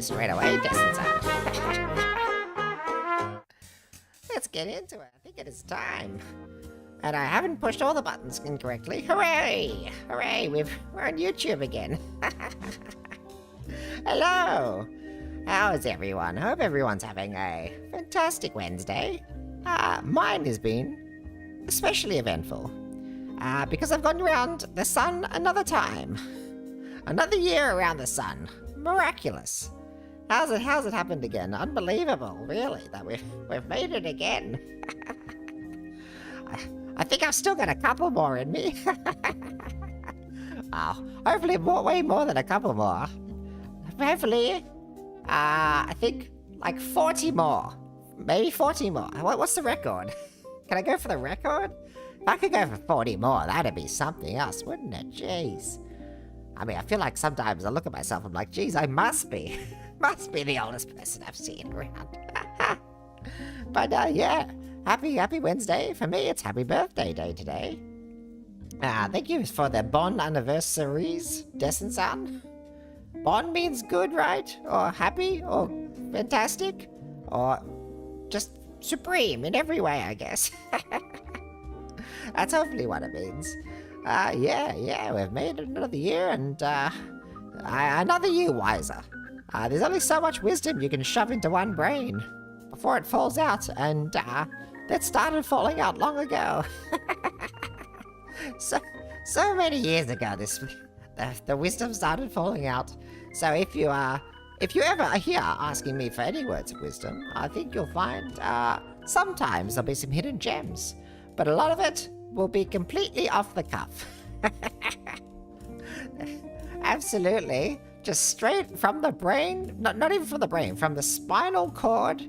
straight away, 𝑑escent. Let's get into it. I think it is time. And I haven't pushed all the buttons incorrectly. Hooray! Hooray, we're on YouTube again. Hello! How is everyone? Hope everyone's having a fantastic Wednesday. Mine has been especially eventful. Because I've gone around the sun another time. Another year around the sun. Miraculous. How's it happened again? Unbelievable, really, that we've made it again. I think I've still got a couple more in me. Hopefully way more than a couple more. Hopefully, I think like 40 more. Maybe 40 more. What's the record? Can I go for the record? If I could go for 40 more, that'd be something else, wouldn't it? Jeez. I mean, I feel like sometimes I look at myself, I'm like, geez, I must be the oldest person I've seen around. But yeah, happy Wednesday. For me, it's happy birthday day today. Thank you for the bon anniversaries, 𝑑escent. Bon means good, right? Or happy, or fantastic, or just supreme in every way, I guess. That's hopefully what it means. Yeah, we've made it another year, and another year wiser. There's only so much wisdom you can shove into one brain before it falls out, and that started falling out long ago. so many years ago, the wisdom started falling out. So if you ever are here asking me for any words of wisdom, I think you'll find sometimes there'll be some hidden gems, but a lot of it will be completely off the cuff. Absolutely. Just straight from the brain, not even from the brain, from the spinal cord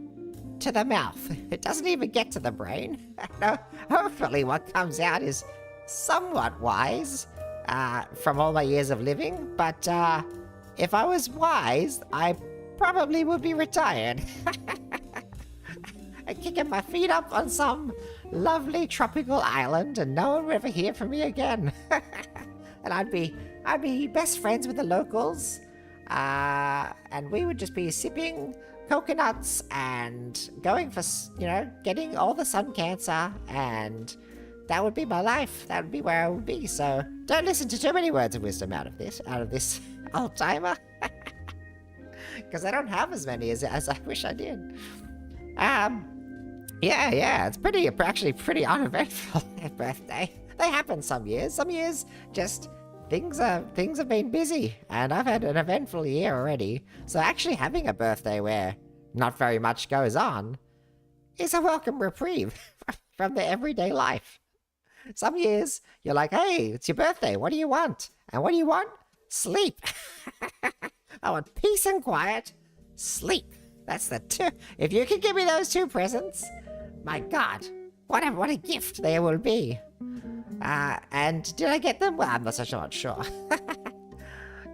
to the mouth. It doesn't even get to the brain. No, hopefully what comes out is somewhat wise from all my years of living, but if I was wise, I probably would be retired. And kicking my feet up on some lovely tropical island, and no one would ever hear from me again. And I'd be best friends with the locals, and we would just be sipping coconuts and going for, getting all the sun cancer, and that would be my life. That would be where I would be. So don't listen to too many words of wisdom out of this old timer, because I don't have as many as I wish I did. Yeah, it's actually pretty uneventful, birthday. They happen some years. Some years, just things have been busy, and I've had an eventful year already. So actually having a birthday where not very much goes on is a welcome reprieve from the everyday life. Some years, you're like, hey, it's your birthday. What do you want? And what do you want? Sleep. I want peace and quiet. Sleep. That's the two. If you can give me those two presents, my God, what a gift they will be. And did I get them? Well, I'm not sure.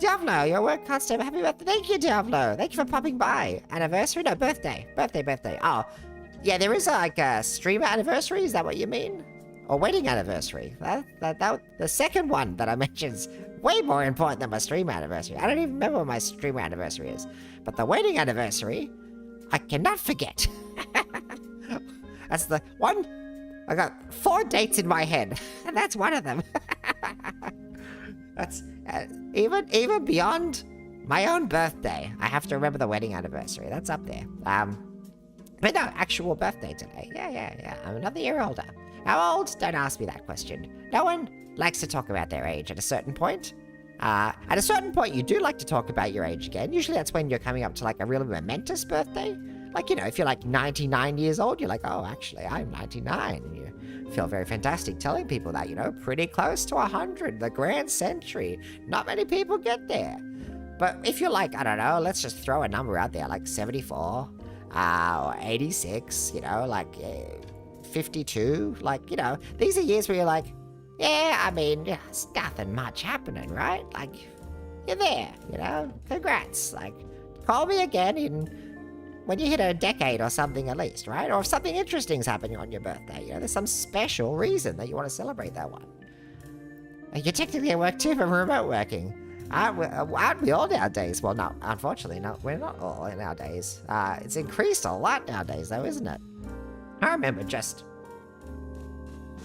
𝑩𝒊𝒂𝒚, your work can't stop. Happy birthday. Thank you, 𝑩𝒊𝒂𝒚. Thank you for popping by. Anniversary? No, birthday. Birthday. Oh, yeah, there is like a streamer anniversary. Is that what you mean? Or wedding anniversary. The second one that I mentioned is way more important than my streamer anniversary. I don't even remember what my streamer anniversary is. But the wedding anniversary, I cannot forget. That's the one. I got 4 dates in my head, and that's one of them. That's even beyond my own birthday. I have to remember the wedding anniversary. That's up there. But no, actual birthday today. Yeah. I'm another year older. How old? Don't ask me that question. No one likes to talk about their age at a certain point. At a certain point, you do like to talk about your age again. Usually that's when you're coming up to like a really momentous birthday. Like, if you're like 99 years old, you're like, oh, actually, I'm 99. And you feel very fantastic telling people that, pretty close to 100, the grand century. Not many people get there. But if you're like, I don't know, let's just throw a number out there, like 74, or 86, like 52, like, these are years where you're like, yeah, I mean, there's nothing much happening, right? Like, you're there, congrats. Like, call me again when you hit a decade or something at least, right? Or if something interesting's happening on your birthday, there's some special reason that you want to celebrate that one. You're technically at work too, but remote working. Aren't we all nowadays? Well, no, unfortunately, no, we're not all nowadays. It's increased a lot nowadays, though, isn't it? I remember just...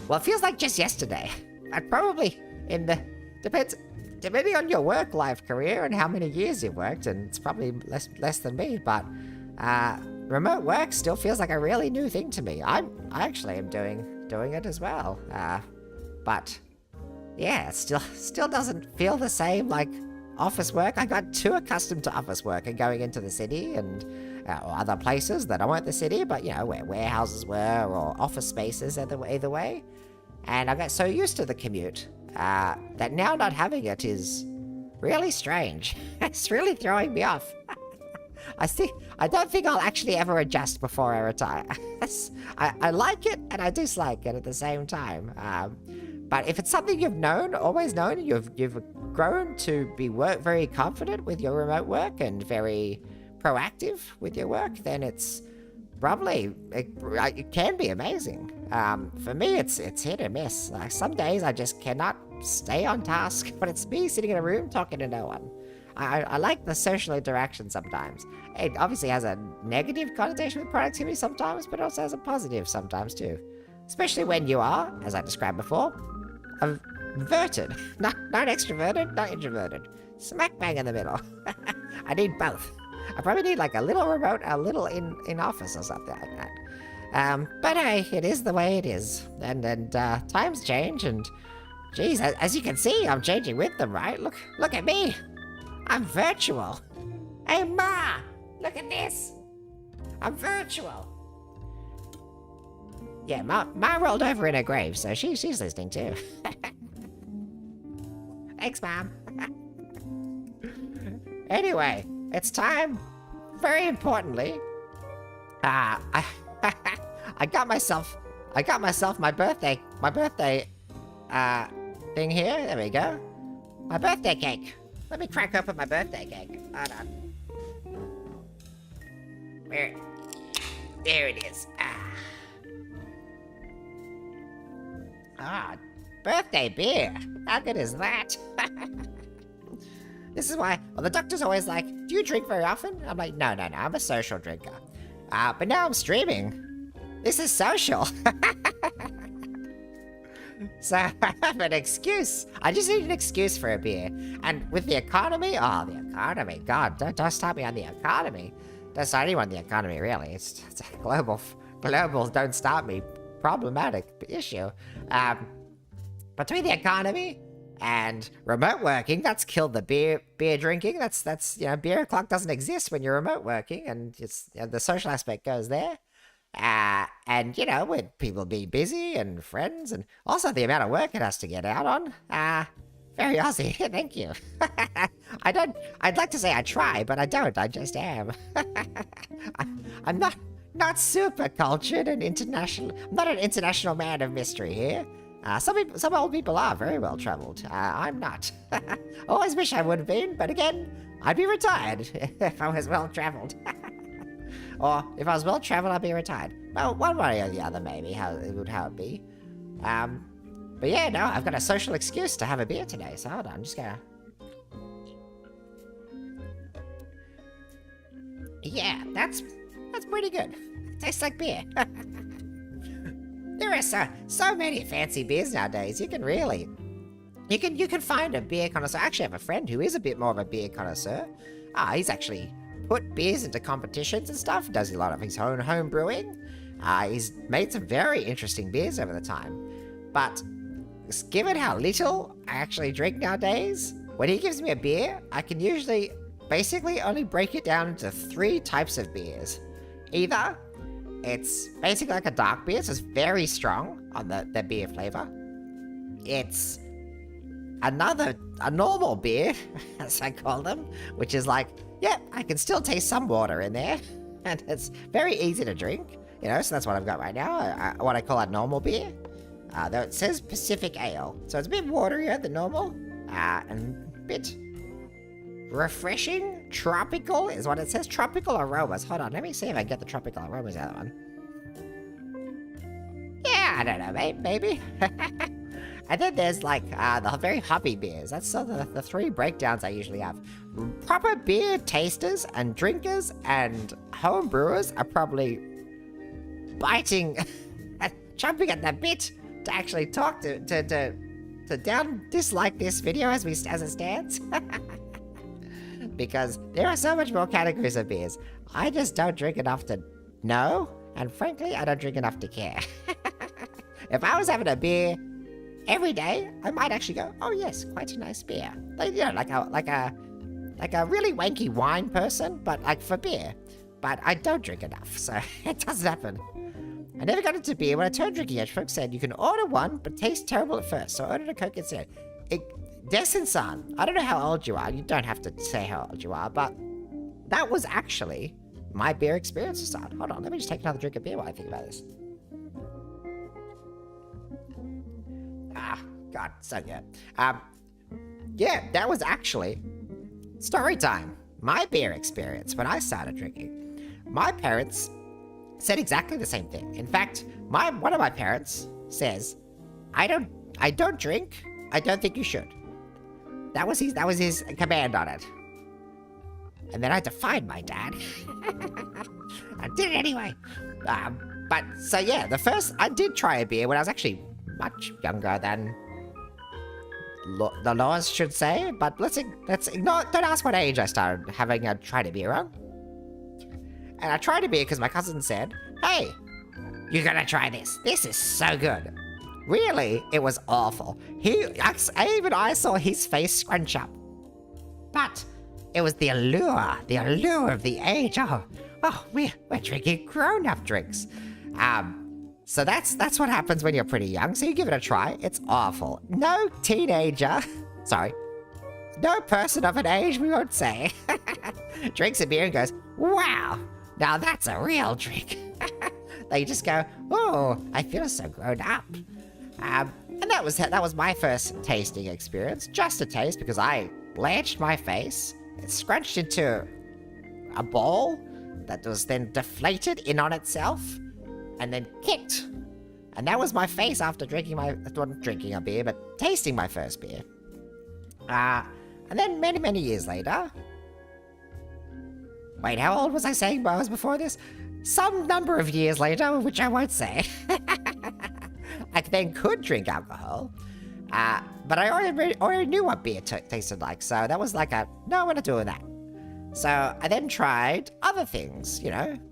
Well, it feels like just yesterday. I'd probably in the... Depending on your work-life career and how many years you've worked, and it's probably less than me, but remote work still feels like a really new thing to me. I actually am doing it as well. But yeah, it still doesn't feel the same like office work. I got too accustomed to office work and going into the city and or other places that aren't the city, but you know, where warehouses were or office spaces either way. And I got so used to the commute that now not having it is really strange. It's really throwing me off. I don't think I'll actually ever adjust before I retire. I like it and I dislike it at the same time. But if it's something you've always known, you've grown to be very confident with your remote work and very proactive with your work, then it's probably, it can be amazing. For me, it's hit or miss. Some days I just cannot stay on task, but it's me sitting in a room talking to no one. I like the social interaction sometimes. It obviously has a negative connotation with productivity sometimes, but also has a positive sometimes too. Especially when you are, as I described before, averted. Not extroverted, not introverted. Smack bang in the middle. I need both. I probably need like a little remote, a little in office or something like that. But hey, it is the way it is. And times change and geez, as you can see, I'm changing with them, right? Look at me. I'm virtual. Hey Ma, look at this. I'm virtual. Yeah, Ma rolled over in her grave, so she's listening too. Thanks, Mom. Anyway, it's time, very importantly, I got myself my birthday thing here. There we go. My birthday cake. Let me crack open my birthday cake. Hold on. There it is. Birthday beer. How good is that? This is why, well, the doctor's always like, do you drink very often? I'm like, no, I'm a social drinker. But now I'm streaming. This is social. So I have an excuse. I just need an excuse for a beer. And with the economy, the economy, God, don't start me on the economy. Don't start anyone on the economy, really. It's a global don't start me problematic issue. Between the economy and remote working, that's killed the beer drinking. That's beer o'clock doesn't exist when you're remote working, and it's the social aspect goes there. And with people being busy and friends, and also the amount of work it has to get out on. Very Aussie, thank you. I'd like to say I try, but I don't, I just am. I'm not super cultured and international. I'm not an international man of mystery here. Some old people are very well traveled. I'm not. Always wish I would have been, but again, I'd be retired if I was well traveled. Or if I was well traveled, I'd be retired. Well, one way or the other, maybe how it be. But yeah, no, I've got a social excuse to have a beer today. So hold on, I'm just gonna. Yeah, that's pretty good. Tastes like beer. There are so many fancy beers nowadays. You can find a beer connoisseur. I actually have a friend who is a bit more of a beer connoisseur. He's actually put beers into competitions and stuff. Does a lot of his own home brewing. He's made some very interesting beers over the time. But given how little I actually drink nowadays, when he gives me a beer, I can usually basically only break it down into 3 types of beers. Either it's basically like a dark beer, so it's very strong on the beer flavor. It's a normal beer, as I call them, which is like, yeah, I can still taste some water in there, and it's very easy to drink, so that's what I've got right now, what I call a normal beer. Though it says Pacific Ale, so it's a bit waterier than normal, and a bit refreshing. Tropical is what it says. Tropical aromas. Hold on, let me see if I get the tropical aromas out of that one. Yeah, I don't know, maybe. And then there's like the very hobby beers. That's sort of the three breakdowns I usually have. Proper beer tasters and drinkers and home brewers are probably biting, chomping at the bit to actually talk to dislike this video as it stands. Because there are so much more categories of beers. I just don't drink enough to know, and frankly, I don't drink enough to care. If I was having a beer every day, I might actually go, oh yes, quite a nice beer. Like, you know, like a really wanky wine person, but like for beer. But I don't drink enough, so it doesn't happen. I never got into beer. When I turned drinking age, folks said you can order one, but taste terrible at first, so I ordered a Coke instead. Desin-san, I don't know how old you are. You don't have to say how old you are, but that was actually my beer experience to start. Hold on, let me just take another drink of beer while I think about this. Ah, God, so good. Yeah, that was actually story time. My beer experience when I started drinking. My parents said exactly the same thing. In fact, one of my parents says, I don't drink. I don't think you should. That was his command on it. And then I defied my dad. I did it anyway. But so yeah, I did try a beer when I was actually much younger than the laws should say. But let's ignore. Don't ask what age I started having tried a beer on. And I tried a beer because my cousin said, "Hey, you gotta try this. This is so good." Really, it was awful. Even I saw his face scrunch up. But it was the allure of the age. Oh, we're drinking grown-up drinks. So that's what happens when you're pretty young. So you give it a try. It's awful. No teenager, sorry, no person of an age, we won't say, drinks a beer and goes, "Wow, now that's a real drink." They just go, "Oh, I feel so grown up." And that was my first tasting experience. Just a taste, because I blanched my face. It scrunched into a ball that was then deflated in on itself and then kicked. And that was my face after not drinking a beer, but tasting my first beer. And then many, many years later... Wait, how old was I saying I was before this? Some number of years later, which I won't say. I then could drink alcohol, but I already knew what beer tasted like, so that was like no, we're not doing that. So I then tried other things,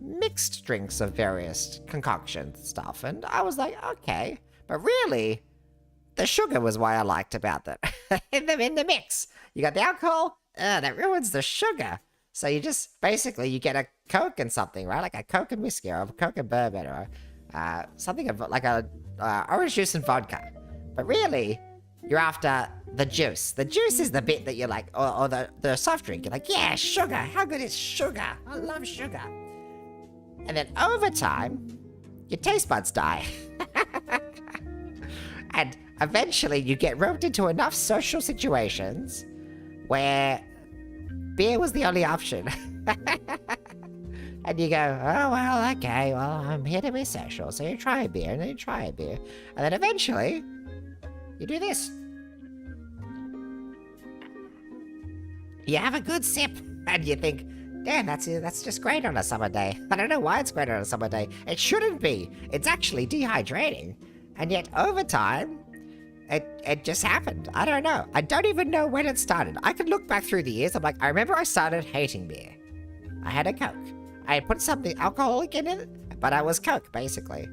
mixed drinks of various concoction stuff, and I was like, okay, but really, the sugar was what I liked about that. in the mix, you got the alcohol, that ruins the sugar. So you just, basically, you get a Coke and something, right? Like a Coke and whiskey, or a Coke and bourbon, or something like a orange juice and vodka. But really, you're after the juice. The juice is the bit that you're like, or the soft drink. You're like, yeah, sugar. How good is sugar? I love sugar. And then over time, your taste buds die. And eventually you get roped into enough social situations where beer was the only option. And you go, oh, well, okay, well, I'm here to be social. So you try a beer, and then you try a beer. And then eventually, you do this. You have a good sip, and you think, damn, that's just great on a summer day. I don't know why it's great on a summer day. It shouldn't be. It's actually dehydrating. And yet, over time, it just happened. I don't know. I don't even know when it started. I could look back through the years. I'm like, I remember I started hating beer. I had a Coke. I put something alcoholic in it, but I was Coke, basically.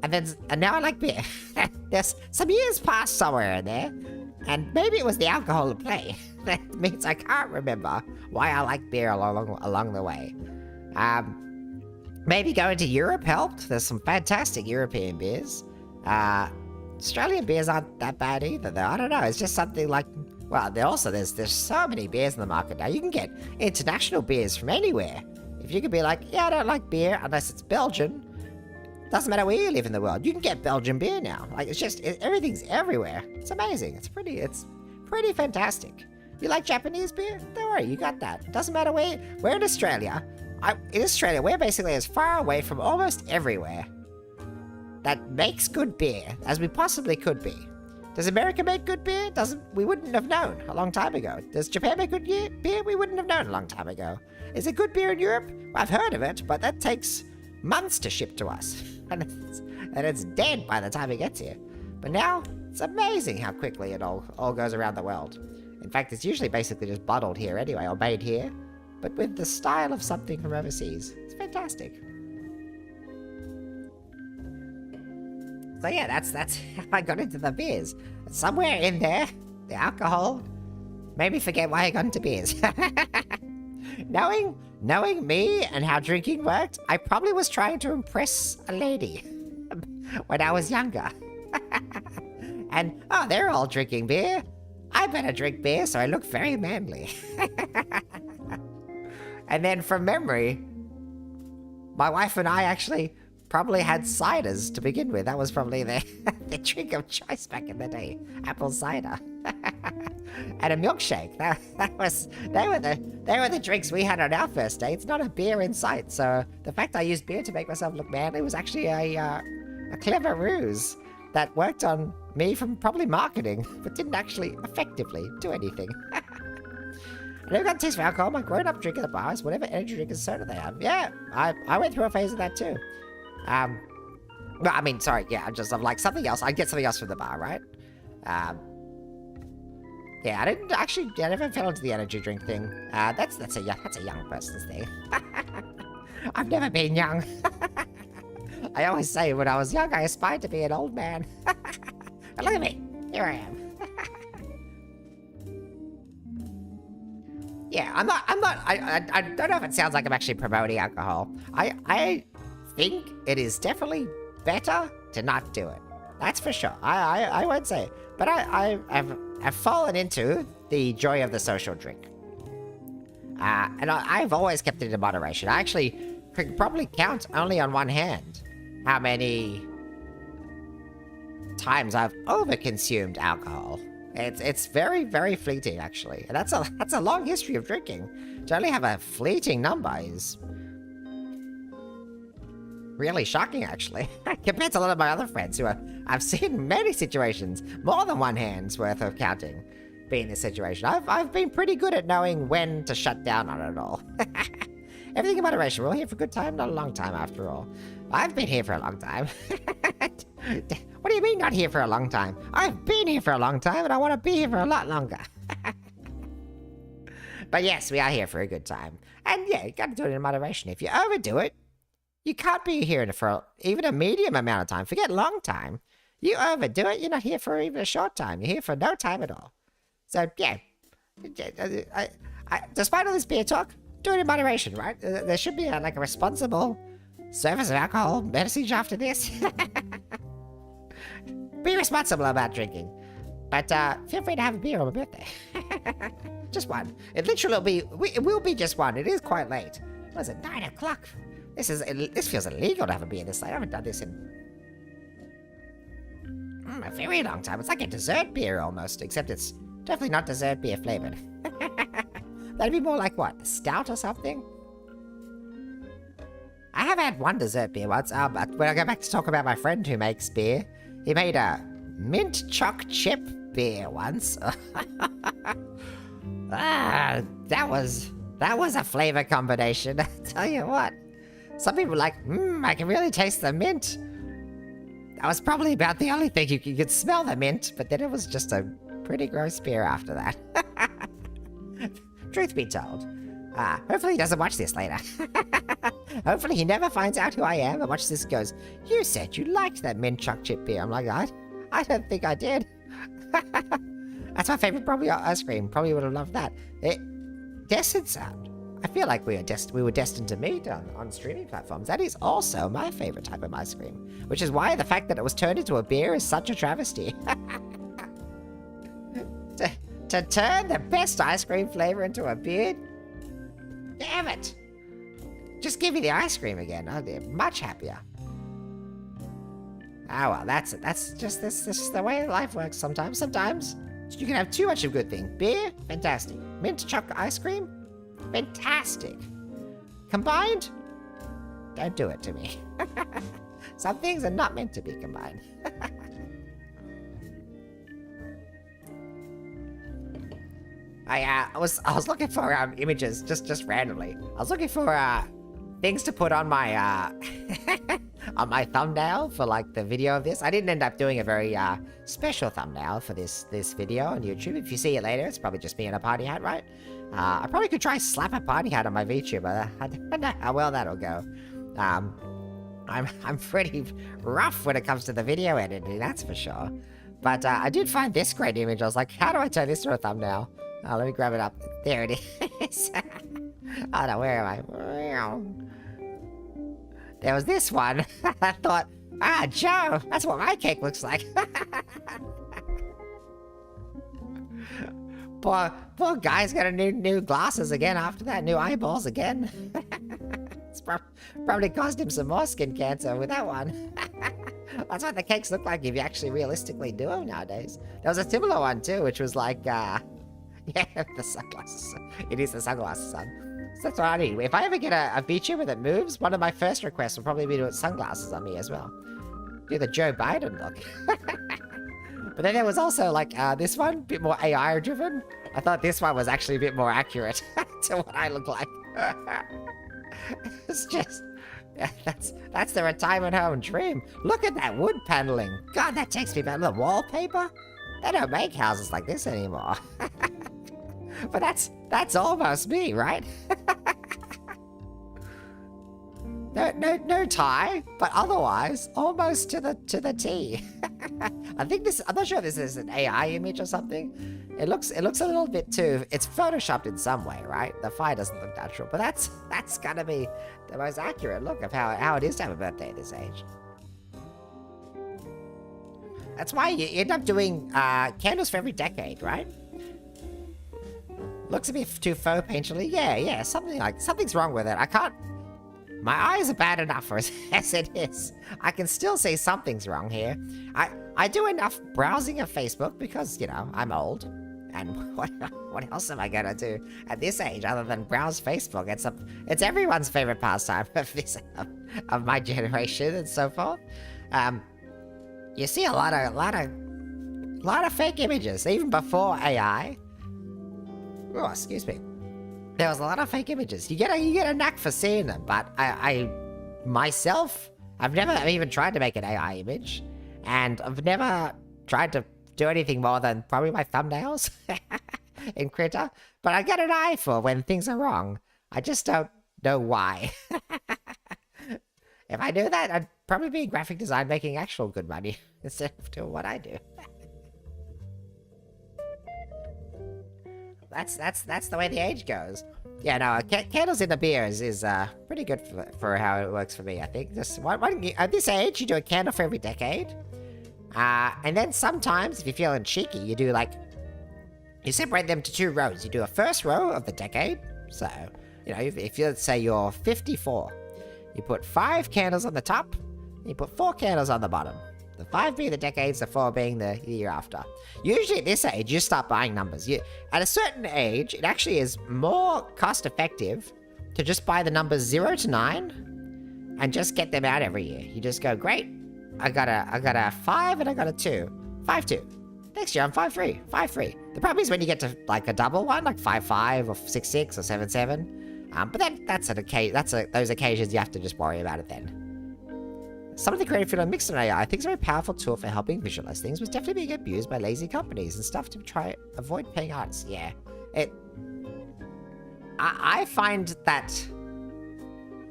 And now I like beer. There's some years passed somewhere in there, and maybe it was the alcohol at play. That means I can't remember why I like beer along the way. Maybe going to Europe helped. There's some fantastic European beers. Australian beers aren't that bad either, though. I don't know. It's just something like... Well, there's so many beers in the market now. You can get international beers from anywhere. If you could be like, yeah, I don't like beer unless it's Belgian. Doesn't matter where you live in the world. You can get Belgian beer now. Like, everything's everywhere. It's amazing. It's pretty fantastic. You like Japanese beer? Don't worry, you got that. Doesn't matter where. We're in Australia. In Australia, we're basically as far away from almost everywhere that makes good beer as we possibly could be. Does America make good beer? We wouldn't have known a long time ago. Does Japan make good beer? We wouldn't have known a long time ago. Is it good beer in Europe? Well, I've heard of it, but that takes months to ship to us. And it's dead by the time it gets here. But now, it's amazing how quickly it all goes around the world. In fact, it's usually basically just bottled here anyway, or made here, but with the style of something from overseas. It's fantastic. So yeah, that's how I got into the beers. Somewhere in there, the alcohol made me forget why I got into beers. Knowing me and how drinking worked, I probably was trying to impress a lady when I was younger. And, oh, they're all drinking beer. I better drink beer so I look very manly. And then from memory, my wife and I actually probably had ciders to begin with. That was probably the drink of choice back in the day. Apple cider. And a milkshake. They were the drinks we had on our first dates, not a beer in sight. So the fact I used beer to make myself look manly was actually a clever ruse that worked on me from probably marketing, but didn't actually effectively do anything. I never got a taste for alcohol. My grown-up drink at the bars, whatever energy drink and soda they have. Yeah, I went through a phase of that too. Well, I mean, sorry, yeah, I'm like something else. I'd get something else from the bar, right? Yeah, I never fell into the energy drink thing. That's a young person's thing. I've never been young. I always say when I was young, I aspired to be an old man. But look at me, here I am. Yeah, I don't know if it sounds like I'm actually promoting alcohol. I think it is definitely better to not do it. That's for sure. I won't say. But I've fallen into the joy of the social drink. And I've always kept it in moderation. I actually could probably count only on one hand how many times I've overconsumed alcohol. It's very, very fleeting, actually. And that's a long history of drinking. To only have a fleeting number is really shocking, actually. Compared to a lot of my other friends who I've seen many situations, more than one hand's worth of counting, be in this situation. I've been pretty good at knowing when to shut down on it all. Everything in moderation. We're all here for a good time, not a long time after all. I've been here for a long time. What do you mean not here for a long time? I've been here for a long time and I want to be here for a lot longer. But yes, we are here for a good time. And yeah, you gotta do it in moderation. If you overdo it, you can't be here for even a medium amount of time. Forget long time. You overdo it, you're not here for even a short time. You're here for no time at all. So yeah, despite all this beer talk, do it in moderation, right? There should be a responsible service of alcohol message after this. Be responsible about drinking. But feel free to have a beer on my birthday. Just one. It literally will be just one. It is quite late. What is it, 9 o'clock? This feels illegal to have a beer this late. I haven't done this in a very long time. It's like a dessert beer almost, except it's definitely not dessert beer flavored. That'd be more like what? A stout or something? I have had one dessert beer once, but when I go back to talk about my friend who makes beer, he made a mint choc chip beer once. That was a flavor combination, I tell you what. Some people were like, I can really taste the mint. That was probably about the only thing you could smell the mint, but then it was just a pretty gross beer after that. Truth be told. Hopefully he doesn't watch this later. Hopefully he never finds out who I am and watches this and goes, you said you liked that mint choc chip beer. I'm like, I don't think I did. That's my favorite probably ice cream. Probably would have loved that. Destined sound. I feel like we were destined to meet on streaming platforms. That is also my favorite type of ice cream, which is why the fact that it was turned into a beer is such a travesty. To turn the best ice cream flavor into a beer? Damn it! Just give me the ice cream again. I'd be much happier. Ah well, that's just this the way life works sometimes. Sometimes you can have too much of a good thing. Beer, fantastic. Mint choc ice cream, fantastic. Combined, don't do it to me. Some things are not meant to be combined. I was looking for images just randomly. I was looking for things to put on my on my thumbnail for like the video of this. I didn't end up doing a very special thumbnail for this video on YouTube. If you see it later, it's probably just me in a party hat, right? I probably could try slap a party hat on my VTuber. I don't know how well that'll go. I'm pretty rough when it comes to the video editing, that's for sure. But I did find this great image. I was like, how do I turn this to a thumbnail? Let me grab it up. There it is. Oh no, where am I? There was this one. I thought, Joe, that's what my cake looks like. Poor guy's got a new glasses again after that, new eyeballs again. It's probably caused him some more skin cancer with that one. That's what the cakes look like if you actually realistically do them nowadays. There was a similar one too, which was like, yeah, the sunglasses. It is the sunglasses son. So that's what I need. If I ever get a VTuber that moves, one of my first requests will probably be to put sunglasses on me as well. Do the Joe Biden look. But then there was also like this one, a bit more AI driven. I thought this one was actually a bit more accurate to what I look like. It's just, yeah, that's the retirement home dream. Look at that wood paneling. God, that takes me back to the wallpaper. They don't make houses like this anymore. But that's almost me, right? No tie, but otherwise almost to the T. I think this. I'm not sure if this is an AI image or something. It looks a little bit too. It's photoshopped in some way, right? The fire doesn't look natural, but that's gotta be the most accurate look of how it is to have a birthday at this age. That's why you end up doing candles for every decade, right? Looks a bit too faux painterly. Yeah, something's wrong with it. I can't. My eyes are bad enough as it is. I can still see something's wrong here. I do enough browsing of Facebook because, you know, I'm old. And what else am I gonna do at this age other than browse Facebook? It's everyone's favorite pastime of my generation and so forth. You see a lot of fake images, even before AI. Oh, excuse me. There was a lot of fake images. You get a knack for seeing them, but I myself, I've never even tried to make an AI image, and I've never tried to do anything more than probably my thumbnails in Critter. But I get an eye for when things are wrong. I just don't know why. If I knew that, I'd probably be in graphic design making actual good money instead of doing what I do. That's the way the age goes. Yeah, no, candles in the beers is pretty good for how it works for me, I think. Just at this age, you do a candle for every decade. And then sometimes, if you're feeling cheeky, you do like, you separate them to 2 rows. You do a first row of the decade. So, you know, if you, let's say you're 54, you put 5 candles on the top, and you put 4 candles on the bottom. The 5 being the decades, the 4 being the year after. Usually at this age, you start buying numbers. At a certain age, it actually is more cost effective to just buy the numbers 0 to 9 and just get them out every year. You just go, great, I got a 5 and I got a 2. 5-2. Next year I'm 5-3. 5-3. The problem is when you get to like a double one, like 5-5 or 6-6 or 7-7. But that's those occasions you have to just worry about it then. Some of the creative field mixed on AI, I think, is a very powerful tool for helping visualize things, was definitely being abused by lazy companies and stuff to try avoid paying artists. Yeah, I find that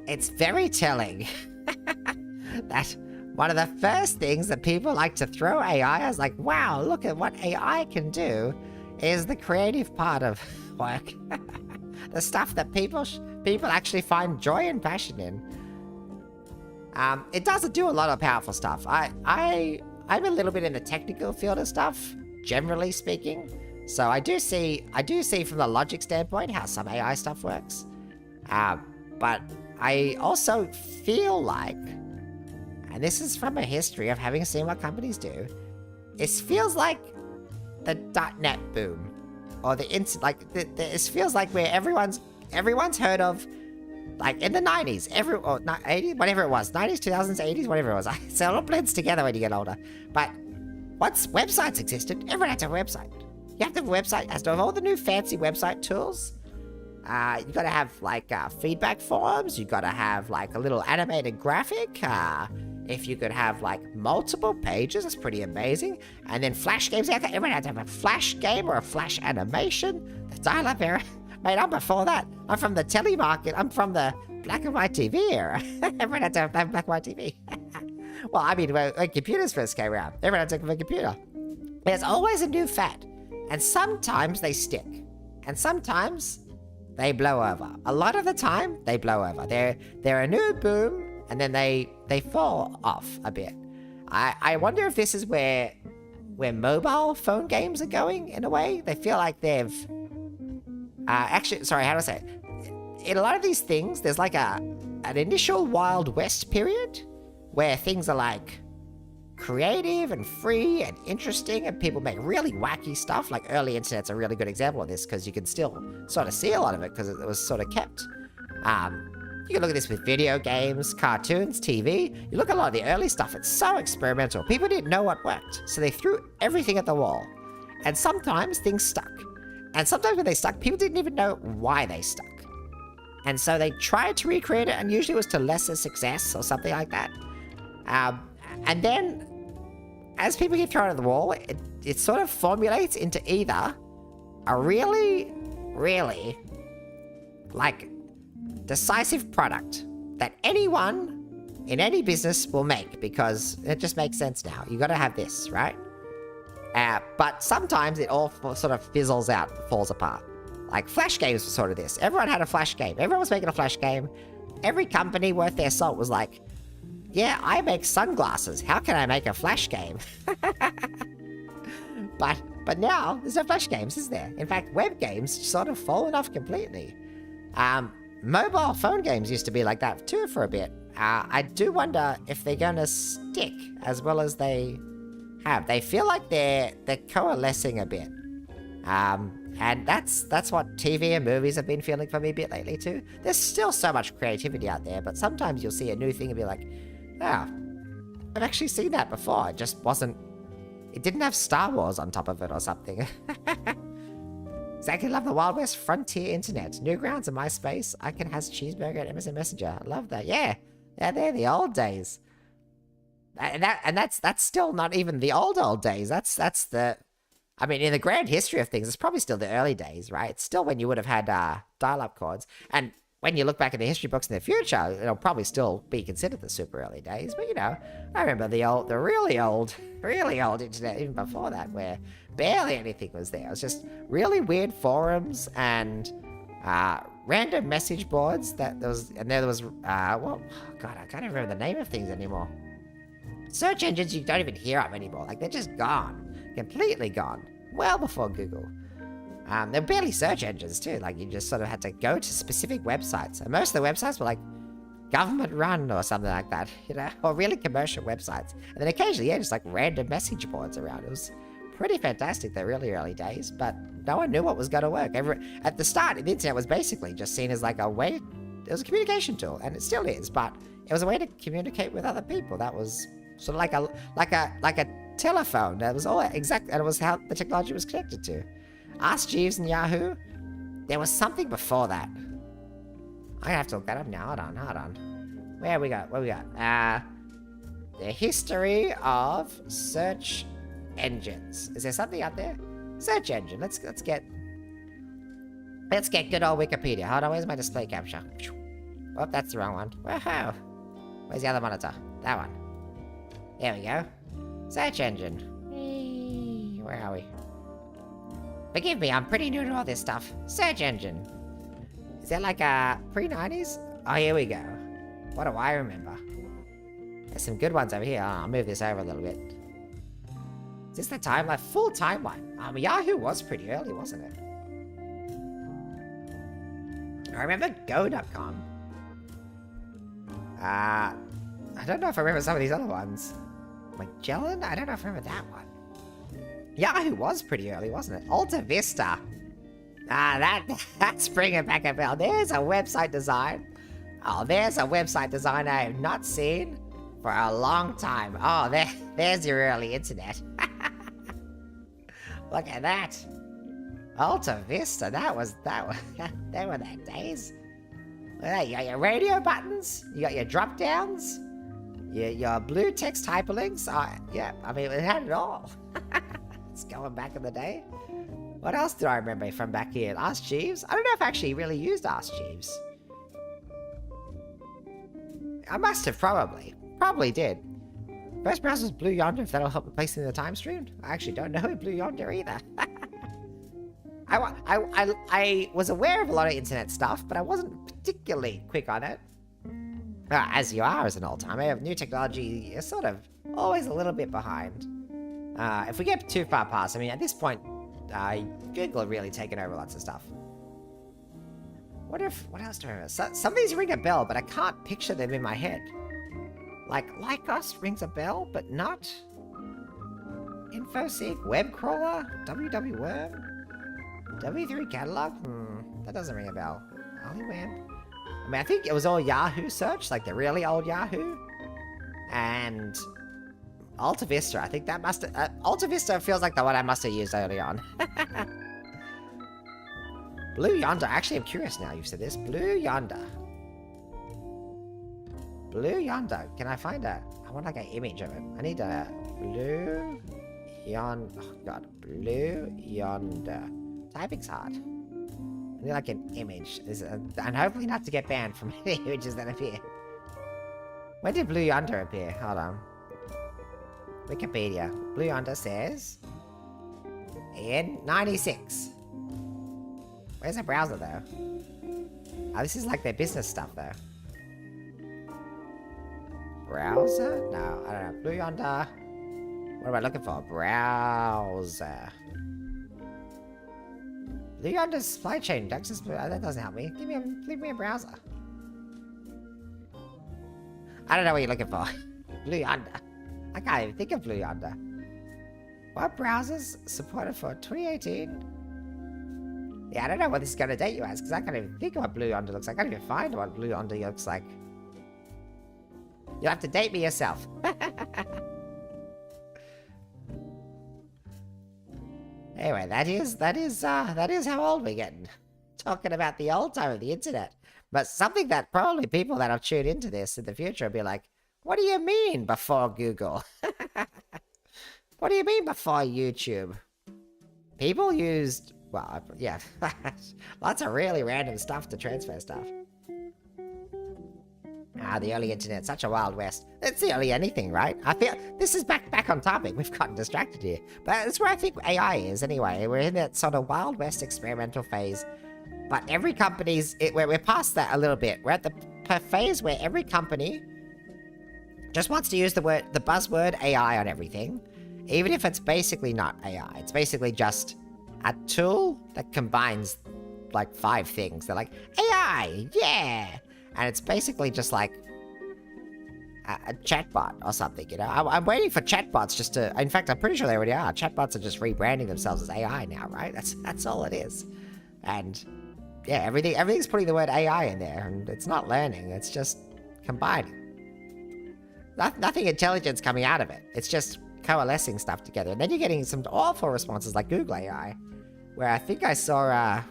it's very telling that one of the first things that people like to throw AI as like, wow, look at what AI can do, is the creative part of work. The stuff that people actually find joy and passion in. It doesn't do a lot of powerful stuff. I'm a little bit in the technical field of stuff, generally speaking. So I do see from the logic standpoint how some AI stuff works. But I also feel like, and this is from a history of having seen what companies do, it feels like the .NET boom, or it feels like where everyone's heard of. Like in the 90s, 80s, whatever it was, 90s, 2000s, 80s, whatever it was. So it all blends together when you get older. But once websites existed, everyone had a website. You have to have a website. It has to have all the new fancy website tools. You gotta have like feedback forms. You gotta have like a little animated graphic. If you could have like multiple pages, that's pretty amazing. And then flash games. Everyone had to have a flash game or a flash animation. The dial-up era. Mate, I'm before that. I'm from the telemarket. I'm from the black and white TV era. Everyone had to have black and white TV. Well, I mean, when computers first came around, everyone had to have a computer. There's always a new fad. And sometimes they stick. And sometimes they blow over. A lot of the time, they blow over. They're a new boom, and then they fall off a bit. I wonder if this is where mobile phone games are going, in a way. They feel like they've... actually, sorry, how do I say it? In a lot of these things, there's like an initial Wild West period where things are like creative and free and interesting, and people make really wacky stuff. Like early internet's a really good example of this, because you can still sort of see a lot of it because it was sort of kept. You can look at this with video games, cartoons, TV. You look at a lot of the early stuff, it's so experimental. People didn't know what worked, so they threw everything at the wall. And sometimes things stuck. And sometimes when they stuck, people didn't even know why they stuck. And so they tried to recreate it, and usually it was to lesser success or something like that. And then, as people get thrown at the wall, it sort of formulates into either a really, really, like, decisive product that anyone in any business will make, because it just makes sense now. You got to have this, right? But sometimes it all sort of fizzles out, falls apart. Like flash games were sort of this. Everyone had a flash game. Everyone was making a flash game. Every company worth their salt was like, yeah, I make sunglasses. How can I make a flash game? But now, there's no flash games, is there? In fact, web games sort of fallen off completely. Mobile phone games used to be like that too for a bit. I do wonder if they're going to stick as well as they have. They feel like they're coalescing a bit. And that's what TV and movies have been feeling for me a bit lately too. There's still so much creativity out there, but sometimes you'll see a new thing and be like, oh, I've actually seen that before. It just wasn't... It didn't have Star Wars on top of it or something. Exactly, love the Wild West frontier internet. Newgrounds and MySpace. Icon has cheeseburger and MSN Messenger. I love that. Yeah, they're the old days. And that's still not even the old days. That's the... I mean, in the grand history of things, it's probably still the early days, right? It's still when you would have had dial-up cords. And when you look back at the history books in the future, it'll probably still be considered the super early days. But, you know, I remember the really old internet, even before that, where barely anything was there. It was just really weird forums and random message boards that there was... And there was, well, God, I can't even remember the name of things anymore. Search engines you don't even hear of anymore. Like, they're just gone. Completely gone. Well before Google. They're barely search engines too. Like, you just sort of had to go to specific websites. And most of the websites were like government run or something like that, you know, or really commercial websites. And then occasionally, yeah, just like random message boards around. It was pretty fantastic, the really early days, but no one knew what was going to work. At the start, the internet was basically just seen as like a way, it was a communication tool, and it still is, but it was a way to communicate with other people. That was sort of like a telephone. That was all exact, and it was how the technology was connected to. Ask Jeeves and Yahoo. There was something before that. I'm gonna have to look that up now. Hold on. What we got? The history of search engines. Is there something out there? Search engine. Let's get good old Wikipedia. Hold on, where's my display capture? Oh, that's the wrong one. Wow. Where's the other monitor? That one. There we go. Search engine. Where are we? Forgive me, I'm pretty new to all this stuff. Search engine. Is that like pre-90s? Oh, here we go. What do I remember? There's some good ones over here. Oh, I'll move this over a little bit. Is this the timeline? Full timeline. Yahoo was pretty early, wasn't it? I remember Go.com. I don't know if I remember some of these other ones. Magellan? I don't know if I remember that one. Yahoo was pretty early, wasn't it? Alta Vista. That's bringing back a bell. There's a website design. Oh, there's a website design I have not seen for a long time. Oh, there's your early internet. Look at that. Alta Vista, that was, they were their days. Look at that, you got your radio buttons, you got your drop downs, your blue text hyperlinks. Yeah, I mean, it had it all. It's going back in the day. What else do I remember from back here? Ask Jeeves? I don't know if I actually really used Ask Jeeves. I must have probably did. First browser was Blue Yonder, if that'll help replace it in the time stream. I actually don't know Blue Yonder either. I was aware of a lot of internet stuff, but I wasn't particularly quick on it. As you are as an old timer, new technology is sort of always a little bit behind. If we get too far past, I mean, at this point, Google have really taken over lots of stuff. What else do I remember? Some of these ring a bell, but I can't picture them in my head. Like Us rings a bell, but not InfoSeek, Web Crawler, www.𝑣𝒊𝒂𝒚, W3 Catalog? That doesn't ring a bell. OnlyWeb? I mean, I think it was all Yahoo search, like the really old Yahoo. And Alta Vista, I think that must have... Alta Vista feels like the one I must have used early on. Blue Yonder, actually I'm curious now you've said this. Blue Yonder. Blue Yonder, can I find a... I want like an image of it. I need a Blue Yonder... Oh god, Blue Yonder. Typing's hard. I need like an image. And hopefully not to get banned from any images that appear. When did Blue Yonder appear? Hold on. Wikipedia. Blue Yonder says... in 96. Where's the browser though? Oh, this is like their business stuff though. Browser? No, I don't know. Blue Yonder. What am I looking for? Browser. Blue Yonder's supply chain. That doesn't help me. Give me a browser. I don't know what you're looking for. Blue Yonder. I can't even think of Blue Yonder. What browsers supported for 2018? Yeah, I don't know what this is going to date you as, because I can't even think of what Blue Yonder looks like. I can't even find what Blue Yonder looks like. You'll have to date me yourself. Anyway, that is how old we're getting. Talking about the old time of the internet. But something that probably people that have tuned into this in the future will be like, what do you mean before Google? What do you mean before YouTube? People used, well, yeah, lots of really random stuff to transfer stuff. The early internet, such a wild west. It's the early anything, right? I feel this is back on topic. We've gotten distracted here, but that's where I think AI is anyway. We're in that sort of wild west experimental phase, but every company's we're past that a little bit. We're at the phase where every company just wants to use the buzzword AI on everything, even if it's basically not AI. It's basically just a tool that combines like 5 things. They're like, AI, yeah! And it's basically just like a chatbot or something, you know? I'm waiting for chatbots just to... In fact, I'm pretty sure they already are. Chatbots are just rebranding themselves as AI now, right? That's all it is. And yeah, everything's putting the word AI in there, and it's not learning. It's just combining. Nothing intelligence coming out of it. It's just coalescing stuff together. And then you're getting some awful responses like Google AI, where I think I saw...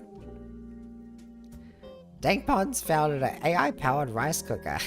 Dankpon's founded an AI-powered rice cooker.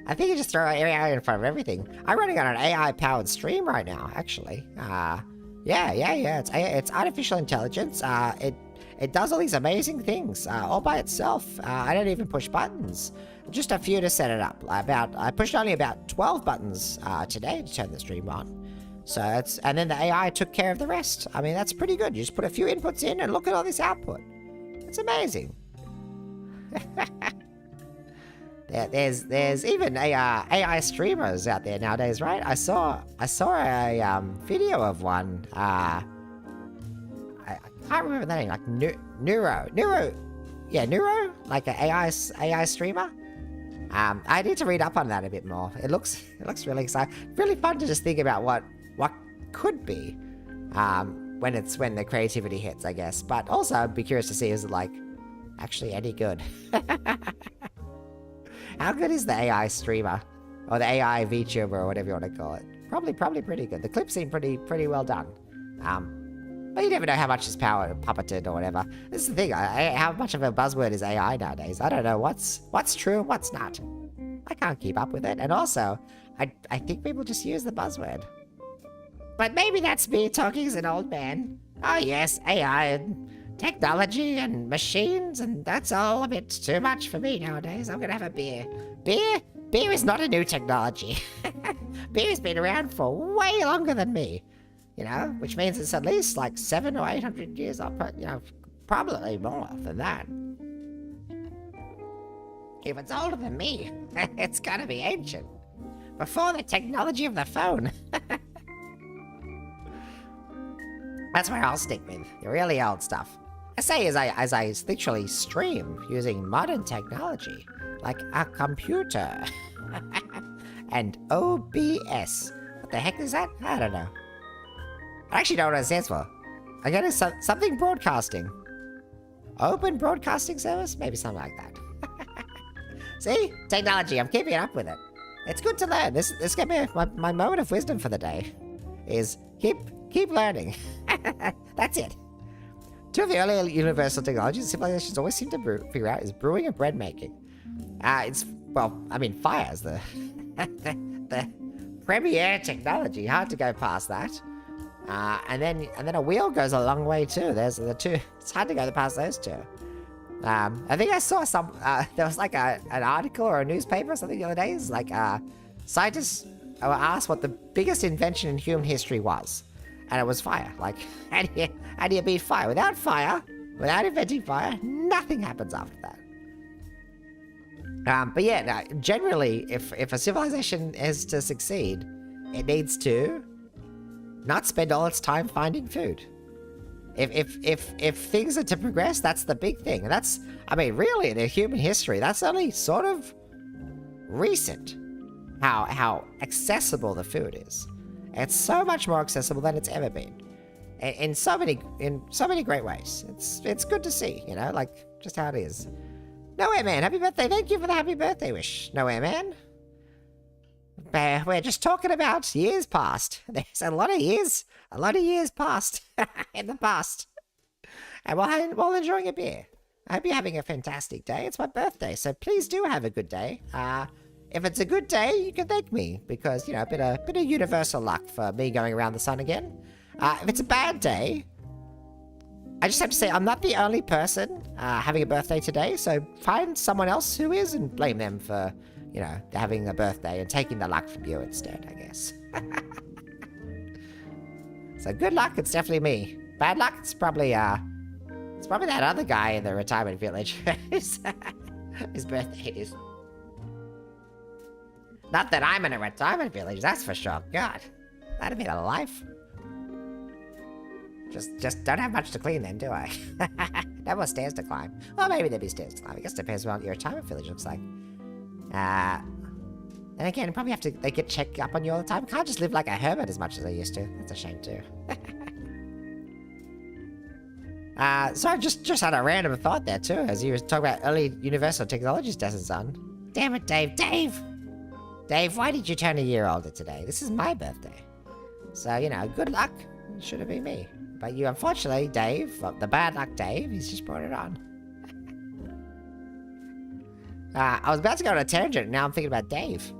I think you just throw AI in front of everything. I'm running on an AI-powered stream right now, actually. Yeah. It's artificial intelligence. It does all these amazing things all by itself. I don't even push buttons. Just a few to set it up. I pushed only about 12 buttons today to turn the stream on. So and then the AI took care of the rest. I mean, that's pretty good. You just put a few inputs in and look at all this output. It's amazing. There's even AI streamers out there nowadays, right? I saw a video of one. I can't remember the name. Like Neuro, like an AI streamer. I need to read up on that a bit more. It looks really exciting. Really fun to just think about what could be when the creativity hits, I guess. But also I'd be curious to see, is it like actually any good? How good is the AI streamer or the AI VTuber or whatever you want to call it? Probably pretty good. The clips seem pretty well done. But you never know how much is power puppeted or whatever. This is the thing. How much of a buzzword is AI nowadays? I don't know what's true and what's not. I can't keep up with it. And also, I think people just use the buzzword. But maybe that's me talking as an old man. Oh yes, AI and technology and machines, and that's all a bit too much for me nowadays. I'm gonna have a beer. Beer is not a new technology. Beer's been around for way longer than me. You know, which means it's at least like 700 or 800 years old, you know, probably more than that. If it's older than me, it's gotta be ancient. Before the technology of the phone. That's where I'll stick with, the really old stuff. I say as I literally stream using modern technology, like a computer. And OBS. What the heck is that? I don't know. I actually don't know what it stands for. I got something broadcasting. Open broadcasting service? Maybe something like that. See? Technology, I'm keeping up with it. It's good to learn. This can be my moment of wisdom for the day. Is keep learning. That's it. Two of the earlier universal technologies civilizations always seem to figure out is brewing and bread making. Fire is the the premier technology. Hard to go past that. And then a wheel goes a long way too. There's the two. It's hard to go past those two. I think I saw there was like an article or a newspaper or something the other days. Like scientists were asked what the biggest invention in human history was, and it was fire. Like how do you beat fire? Without fire, without inventing fire, nothing happens after that. But yeah, generally, if a civilization is to succeed, it needs to not spend all its time finding food. If things are to progress, that's the big thing. And that's, I mean, really, in human history, that's only sort of recent. How accessible the food is. It's so much more accessible than it's ever been, in so many great ways. It's good to see, you know, like just how it is. Nowhere Man, happy birthday! Thank you for the happy birthday wish, Nowhere Man. We're just talking about years past. There's a lot of years past in the past. And while enjoying a beer. I hope you're having a fantastic day. It's my birthday, so please do have a good day. If it's a good day, you can thank me, because, you know, a bit of universal luck for me going around the sun again. If it's a bad day, I just have to say I'm not the only person having a birthday today, so find someone else who is and blame them for, you know, having a birthday and taking the luck from you instead, I guess. So good luck, it's definitely me. Bad luck, it's probably that other guy in the retirement village. His birthday is. Not that I'm in a retirement village, that's for sure. God, that'd be a life. Just don't have much to clean then, do I? No more stairs to climb. Well, maybe there'd be stairs to climb. I guess it depends on what your retirement village looks like. And again, probably have to get checked up on you all the time. Can't just live like a hermit as much as I used to. That's a shame too. So I just had a random thought there too, as you were talking about early universal technologies lessons on. Damn it, Dave. Dave, why did you turn a year older today? This is my birthday. So, you know, good luck. It should have been me. But you, unfortunately, Dave, well, the bad luck Dave, he's just brought it on. I was about to go on a tangent, and now I'm thinking about Dave.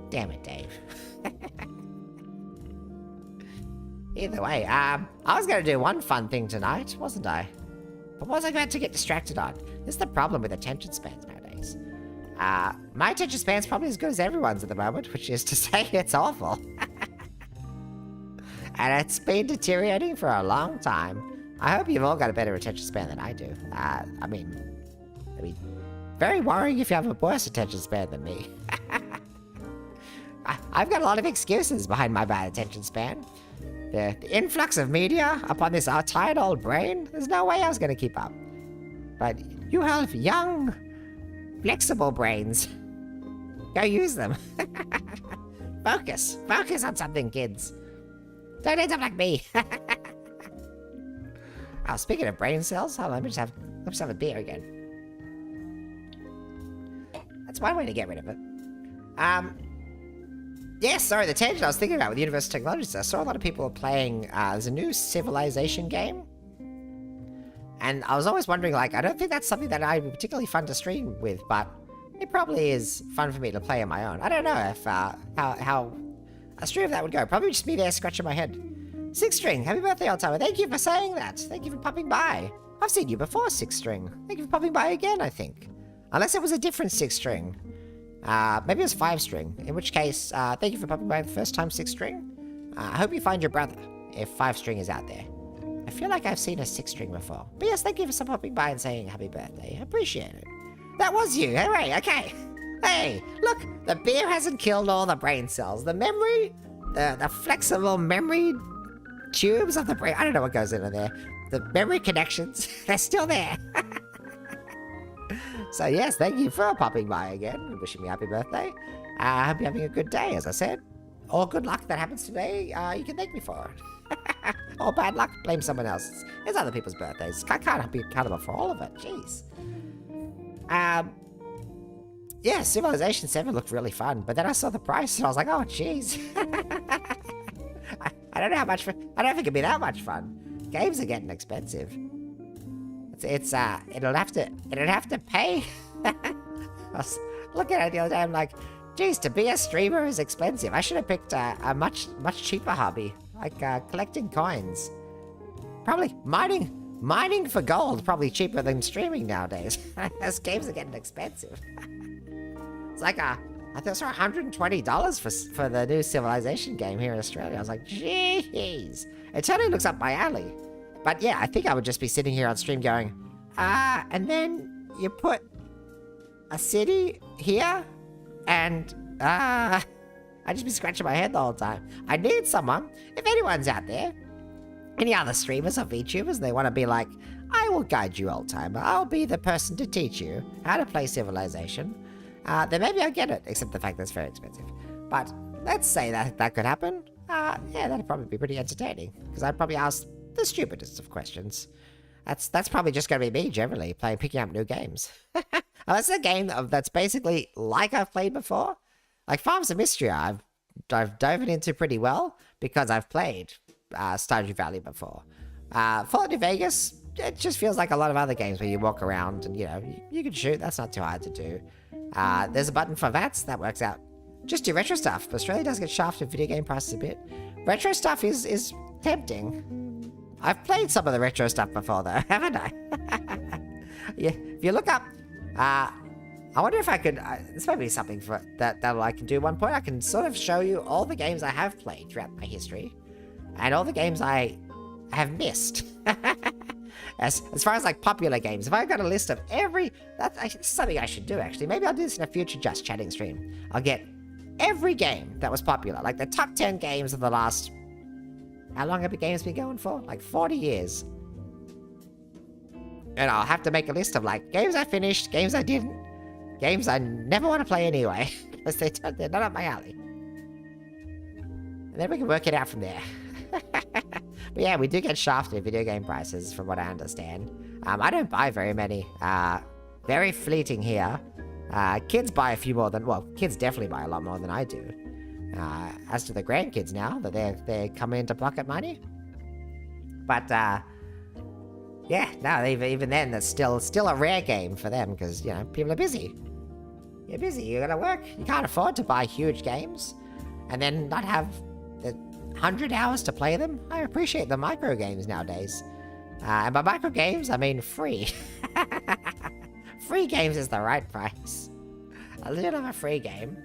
Damn it, Dave. Either way, I was going to do one fun thing tonight, wasn't I? But what was I about to get distracted on? This is the problem with attention spans nowadays. My attention span's probably as good as everyone's at the moment, which is to say it's awful. And it's been deteriorating for a long time. I hope you've all got a better attention span than I do. I mean, very worrying if you have a worse attention span than me. I've got a lot of excuses behind my bad attention span. The influx of media upon this tired old brain, there's no way I was going to keep up. But you have young, flexible brains. Go use them. Focus on something, kids. Don't end up like me. Oh, speaking of brain cells, hold on, let me just have a beer again. That's one way to get rid of it. Yeah, sorry, the tangent I was thinking about with Universal Technologies, I saw a lot of people playing, there's a new Civilization game. And I was always wondering, like, I don't think that's something that I'd be particularly fun to stream with, but it probably is fun for me to play on my own. I don't know if, how a stream of that would go. Probably just me there scratching my head. Six String, happy birthday, OldTimer. Thank you for saying that. Thank you for popping by. I've seen you before, Six String. Thank you for popping by again, I think. Unless it was a different Six String. Maybe it was 5 String, in which case, thank you for popping by the first time, 6 String. I hope you find your brother, if 5 String is out there. I feel like I've seen a 6 String before. But yes, thank you for popping by and saying happy birthday. I appreciate it. That was you, hooray, okay. Hey, look, the beer hasn't killed all the brain cells. The memory, the flexible memory tubes of the brain, I don't know what goes into there. The memory connections, they're still there. So yes, thank you for popping by again and wishing me happy birthday. I hope you're having a good day, as I said. All good luck that happens today, you can thank me for it. Or bad luck, blame someone else. It's other people's birthdays. I can't be accountable for all of it, jeez. Yeah, Civilization 7 looked really fun, but then I saw the price and I was like, oh jeez. I don't know how much fun, I don't think it'd be that much fun. Games are getting expensive. It'll have to pay. I was looking at it the other day, I'm like, geez, to be a streamer is expensive. I should have picked a much cheaper hobby, like collecting coins. Probably mining for gold, probably cheaper than streaming nowadays. As games are getting expensive. It's like I think I saw $120 for the new Civilization game here in Australia. I was like, jeez. It totally looks up my alley. But yeah, I think I would just be sitting here on stream going, and then you put a city here, and I'd just be scratching my head the whole time. I need someone, if anyone's out there, any other streamers or VTubers, they want to be like, I will guide you, OldTimer. I'll be the person to teach you how to play Civilization. Then maybe I'll get it, except the fact that it's very expensive. But let's say that could happen. Yeah, that'd probably be pretty entertaining, because I'd probably ask the stupidest of questions. That's probably just going to be me, generally, picking up new games. That's a game that's basically like I've played before. Like Farms of Mystery, I've dove into pretty well, because I've played Stardew Valley before. Fallout New Vegas, it just feels like a lot of other games where you walk around and, you know, you can shoot. That's not too hard to do. There's a button for VATs, that works out. Just do retro stuff. Australia does get shafted video game prices a bit. Retro stuff is tempting. I've played some of the retro stuff before, though, haven't I? Yeah, if you look up, I wonder if I could, this might be something that I can do at one point. I can sort of show you all the games I have played throughout my history, and all the games I have missed. As far as like popular games, if I've got a list of that's something I should do, actually. Maybe I'll do this in a future Just Chatting stream. I'll get every game that was popular, like the top 10 games of the last, how long have the games been going for? Like 40 years. And I'll have to make a list of like games I finished, games I didn't, games I never want to play anyway, because they're not up my alley. And then we can work it out from there. But yeah, we do get shafted in video game prices, from what I understand. I don't buy very many. Very fleeting here. Kids buy a few more than, well, kids definitely buy a lot more than I do. As to the grandkids now, that they're coming into pocket money. But yeah, no, even then, that's still a rare game for them, because, you know, people are busy. You're busy, you gotta work. You can't afford to buy huge games and then not have the 100 hours to play them. I appreciate the micro games nowadays. And by micro games, I mean free. Free games is the right price. A little of a free game.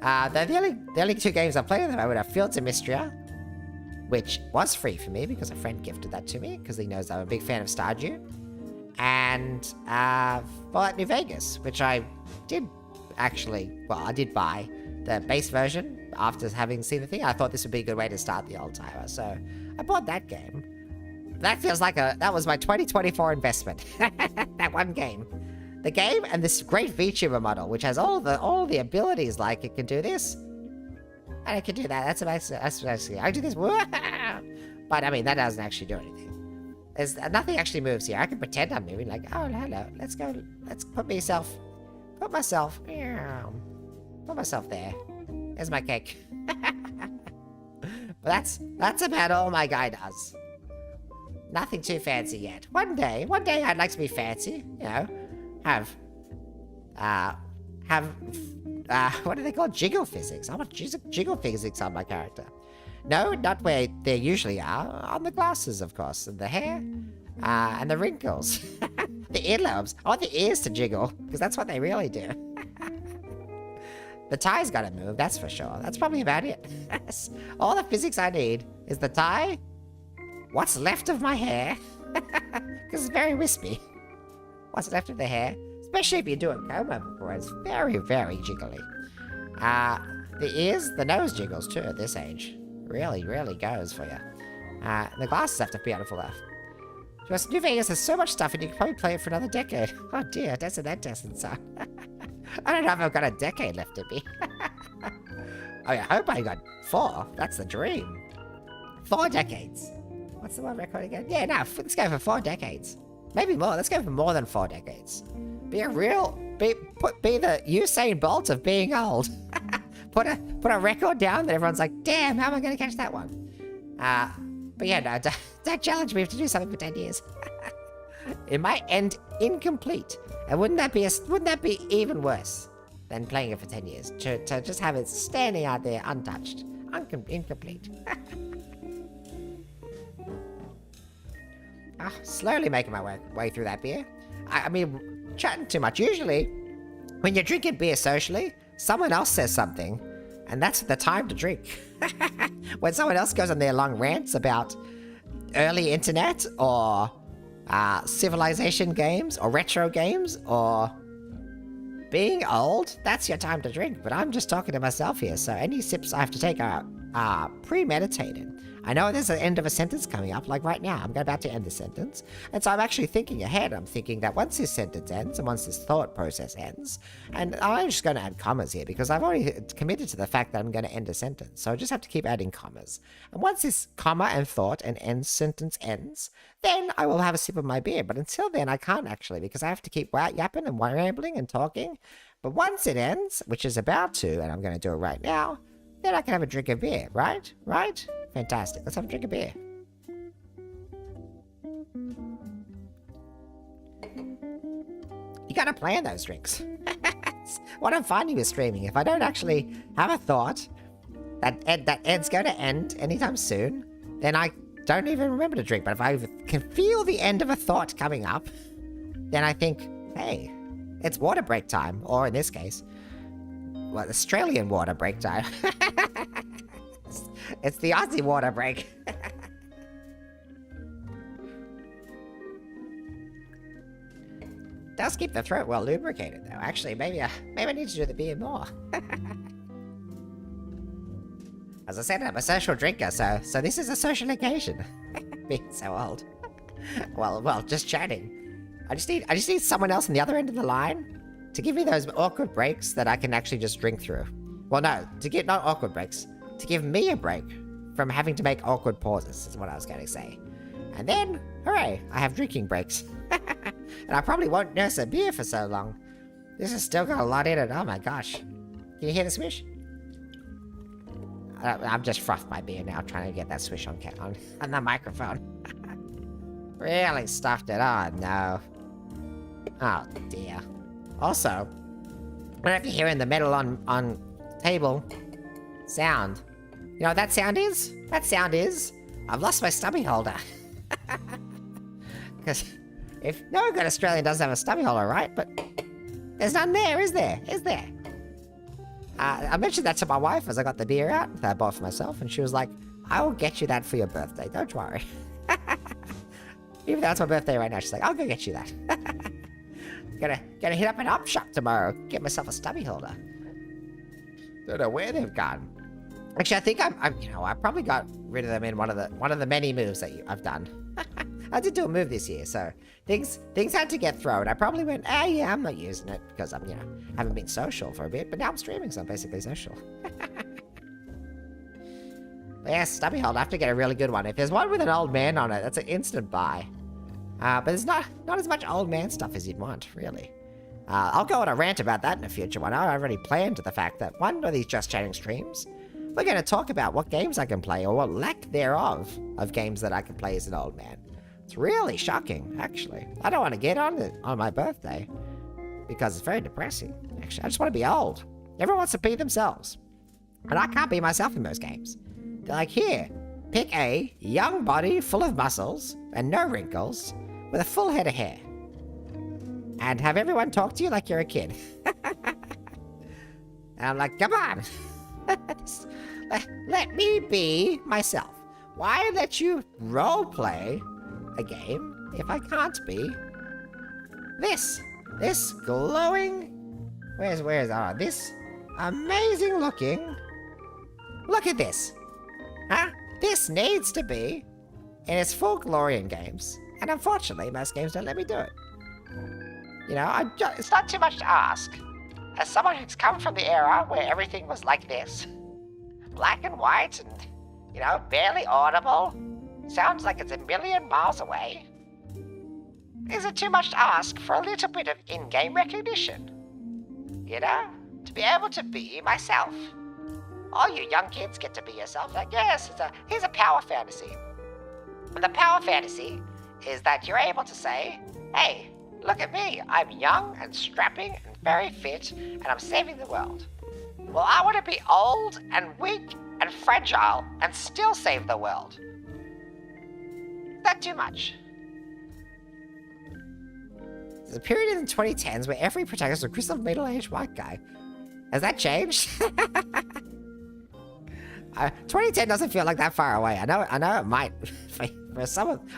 The only 2 games I've played at the moment are Fields of Mystria, which was free for me because a friend gifted that to me because he knows I'm a big fan of Stardew. And Fallout New Vegas, which I did I did buy the base version after having seen the thing. I thought this would be a good way to start the OldTimer, so I bought that game. That feels like that was my 2024 investment. That one game. The game and this great VTuber model, which has all the abilities, like it can do this, and it can do that. That's basically, I do this, but I mean, that doesn't actually do anything. There's nothing actually moves here. I can pretend I'm moving, like, oh, hello, let's put myself there. There's my cake. But that's about all my guy does. Nothing too fancy yet. One day I'd like to be fancy. You know, have what do they call jiggle physics? I want jiggle physics on my character. No, not where they usually are. On the glasses, of course, and the hair, and the wrinkles, the earlobes. I want the ears to jiggle because that's what they really do. The tie's gotta move, that's for sure. That's probably about it. All the physics I need is the tie, what's left of my hair, because it's very wispy. What's left of the hair, especially if you do it comb over before, it's very, very jiggly. The ears, the nose jiggles too at this age. Really, really goes for you. The glasses have to be beautiful though. Just New Vegas has so much stuff and you can probably play it for another decade. Oh dear, that doesn't sound. I don't know if I've got a decade left in me. I hope I got 4. That's the dream. 4 decades. What's the one record again? Yeah, no, let's go for 4 decades. Maybe more. Let's go for more than 4 decades. Be the Usain Bolt of being old. put a record down that everyone's like, damn, how am I going to catch that one? But yeah, no, don't challenge me to do something for 10 years. It might end incomplete. And wouldn't that be even worse than playing it for 10 years? To just have it standing out there untouched, incomplete. Slowly making my way through that beer. I mean, chatting too much. Usually, when you're drinking beer socially, someone else says something, and that's the time to drink. When someone else goes on their long rants about early internet or civilization games or retro games or being old, that's your time to drink. But I'm just talking to myself here, so any sips I have to take are premeditated. I know there's an end of a sentence coming up, like right now. I'm about to end the sentence. And so I'm actually thinking ahead. I'm thinking that once this sentence ends and once this thought process ends, and I'm just going to add commas here because I've already committed to the fact that I'm going to end a sentence. So I just have to keep adding commas. And once this comma and thought and end sentence ends, then I will have a sip of my beer. But until then, I can't actually because I have to keep yapping and rambling and talking. But once it ends, which is about to, and I'm going to do it right now, then I can have a drink of beer, right? Right? Fantastic. Let's have a drink of beer. You gotta plan those drinks. What I'm finding with streaming, if I don't actually have a thought that Ed's going to end anytime soon, then I don't even remember to drink. But if I can feel the end of a thought coming up, then I think, hey, it's water break time. Or in this case, well, Australian water break time. It's the Aussie water break. Does keep the throat well lubricated, though. Actually, maybe I need to do the beer more. As I said, I'm a social drinker, so this is a social occasion. Being so old. Well, just chatting. I just need someone else on the other end of the line to give me those awkward breaks that I can actually just drink through. Well, no, not awkward breaks. To give me a break from having to make awkward pauses, is what I was going to say. And then, hooray, I have drinking breaks. And I probably won't nurse a beer for so long. This has still got a lot in it, oh my gosh. Can you hear the swish? I'm just frothed my beer now, trying to get that swish on the microphone. Really stuffed it on, no. Oh dear. Also, I don't know if you're hearing the metal on table sound. You know what that sound is? That sound is, I've lost my stubby holder. Because if no good Australian doesn't have a stubby holder, right? But there's none there, is there? Is there? I mentioned that to my wife as I got the beer out that I bought for myself, and she was like, I will get you that for your birthday, don't worry. Even though it's my birthday right now, she's like, I'll go get you that. Gonna hit up an op shop tomorrow, get myself a stubby holder. Don't know where they've gone. Actually, I think I probably got rid of them in one of the many moves that I've done. I did do a move this year, so things had to get thrown. I probably went, yeah, I'm not using it because I'm, haven't been social for a bit, but now I'm streaming, so I'm basically social. Yeah, stubby hold. I have to get a really good one. If there's one with an old man on it, that's an instant buy. But there's not as much old man stuff as you'd want, really. I'll go on a rant about that in a future one. I already planned the fact that one of these Just Chatting streams, we're going to talk about what games I can play, or what lack thereof of games that I can play as an old man. It's really shocking, actually. I don't want to get on it on my birthday, because it's very depressing, actually. I just want to be old. Everyone wants to be themselves. And I can't be myself in those games. They're like, here, pick a young body full of muscles and no wrinkles with a full head of hair. And have everyone talk to you like you're a kid. And I'm like, come on. Let me be myself. Why let you roleplay a game if I can't be this glowing, this amazing looking, look at this, huh? This needs to be in its full glory in games, and unfortunately most games don't let me do it. You know, it's not too much to ask, as someone who's come from the era where everything was like this, black and white and, you know, barely audible, sounds like it's a million miles away. Is it too much to ask for a little bit of in-game recognition? You know? To be able to be myself. All you young kids get to be yourself. Like, yes, here's a power fantasy. And the power fantasy is that you're able to say, hey, look at me. I'm young and strapping and very fit, and I'm saving the world. Well, I want to be old and weak and fragile and still save the world. Is that too much? There's a period in the 2010s where every protagonist was a crystal middle-aged white guy. Has that changed? 2010 doesn't feel like that far away. I know it might. For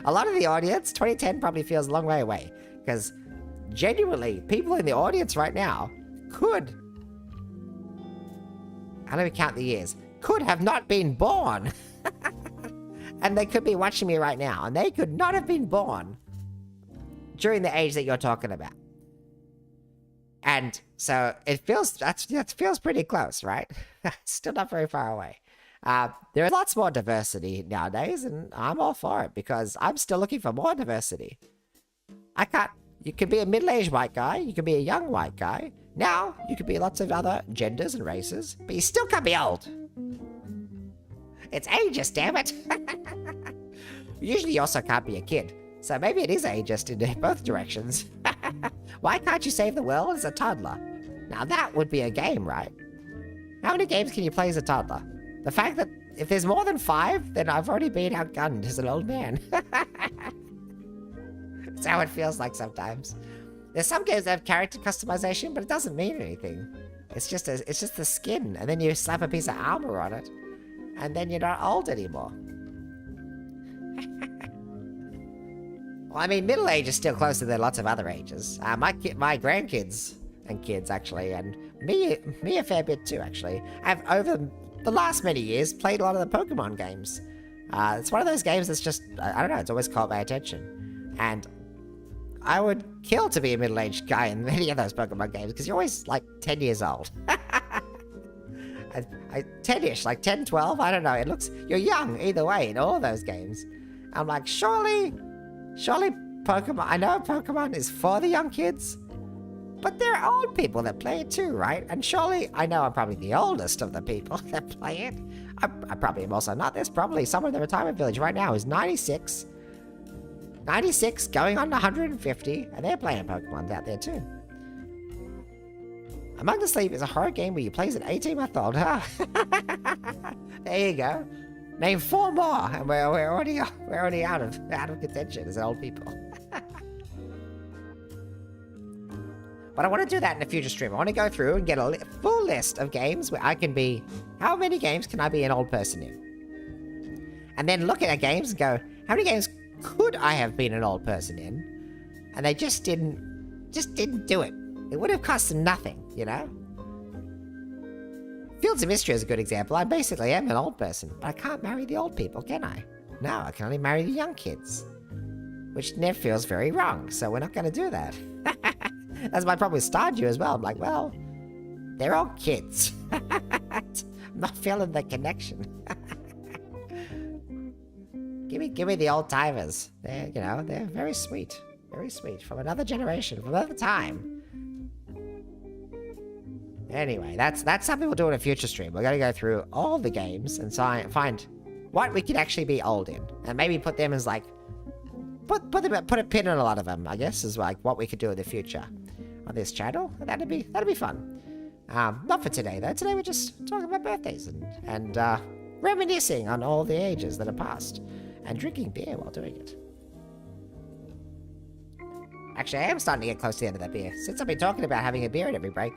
a lot of the audience, 2010 probably feels a long way away. Because genuinely, people in the audience right now could, I don't even count the years, could have not been born. And they could be watching me right now, and they could not have been born during the age that you're talking about. And so it feels, that feels pretty close, right? Still not very far away. There's lots more diversity nowadays, and I'm all for it, because I'm still looking for more diversity. You can be a middle-aged white guy, you can be a young white guy. Now, you can be lots of other genders and races, but you still can't be old. It's ageist, damn it. Usually you also can't be a kid. So maybe it is ageist in both directions. Why can't you save the world as a toddler? Now that would be a game, right? How many games can you play as a toddler? The fact that if there's more than 5, then I've already been outgunned as an old man. That's how it feels like sometimes. There's some games that have character customization, but it doesn't mean anything. It's just the skin, and then you slap a piece of armor on it, and then you're not old anymore. Well, I mean, middle age is still closer than lots of other ages. My grandkids and kids, actually, and me a fair bit too, actually, have over the last many years played a lot of the Pokemon games. It's one of those games that's just, I don't know, it's always caught my attention. And I would kill to be a middle-aged guy in many of those Pokemon games, because you're always, like, 10 years old. 10-ish, like 10, 12, I don't know. It looks, you're young either way in all those games. I'm like, surely Pokemon, I know Pokemon is for the young kids, but there are old people that play it too, right? And surely, I know I'm probably the oldest of the people that play it. I probably am also not. There's probably someone in the retirement village right now who's 96, going on 150, and they're playing Pokemon out there too. Among the Sleep is a horror game where you play as an 18-month-old. Huh? There you go. Name 4 more, and we're already out of contention as old people. But I want to do that in a future stream. I want to go through and get a full list of games where I can be. How many games can I be an old person in? And then look at games and go, how many games could I have been an old person in? And they just didn't do it. It would have cost them nothing, you know? Fields of Mystery is a good example. I basically am an old person, but I can't marry the old people, can I? No, I can only marry the young kids. Which never feels very wrong, so we're not going to do that. That's my problem with Stardew as well. I'm like, well, they're all kids. I'm not feeling the connection. Give me the old timers. They're very sweet. Very sweet. From another generation, from another time. Anyway, that's something we'll do in a future stream. We're gonna go through all the games and find what we could actually be old in, and maybe put them as like put a pin in a lot of them. I guess is like what we could do in the future on this channel. That'd be fun. Not for today though. Today we're just talking about birthdays and reminiscing on all the ages that have passed, and drinking beer while doing it. Actually, I am starting to get close to the end of that beer. Since I've been talking about having a beer at every break,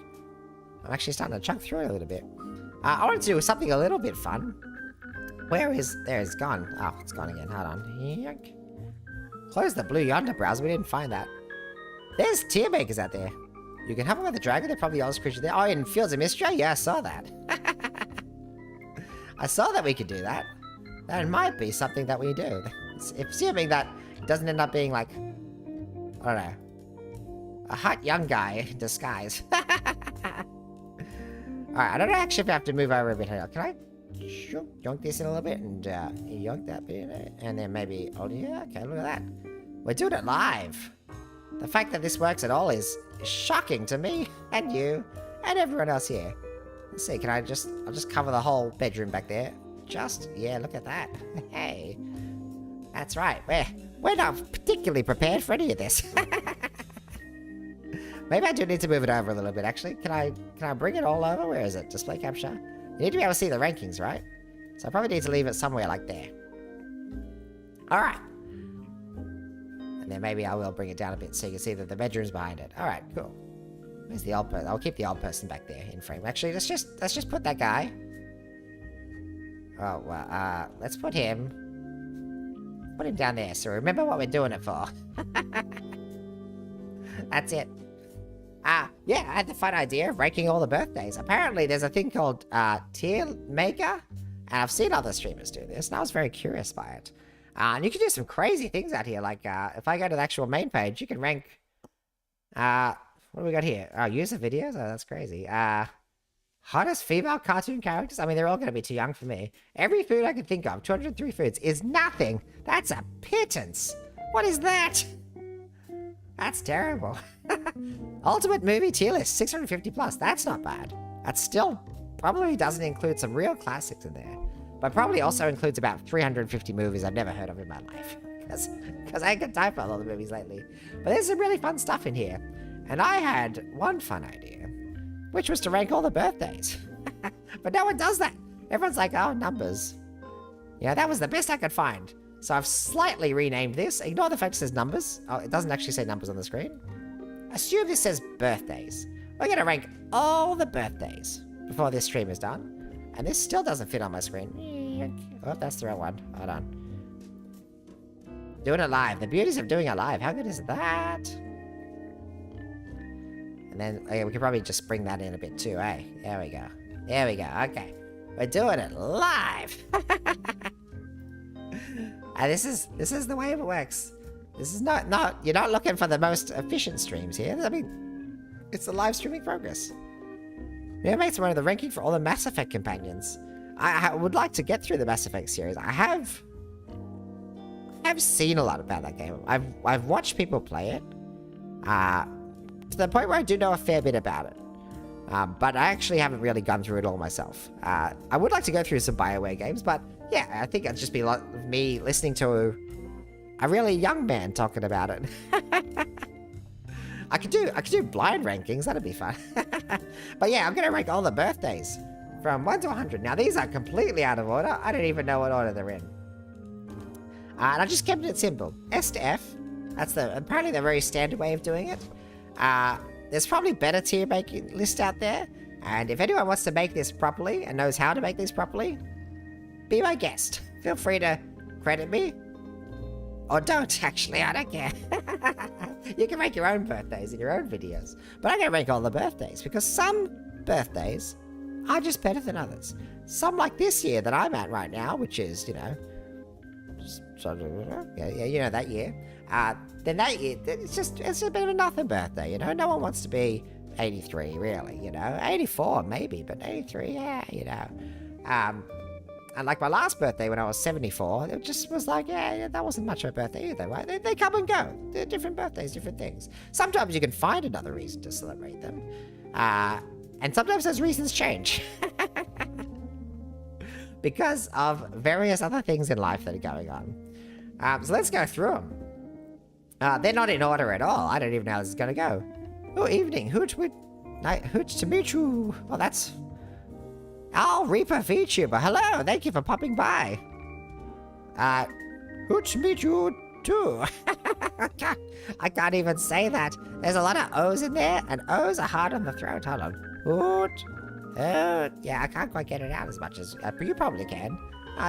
I'm actually starting to chunk through it a little bit. I wanted to do something a little bit fun. There, it's gone. Oh, it's gone again. Hold on. Yoink. Close the Blue Yonder browser. We didn't find that. There's tier makers out there. You can help them with the dragon. They're probably the oldest creature there. Oh, in Fields of Mystery? Yeah, I saw that. I saw that we could do that. That might be something that we do. Assuming that it doesn't end up being like, I don't know, a hot young guy in disguise. Alright, I don't know actually if I have to move over a bit here. Can I yonk this in a little bit and yonk that bit in it? And then maybe, oh yeah, okay, look at that. We're doing it live. The fact that this works at all is shocking to me and you and everyone else here. Let's see, I'll just cover the whole bedroom back there. Yeah, look at that. Hey. That's right, we're not particularly prepared for any of this. Maybe I do need to move it over a little bit, actually. Can I bring it all over? Where is it? Display capture? You need to be able to see the rankings, right? So I probably need to leave it somewhere like there. Alright. And then maybe I will bring it down a bit so you can see that the bedroom's behind it. Alright, cool. Where's the old person? I'll keep the old person back there in frame. Actually, let's just put that guy. Oh, well, let's put him. Put him down there, so remember what we're doing it for. That's it. Yeah, I had the fun idea of ranking all the birthdays. Apparently, there's a thing called tier maker, and I've seen other streamers do this, and I was very curious by it. And you can do some crazy things out here, like if I go to the actual main page, you can rank. What do we got here? Oh, user videos? Oh, that's crazy. Hottest female cartoon characters? I mean, they're all going to be too young for me. Every food I can think of, 203 foods, is nothing. That's a pittance. What is that? That's terrible. Ultimate movie tier list, 650 plus. That's not bad. That still probably doesn't include some real classics in there. But probably also includes about 350 movies I've never heard of in my life. Because I ain't got time for all the movies lately. But there's some really fun stuff in here. And I had one fun idea, which was to rank all the birthdays. But no one does that. Everyone's like, oh, numbers. Yeah, that was the best I could find. So I've slightly renamed this. Ignore the fact it says numbers. Oh, it doesn't actually say numbers on the screen. Assume this says birthdays. We're going to rank all the birthdays before this stream is done. And this still doesn't fit on my screen. Oh, that's the wrong one. Hold on. Doing it live. The beauties of doing it live. How good is that? And then we could probably just bring that in a bit too, eh? There we go. There we go. Okay. We're doing it live. And this is the way it works. This is not you're not looking for the most efficient streams here. I mean, it's a live streaming progress. Yeah, makes one of the ranking for all the Mass Effect companions. I would like to get through the Mass Effect series. I have seen a lot about that game. I've watched people play it. To the point where I do know a fair bit about it. But I actually haven't really gone through it all myself. I would like to go through some BioWare games, but yeah, I think it'd just be a lot of me listening to a really young man talking about it. I could do blind rankings, that'd be fun. But yeah, I'm gonna rank all the birthdays from 1 to 100. Now these are completely out of order. I don't even know what order they're in. And I just kept it simple. S to F. That's apparently the very standard way of doing it. There's probably better tier making lists out there. And if anyone wants to make this properly and knows how to make this properly, be my guest. Feel free to credit me. Or don't, actually, I don't care. You can make your own birthdays in your own videos. But I'm going to rank all the birthdays, because some birthdays are just better than others. Some like this year that I'm at right now, which is, you know, that year. Then that year, it's a bit of a nothing birthday, you know? No one wants to be 83, really, you know? 84, maybe, but 83, yeah, you know. And like my last birthday when I was 74, it just was like, yeah, that wasn't much of a birthday either, right? They come and go. They're different birthdays, different things. Sometimes you can find another reason to celebrate them. And sometimes those reasons change. Because of various other things in life that are going on. So let's go through them. They're not in order at all. I don't even know how this is going to go. Oh, evening. 𝑣𝒊𝒓𝒕𝒉𝒅𝒂𝒚 Well, that's... 𝑣𝒊𝒓𝒕𝒉𝒅𝒂𝒚 Hello, thank you for popping by. 𝑣𝒊𝒓𝒕𝒉𝒅𝒂𝒚 too. I can't even say that. There's a lot of O's in there, and O's are hard on the throat. Hold on. Yeah, I can't quite get it out as much as you probably can.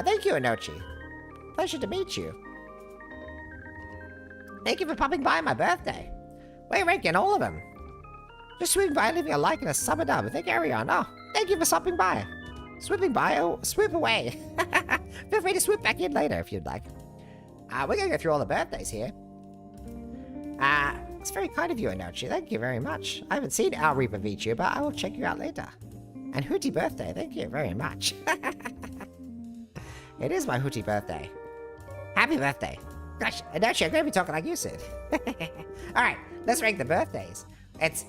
Thank you, Inochi. Pleasure to meet you. Thank you for popping by my birthday. We're ranking all of them. Just swing by, leaving a like and a sub and dub. Then carry on. Oh, thank you for stopping by. Swooping by, oh, swoop away. Feel free to swoop back in later if you'd like. We're gonna go through all the birthdays here. It's very kind of you, Inochi. Thank you very much. I haven't seen our Reaper VTuber, but I will check you out later. And Hootie birthday, thank you very much. It is my Hootie birthday. Happy birthday. Gosh, Inochi, I'm gonna be talking like you said. Alright, let's rank the birthdays.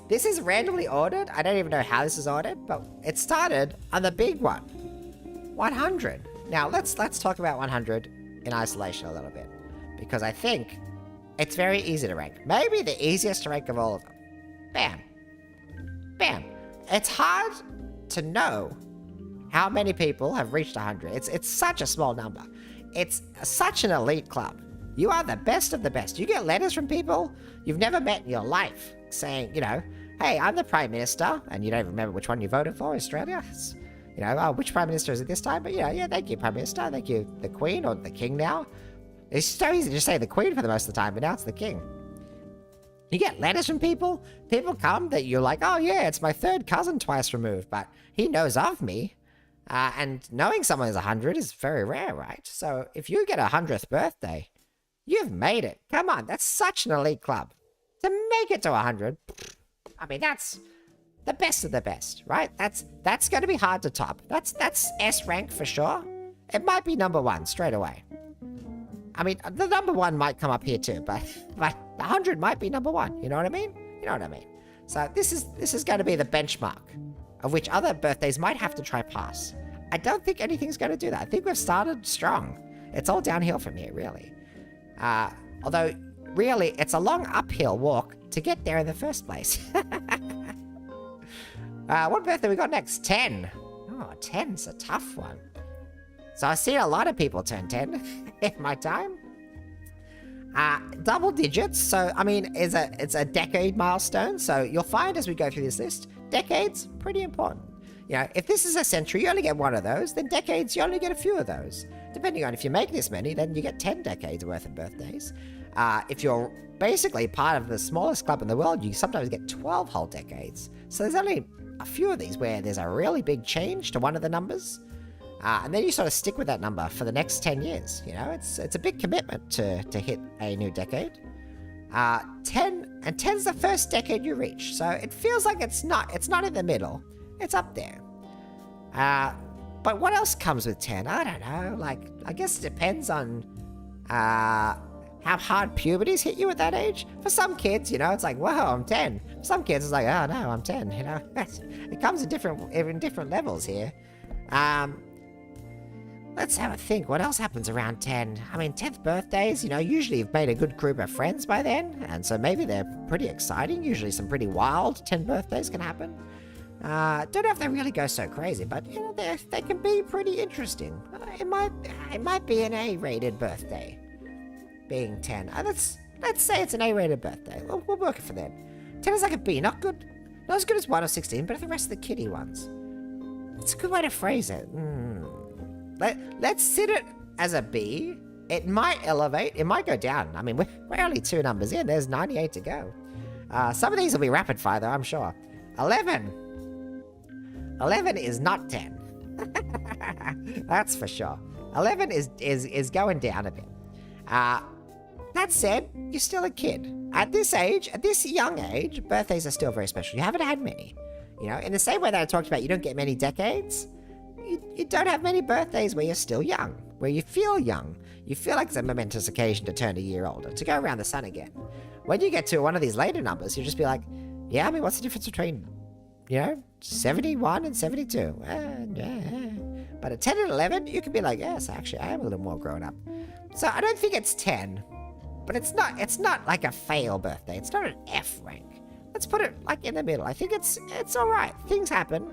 This is randomly ordered. I don't even know how this is ordered, but it started on the big one. 100. Now, let's talk about 100 in isolation a little bit. Because I think it's very easy to rank. Maybe the easiest to rank of all of them. Bam. Bam. It's hard to know how many people have reached 100. It's such a small number. It's such an elite club. You are the best of the best. You get letters from people you've never met in your life saying, you know, hey, I'm the Prime Minister, and you don't even remember which one you voted for, Australia. You know, which Prime Minister is it this time? But, you know, yeah, thank you, Prime Minister. Thank you, the Queen, or the King now. It's so easy to say the Queen for the most of the time, but now it's the King. You get letters from people. People come that you're like, oh, yeah, it's my third cousin twice removed, but he knows of me. And knowing someone is 100 is very rare, right? So if you get a 100th birthday, you've made it. Come on, that's such an elite club. To make it to 100, I mean, that's the best of the best, right? That's going to be hard to top. That's S rank for sure. It might be number 1 straight away. I mean, the number 1 might come up here too, but 100 might be number 1. You know what I mean? You know what I mean? So this is going to be the benchmark of which other birthdays might have to try pass. I don't think anything's going to do that. I think we've started strong. It's all downhill from here, really. Although, really, it's a long uphill walk to get there in the first place. What birthday we got next? 10. Oh, 10's a tough one. So I've seen a lot of people turn 10 in my time. Double digits, so, I mean, it's a decade milestone, so you'll find as we go through this list, decades, pretty important. You know, if this is a century, you only get 1 of those, then decades, you only get a few of those. Depending on if you make this many, then you get 10 decades worth of birthdays. If you're basically part of the smallest club in the world, you sometimes get 12 whole decades. So there's only a few of these where there's a really big change to one of the numbers. And then you sort of stick with that number for the next 10 years. You know, it's a big commitment to hit a new decade. 10's the first decade you reach. So it feels like it's not in the middle. It's up there. But what else comes with 10? I don't know. Like, I guess it depends on how hard puberty's hit you at that age. For some kids, you know, it's like, whoa, I'm 10. For some kids, it's like, oh no, I'm 10. You know, it comes in different levels here. Let's have a think. What else happens around 10? I mean, 10th birthdays, you know, usually you've made a good group of friends by then, and so maybe they're pretty exciting. Usually some pretty wild 10 birthdays can happen. Don't know if they really go so crazy, but, you know, they can be pretty interesting. It might be an A-rated birthday, being 10. Let's say it's an A-rated birthday. We'll work it for that. 10 is like a B, not as good as 1 or 16, but the rest of the kiddie ones. It's a good way to phrase it. Let's sit it as a B. It might elevate. It might go down. I mean, we're only 2 numbers in. There's 98 to go. Some of these will be rapid fire, though, I'm sure. 11. 11 is not 10. That's for sure. 11 is going down a bit. That said, you're still a kid. At this young age, birthdays are still very special. You haven't had many. You know, in the same way that I talked about, you don't get many decades. You don't have many birthdays where you're still young, where you feel young. You feel like it's a momentous occasion to turn a year older, to go around the sun again. When you get to one of these later numbers, you'll just be like, yeah, I mean, what's the difference between, 71 and 72. But at 10 and 11, you can be like, yes, actually, I am a little more grown up. So I don't think it's 10, but it's not like a fail birthday. It's not an F rank. Let's put it like in the middle. I think it's all right. Things happen.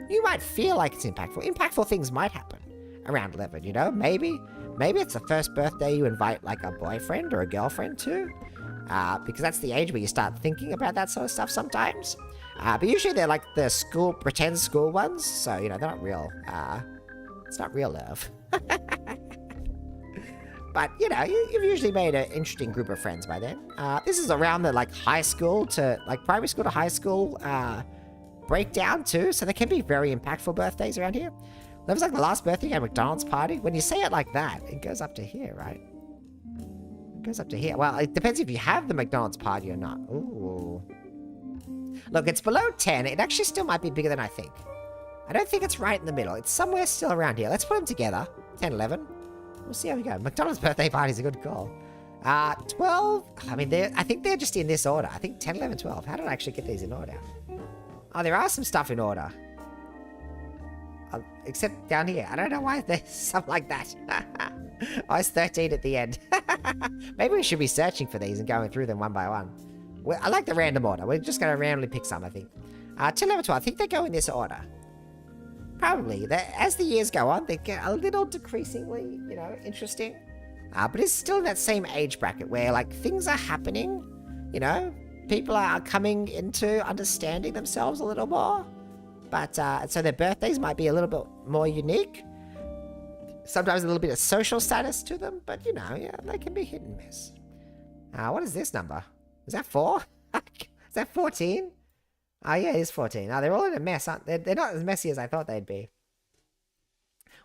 You might feel like it's impactful. Impactful things might happen around 11, Maybe it's the first birthday you invite like a boyfriend or a girlfriend to, because that's the age where you start thinking about that sort of stuff sometimes. But usually they're like the pretend school ones, so, they're not real. It's not real love. But, you've usually made an interesting group of friends by then. This is around the, high school to, primary school to high school breakdown, too. So there can be very impactful birthdays around here. That was like the last birthday at McDonald's party. When you say it like that, it goes up to here, right? It goes up to here. Well, it depends if you have the McDonald's party or not. Ooh. Look, it's below 10. It actually still might be bigger than I think. I don't think it's right in the middle. It's somewhere still around here. Let's put them together. 10, 11. We'll see how we go. McDonald's birthday party is a good call. 12. I mean, I think they're just in this order. I think 10, 11, 12. How did I actually get these in order? Oh, there are some stuff in order. Except down here. I don't know why there's something like that. Oh, it's 13 at the end. Maybe we should be searching for these and going through them one by one. I like the random order. We're just going to randomly pick some, I think. 10, 11, 12. I think they go in this order. Probably. As the years go on, they get a little decreasingly, interesting. But it's still in that same age bracket where, things are happening. People are coming into understanding themselves a little more. But, so their birthdays might be a little bit more unique. Sometimes a little bit of social status to them. But, they can be hit and miss. What is this number? Is that 4? Is that 14? Oh, yeah, it is 14. Oh, they're all in a mess, aren't they? They're not as messy as I thought they'd be.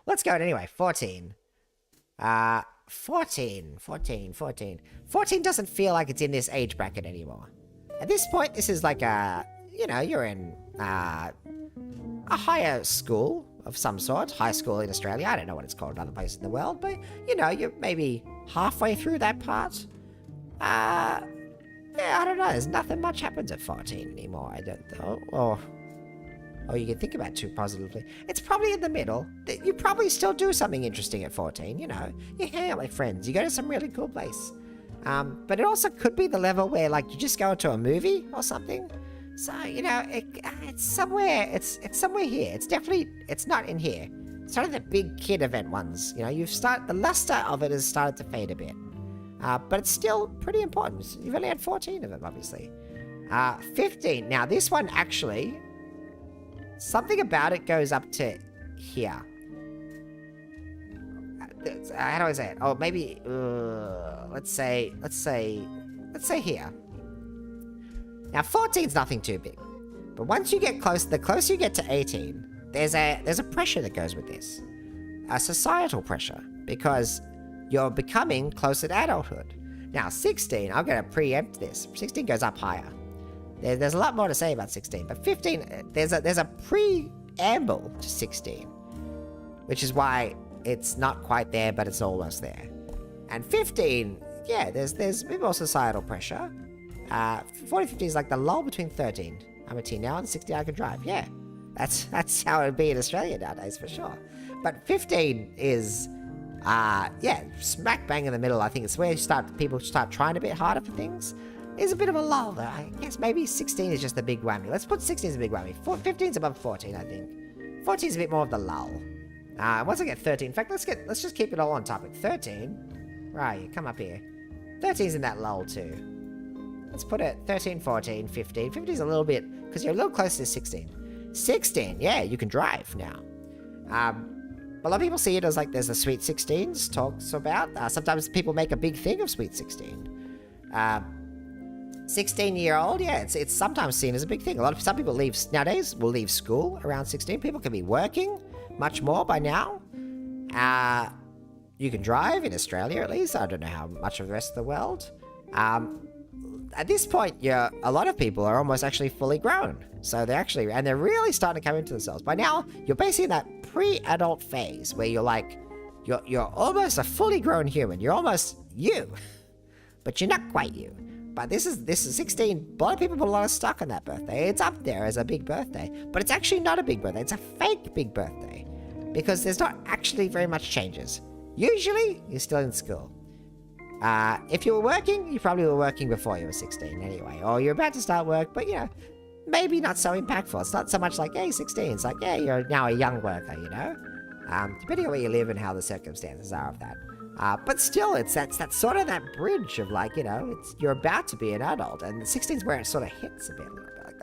Let's go anyway. 14. 14. 14 doesn't feel like it's in this age bracket anymore. At this point, this is like you're in a higher school of some sort. High school in Australia. I don't know what it's called in other places in the world, but, you're maybe halfway through that part. Yeah, I don't know. There's nothing much happens at 14 anymore, I don't know. Or you can think about it too positively. It's probably in the middle. You probably still do something interesting at 14, You hang out with friends. You go to some really cool place. But it also could be the level where, you just go to a movie or something. So, it's somewhere. It's somewhere here. It's not in here. It's not in the big kid event ones. The luster of it has started to fade a bit. But it's still pretty important. You've only had 14 of them, obviously. 15. Now, this one actually, something about it goes up to here. How do I say it? Oh, maybe, let's say here. Now, 14's nothing too big. But once you get close, the closer you get to 18, there's a pressure that goes with this. A societal pressure. Because you're becoming closer to adulthood. Now, 16, I'm going to preempt this. 16 goes up higher. There's a lot more to say about 16, but 15, there's a preamble to 16, which is why it's not quite there, but it's almost there. And 15, yeah, there's a bit more societal pressure. 14, 15 is like the lull between 13. I'm a teen now, and 16 I can drive. Yeah, that's how it'd be in Australia nowadays for sure. But 15 is. Yeah, smack bang in the middle. I think it's where people start trying a bit harder for things. There's a bit of a lull though. I guess maybe 16 is just the big whammy. Let's put 16 as a big whammy. 15's above 14, I think. 14's a bit more of the lull. Once I get 13, in fact, let's just keep it all on topic. 13, right, come up here. 13's in that lull too. Let's put it 13, 14, 15. 15's a little bit, because you're a little closer to 16. 16, yeah, you can drive now. A lot of people see it as there's the Sweet 16s talks about. Sometimes people make a big thing of Sweet 16. 16-year-old, yeah, it's sometimes seen as a big thing. Some people nowadays will leave school around 16. People can be working much more by now. You can drive in Australia at least. I don't know how much of the rest of the world. At this point, a lot of people are almost actually fully grown. So they're really starting to come into themselves. By now, you're basically in that pre-adult phase where you're almost a fully grown human. You're almost you, but you're not quite you. But this is 16. A lot of people put a lot of stock on that birthday. It's up there as a big birthday, but it's actually not a big birthday. It's a fake big birthday because there's not actually very much changes. Usually, you're still in school. If you were working, you probably were working before you were 16 anyway, or you're about to start work, but maybe not so impactful. It's not so much like, hey, 16. It's like, yeah, you're now a young worker, depending on where you live and how the circumstances are of that. But still, that's sort of that bridge of like, you're about to be an adult, and 16 is where it sort of hits a little bit like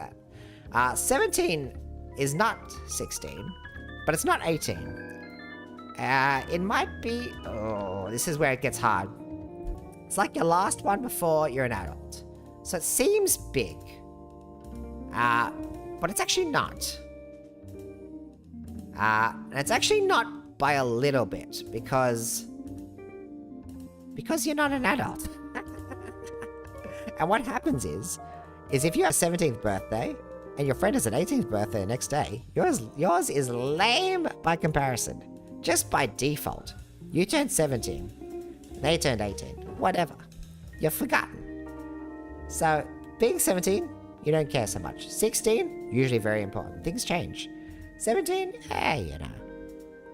that. 17 is not 16, but it's not 18. It might be, this is where it gets hard. It's like your last one before you're an adult. So it seems big, but it's actually not. And it's actually not by a little bit, because you're not an adult. And what happens is if you have a 17th birthday and your friend has an 18th birthday the next day, yours is lame by comparison. Just by default. You turned 17. They turned 18. Whatever. You're forgotten. So, being 17, you don't care so much. 16, usually very important. Things change. 17, hey,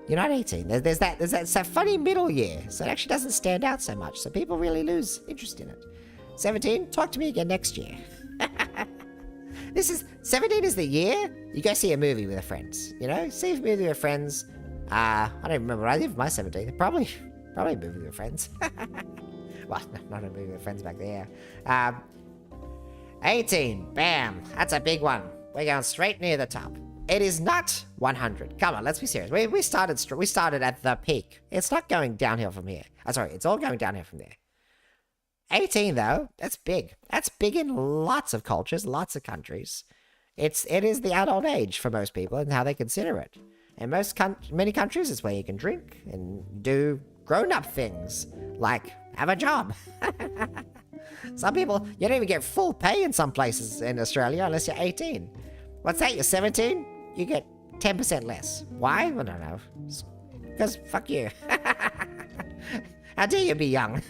you're not 18. There's that funny middle year, so it actually doesn't stand out so much. So people really lose interest in it. 17, talk to me again next year. 17 is the year you go see a movie with your friends. See a movie with friends. I don't remember when I did for my 17th. Probably a movie with your friends. Well, not a movie with friends back there. 18, bam, that's a big one. We're going straight near the top. It is not 100. Come on, let's be serious. We started at the peak. It's not going downhill from here. It's all going downhill from there. 18 though, that's big. That's big in lots of cultures, lots of countries. It is the adult age for most people and how they consider it. In many countries, it's where you can drink and do grown-up things, like have a job. Some people, you don't even get full pay in some places in Australia unless you're 18. What's that, you're 17? You get 10% less. Why? I don't know. Because fuck you. How dare you be young?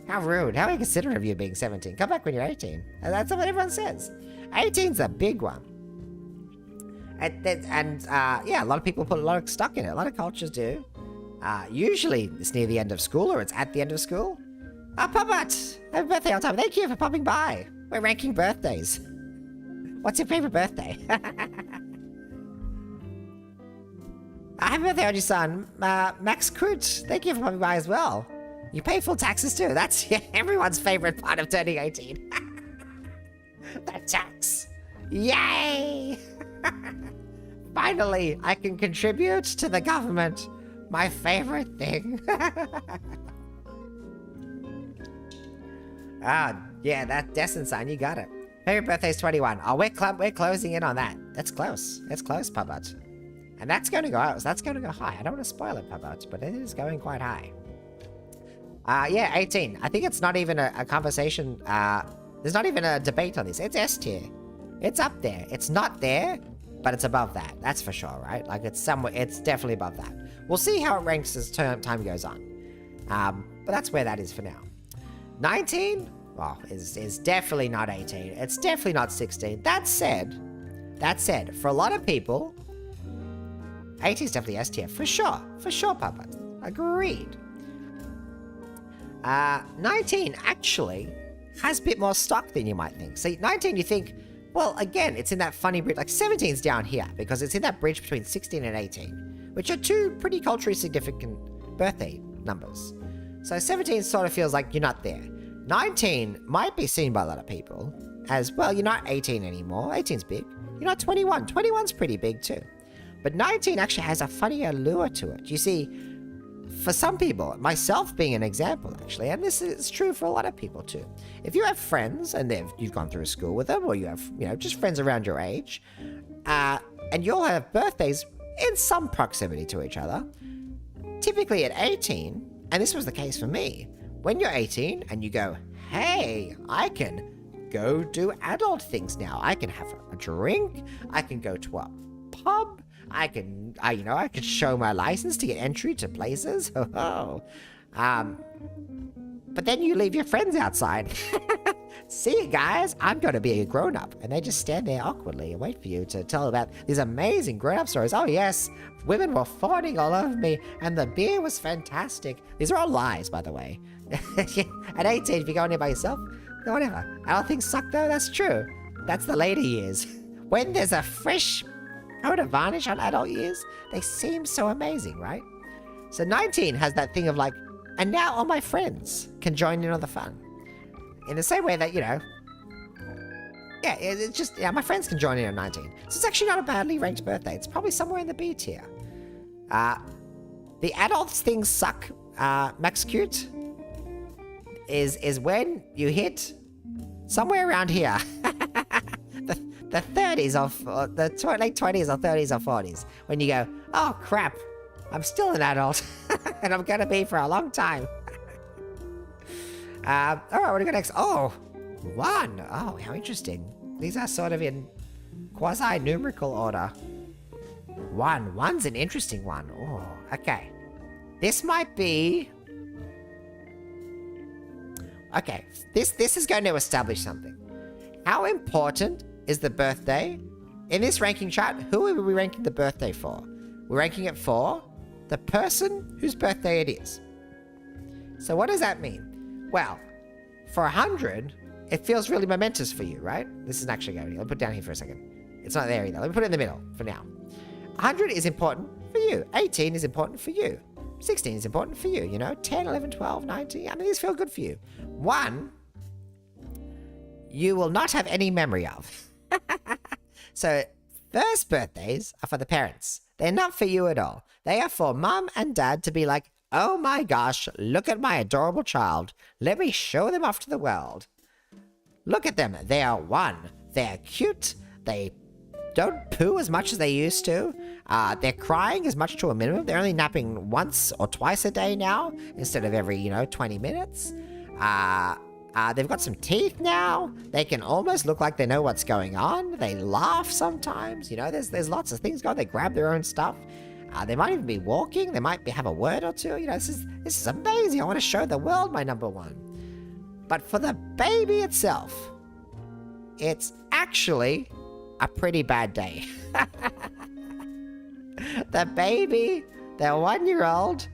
How rude. How inconsiderate of you being 17. Come back when you're 18. That's what everyone says. 18's a big one. And a lot of people put a lot of stock in it. A lot of cultures do. Usually it's near the end of school or it's at the end of school. Puppet! Happy birthday on time. Thank you for popping by. We're ranking birthdays. What's your favorite birthday? Happy birthday on your son, Max Kut. Thank you for popping by as well. You pay full taxes too. That's everyone's favorite part of turning 18. The tax. Yay! Finally, I can contribute to the government. My favorite thing. Yeah, that Destin sign, you got it. Favorite birthday's 21. Oh, we're closing in on that. That's close. It's close, Puppet. And that's going to go out. That's going to go high. I don't want to spoil it, Puppet, but it is going quite high. Yeah, 18. I think it's not even a conversation. There's not even a debate on this. It's S tier. It's up there. It's not there, but it's above that. That's for sure, right? Like it's somewhere. It's definitely above that. We'll see how it ranks as time goes on. But that's where that is for now. 19, well, is definitely not 18. It's definitely not 16. That said, for a lot of people, 18 is definitely S tier. For sure, Puppet. Agreed. 19 actually has a bit more stock than you might think. See, 19 you think, well, again, it's in that funny bridge. Like 17's down here because it's in that bridge between 16 and 18, which are two pretty culturally significant birthday numbers. So 17 sort of feels like you're not there. 19 might be seen by a lot of people as, well, you're not 18 anymore. 18's big. You're not 21. 21's pretty big too. But 19 actually has a funny allure to it. You see, for some people, myself being an example actually, and this is true for a lot of people too. If you have friends and you've gone through school with them, or you have, just friends around your age, and you all have birthdays in some proximity to each other, typically at 18, and this was the case for me, when you're 18 and you go, hey, I can go do adult things now. I can have a drink. I can go to a pub. I can show my license to get entry to places. but then you leave your friends outside. See you guys, I'm going to be a grown-up. And they just stand there awkwardly and wait for you to tell about these amazing grown-up stories. Oh yes, women were fawning all over me and the beer was fantastic. These are all lies, by the way. At 18, if you're going in by yourself, whatever. Adult things suck though, that's true. That's the later years. When there's a fresh coat of varnish on adult years, they seem so amazing, right? So 19 has that thing of like, and now all my friends can join in on the fun. In the same way that, you know, yeah, it's just, yeah, my friends can join in on 19. So it's actually not a badly ranked birthday. It's probably somewhere in the B tier. The adults things suck, max cute, is when you hit somewhere around here. the 30s or the late 20s or 30s or 40s. When you go, oh crap, I'm still an adult. And I'm going to be for a long time. All right, what do we got next? Oh, 1. Oh, how interesting. These are sort of in quasi-numerical order. 1. 1's an interesting one. Oh, okay. This might be... Okay, this is going to establish something. How important is the birthday? In this ranking chart, who are we ranking the birthday for? We're ranking it for the person whose birthday it is. So what does that mean? Well, for 100, it feels really momentous for you, right? This isn't actually going here. Let me put it down here for a second. It's not there either. Let me put it in the middle for now. 100 is important for you. 18 is important for you. 16 is important for you, you know? 10, 11, 12, 19. I mean, these feel good for you. 1, you will not have any memory of. So, first birthdays are for the parents. They're not for you at all. They are for mum and dad to be like, oh my gosh, look at my adorable child. Let me show them off to the world. Look at them. They are 1. They're cute. They don't poo as much as they used to. They're crying as much to a minimum. They're only napping once or twice a day now instead of every, 20 minutes. They've got some teeth now. They can almost look like they know what's going on. They laugh sometimes. There's lots of things going. They grab their own stuff. They might even be walking. They might have a word or two. This is amazing. I want to show the world my number 1. But for the baby itself, it's actually a pretty bad day. The baby, the 1-year-old,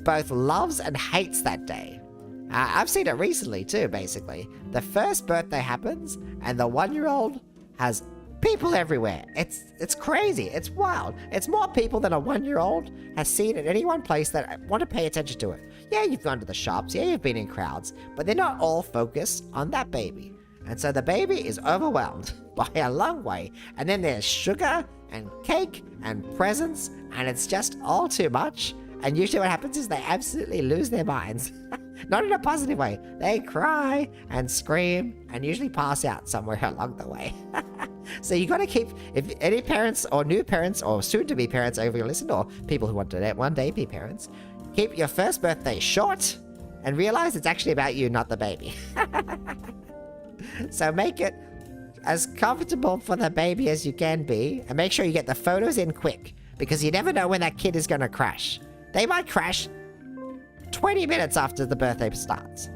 both loves and hates that day. I've seen it recently too, basically. The first birthday happens, and the 1-year-old has people everywhere. It's crazy. It's wild. It's more people than a 1-year-old has seen at any one place that want to pay attention to it. Yeah, you've gone to the shops. Yeah, you've been in crowds. But they're not all focused on that baby. And so the baby is overwhelmed by a long way. And then there's sugar and cake and presents. And it's just all too much. And usually what happens is they absolutely lose their minds. Not in a positive way. They cry and scream and usually pass out somewhere along the way. So you got to keep, if any parents or new parents or soon-to-be parents are going to listen, or people who want to one day be parents, keep your first birthday short and realize it's actually about you, not the baby. So make it as comfortable for the baby as you can be, and make sure you get the photos in quick, because you never know when that kid is going to crash. They might crash 20 minutes after the birthday starts.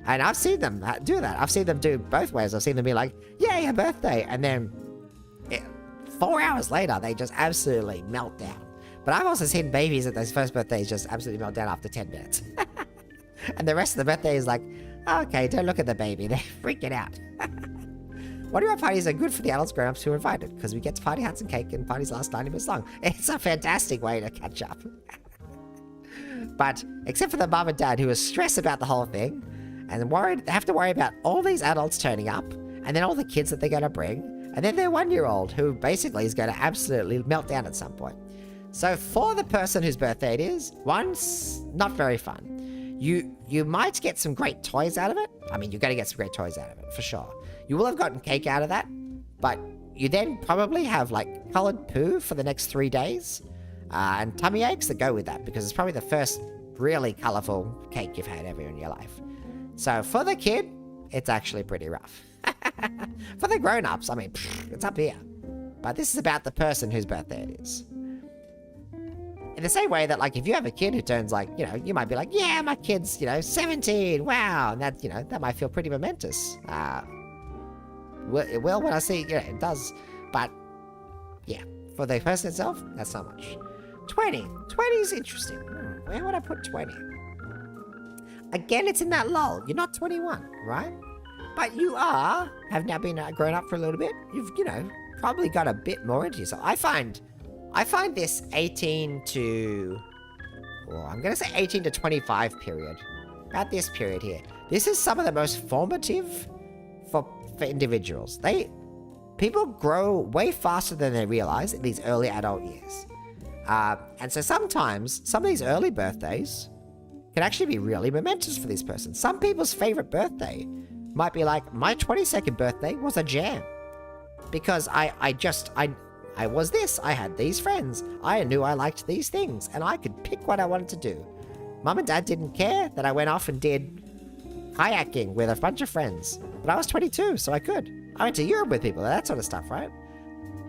And I've seen them do that. I've seen them do both ways. I've seen them be like, yay, a birthday. And then 4 hours later, they just absolutely melt down. But I've also seen babies at those first birthdays just absolutely melt down after 10 minutes. And the rest of the birthday is like, okay, don't look at the baby. They're freaking out. One-year-old parties are good for the adults, grown-ups who are invited, because we get to party hats and cake, and parties last 90 minutes long. It's a fantastic way to catch up. But except for the mum and dad who are stressed about the whole thing and worried, they have to worry about all these adults turning up, and then all the kids that they're going to bring, and then their 1-year-old who basically is going to absolutely melt down at some point. So for the person whose birthday it is, one's not very fun. You might get some great toys out of it. I mean, you're going to get some great toys out of it, for sure. You will have gotten cake out of that, but you then probably have, like, colored poo for the next 3 days, and tummy aches that go with that, because it's probably the first really colorful cake you've had ever in your life. So for the kid, it's actually pretty rough. For the grown-ups, I mean, it's up here. But this is about the person whose birthday it is. In the same way that, like, if you have a kid who turns, like, you know, you might be like, yeah, my kid's, you know, 17, wow, and that, you know, that might feel pretty momentous. It will when I see, you know, it does, but, yeah, for the person itself, that's not much. 20. 20 is interesting. Where would I put 20? Again, it's in that lull. You're not 21, right? But you have now been grown up for a little bit. You've, you know, probably got a bit more into yourself. I find this 18 to, well, I'm going to say 18 to 25 period. About this period here. This is some of the most formative for individuals. People grow way faster than they realize in these early adult years. And so sometimes, some of these early birthdays can actually be really momentous for this person. Some people's favorite birthday might be like, my 22nd birthday was a jam. Because I was this, I had these friends, I knew I liked these things, and I could pick what I wanted to do. Mum and Dad didn't care that I went off and did kayaking with a bunch of friends. But I was 22, so I could. I went to Europe with people, that sort of stuff, right?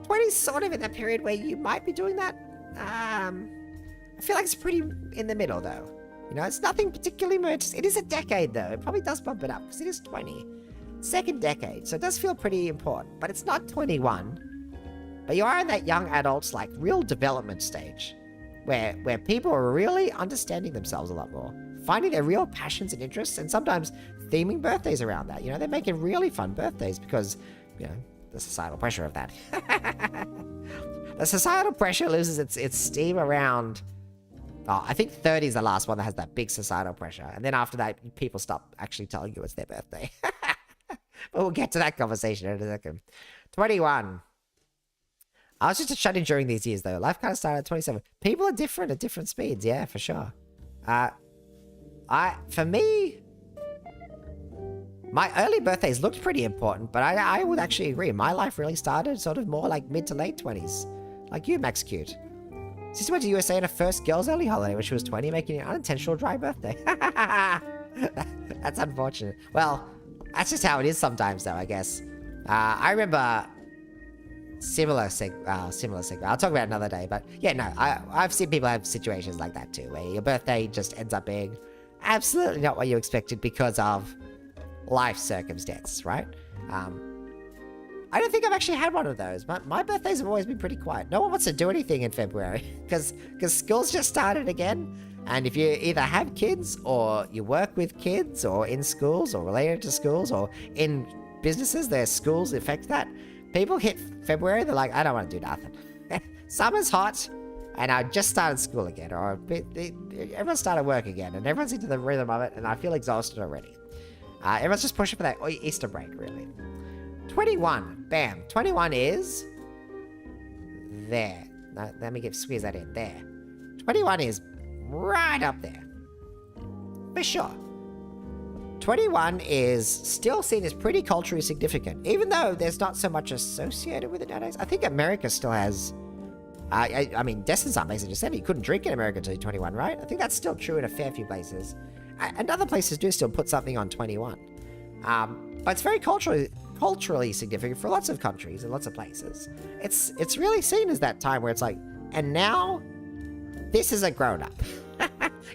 20's sort of in that period where you might be doing that. I feel like it's pretty in the middle, though. You know, it's nothing particularly momentous. It is a decade, though. It probably does bump it up, because it is 20. Second decade, so it does feel pretty important. But it's not 21. But you are in that young adults, like, real development stage. Where people are really understanding themselves a lot more. Finding their real passions and interests, and sometimes theming birthdays around that. You know, they're making really fun birthdays because, you know, the societal pressure of that. The societal pressure loses its steam around... Oh, I think 30 is the last one that has that big societal pressure. And then after that, people stop actually telling you it's their birthday. But we'll get to that conversation in a second. 21. I was just shut in during these years, though. Life kind of started at 27. People are different at different speeds. Yeah, for sure. For me... My early birthdays looked pretty important, but I would actually agree. My life really started sort of more like mid to late 20s. Like you, Max Cute. Sister went to USA on her first girls' only holiday when she was 20, making an unintentional dry birthday. That's unfortunate. Well, that's just how it is sometimes, though, I guess. I remember similar segment. I'll talk about it another day, but yeah, no, I've seen people have situations like that too, where your birthday just ends up being absolutely not what you expected because of life circumstances, right? I don't think I've actually had one of those, but my birthdays have always been pretty quiet. No one wants to do anything in February because school's just started again. And if you either have kids or you work with kids or in schools or related to schools or in businesses, their schools affect that. People hit February, they're like, I don't want to do nothing. Summer's hot and I just started school again, or everyone started work again and everyone's into the rhythm of it and I feel exhausted already. Everyone's just pushing for that Easter break, really. 21. Bam. 21 is... there. No, let me squeeze that in. There. 21 is right up there. For sure. 21 is still seen as pretty culturally significant, even though there's not so much associated with it nowadays. I think America still has... I mean, Destin's not basically just said you couldn't drink in America until you're 21, right? I think that's still true in a fair few places. And other places do still put something on 21. But it's very culturally significant for lots of countries and lots of places. It's really seen as that time where it's like, and now this is a grown-up.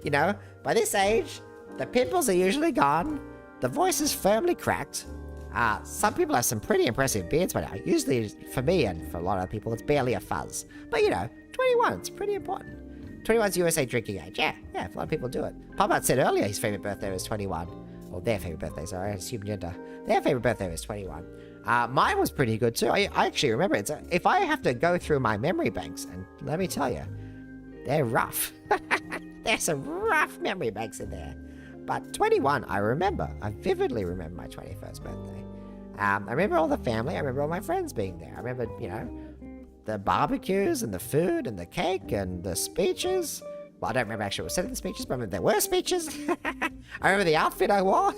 You know, by this age, the pimples are usually gone, the voice is firmly cracked. Some people have some pretty impressive beards, but usually for me and for a lot of people, it's barely a fuzz. But you know, 21, it's pretty important. 21's USA drinking age. Yeah, a lot of people do it. Papa said earlier his favorite birthday was 21. Or their favorite birthday, sorry, I assumed gender. Their favorite birthday was 21. Mine was pretty good too. I actually remember it. So if I have to go through my memory banks, and let me tell you, they're rough. There's some rough memory banks in there. But 21, I remember. I vividly remember my 21st birthday. I remember all the family. I remember all my friends being there. I remember, you know, the barbecues and the food and the cake and the speeches. Well, I don't remember actually what was said in the speeches, but I remember there were speeches. I remember the outfit I wore.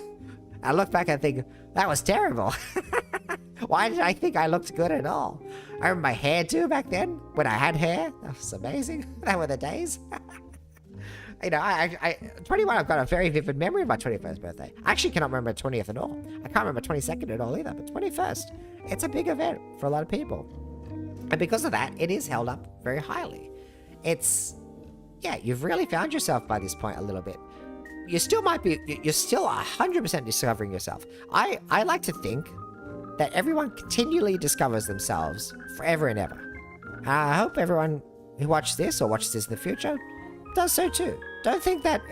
I look back and think, that was terrible. Why did I think I looked good at all? I remember my hair too back then, when I had hair. That was amazing. That were the days. You know, 21, I've got a very vivid memory of my 21st birthday. I actually cannot remember 20th at all. I can't remember 22nd at all either, but 21st, it's a big event for a lot of people. And because of that, it is held up very highly. It's yeah, you've really found yourself by this point a little bit. You still might be, you're still 100% discovering yourself. I like to think that everyone continually discovers themselves forever and ever. I hope everyone who watches this or watches this in the future does so too. Don't think that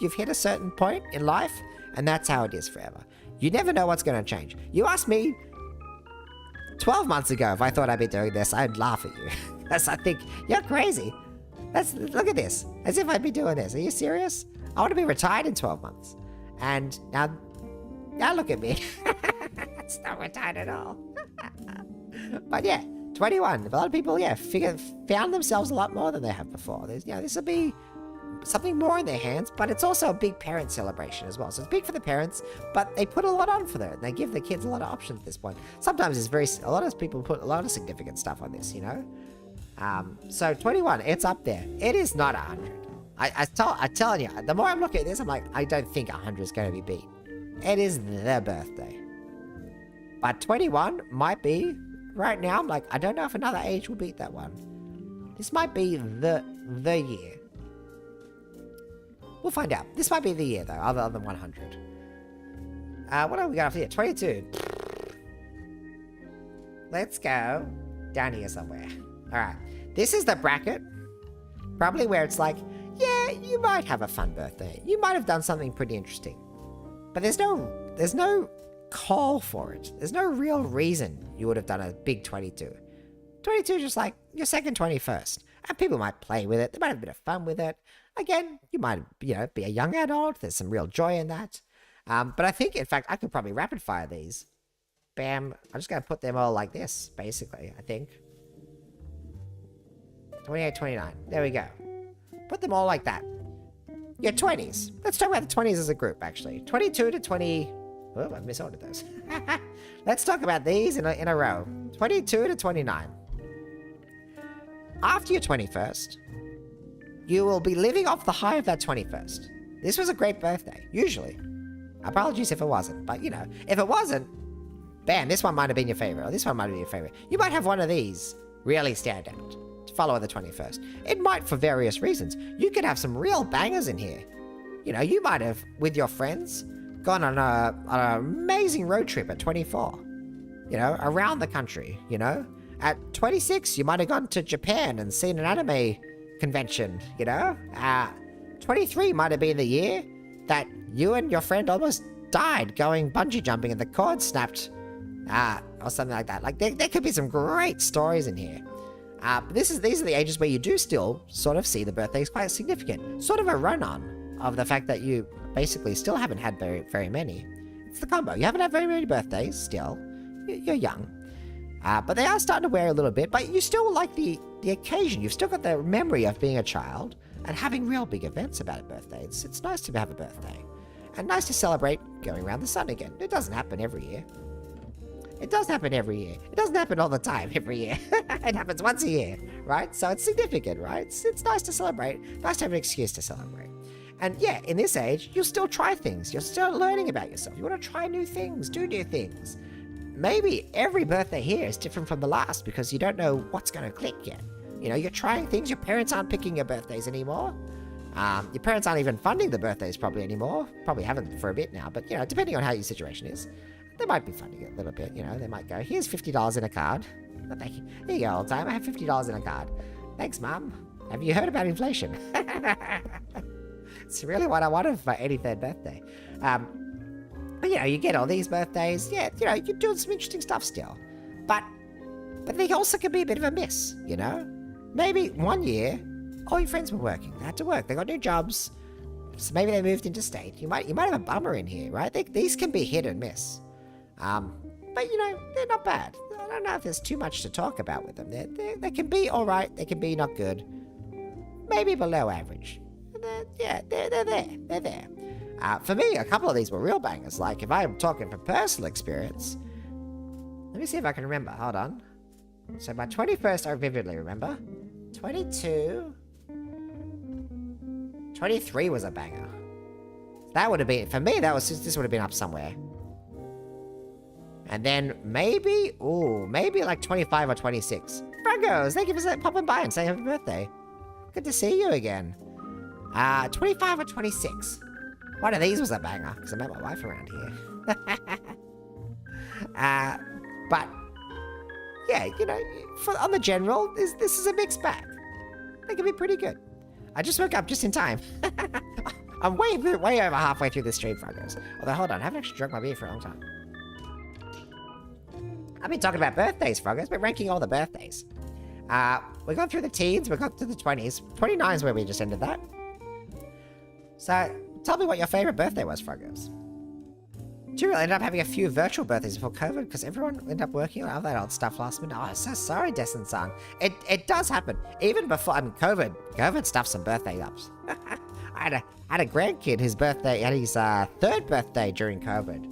you've hit a certain point in life and that's how it is forever. You never know what's going to change. You asked me 12 months ago if I thought I'd be doing this, I'd laugh at you. Because I think, you're crazy. Look at this. As if I'd be doing this. Are you serious? I want to be retired in 12 months. And now look at me. It's not retired at all. But yeah, 21. A lot of people, yeah, found themselves a lot more than they have before. This will be something more in their hands, but it's also a big parent celebration as well. So it's big for the parents, but they put a lot on for that. They give the kids a lot of options at this point. Sometimes a lot of people put a lot of significant stuff on this, you know? So 21, it's up there. It is not 100. I'm telling you, the more I'm looking at this, I'm like, I don't think 100 is going to be beat. It is their birthday. But 21 might be, right now, I'm like, I don't know if another age will beat that one. This might be the year. We'll find out. This might be the year, though, other than 100. What have we got after here? 22. Let's go down here somewhere. Alright. This is the bracket. Probably where it's like, yeah, you might have a fun birthday. You might have done something pretty interesting. But there's no call for it. There's no real reason you would have done a big 22. 22 is just like your second 21st. And people might play with it. They might have a bit of fun with it. Again, you might, be a young adult. There's some real joy in that. But I think, in fact, I could probably rapid fire these. Bam. I'm just going to put them all like this, basically, I think. 28, 29. There we go. Put them all like that. Your 20s. Let's talk about the 20s as a group, actually. 22 to 20... Oh, I misordered those. Let's talk about these in a row. 22 to 29. After your 21st, you will be living off the high of that 21st. This was a great birthday, usually. Apologies if it wasn't, but if it wasn't, bam, this one might have been your favorite, or this one might have been your favorite. You might have one of these really stand out to follow the 21st. It might for various reasons. You could have some real bangers in here. You might have, with your friends, gone on an amazing road trip at 24. Around the country, At 26, you might have gone to Japan and seen an anime convention, 23 might have been the year that you and your friend almost died going bungee jumping and the cord snapped, or something like that. Like, there could be some great stories in here. But these are the ages where you do still sort of see the birthdays quite significant. Sort of a run-on of the fact that you basically still haven't had very many. It's the combo. You haven't had very many birthdays still. You're young. But they are starting to wear a little bit, but you still like the occasion. You've still got the memory of being a child and having real big events about a birthday. It's nice to have a birthday. And nice to celebrate going around the sun again. It doesn't happen every year. It does happen every year. It doesn't happen all the time every year. It happens once a year, right? So it's significant, right? It's nice to celebrate. Nice to have an excuse to celebrate. And yeah, in this age, you'll still try things. You're still learning about yourself. You want to try new things, do new things. Maybe every birthday here is different from the last because you don't know what's going to click yet. You're trying things. Your parents aren't picking your birthdays anymore. Your parents aren't even funding the birthdays probably anymore. Probably haven't for a bit now, but depending on how your situation is, they might be funding it a little bit. They might go, here's $50 in a card. Oh, thank you. There you go, old time. I have $50 in a card. Thanks, Mum. Have you heard about inflation? It's really what I wanted for my 83rd birthday. But you get all these birthdays. Yeah, you're doing some interesting stuff still. But they also can be a bit of a miss, Maybe one year, all your friends were working. They had to work. They got new jobs. So maybe they moved interstate. You might have a bummer in here, right? These can be hit and miss. But they're not bad. I don't know if there's too much to talk about with them. They can be all right. They can be not good. Maybe below average. They're there. They're there. For me, a couple of these were real bangers. Like, if I'm talking from personal experience, let me see if I can remember. Hold on. So my 21st, I vividly remember. 22. 23 was a banger. That would have been, for me, this would have been up somewhere. And then maybe like 25 or 26. Frangos, thank you for popping by and saying happy birthday. Good to see you again. 25 or 26? One of these was a banger, because I met my wife around here. But, yeah, you know, on the general, this is a mixed bag. They can be pretty good. I just woke up just in time. I'm way over halfway through this stream, Froggers. Although, hold on, I haven't actually drunk my beer for a long time. I've been talking about birthdays, Froggers. We're ranking all the birthdays. We got through the teens, we got to the 20s. 29 is where we just ended that. So, tell me what your favorite birthday was, Froggers. Did you really end up having a few virtual birthdays before COVID? Because everyone ended up working on all that old stuff last minute. Oh, I'm so sorry, Destin-san. It does happen. Even before, I mean, COVID stuffed some birthday ups. I had a grandkid, his birthday, had his third birthday during COVID.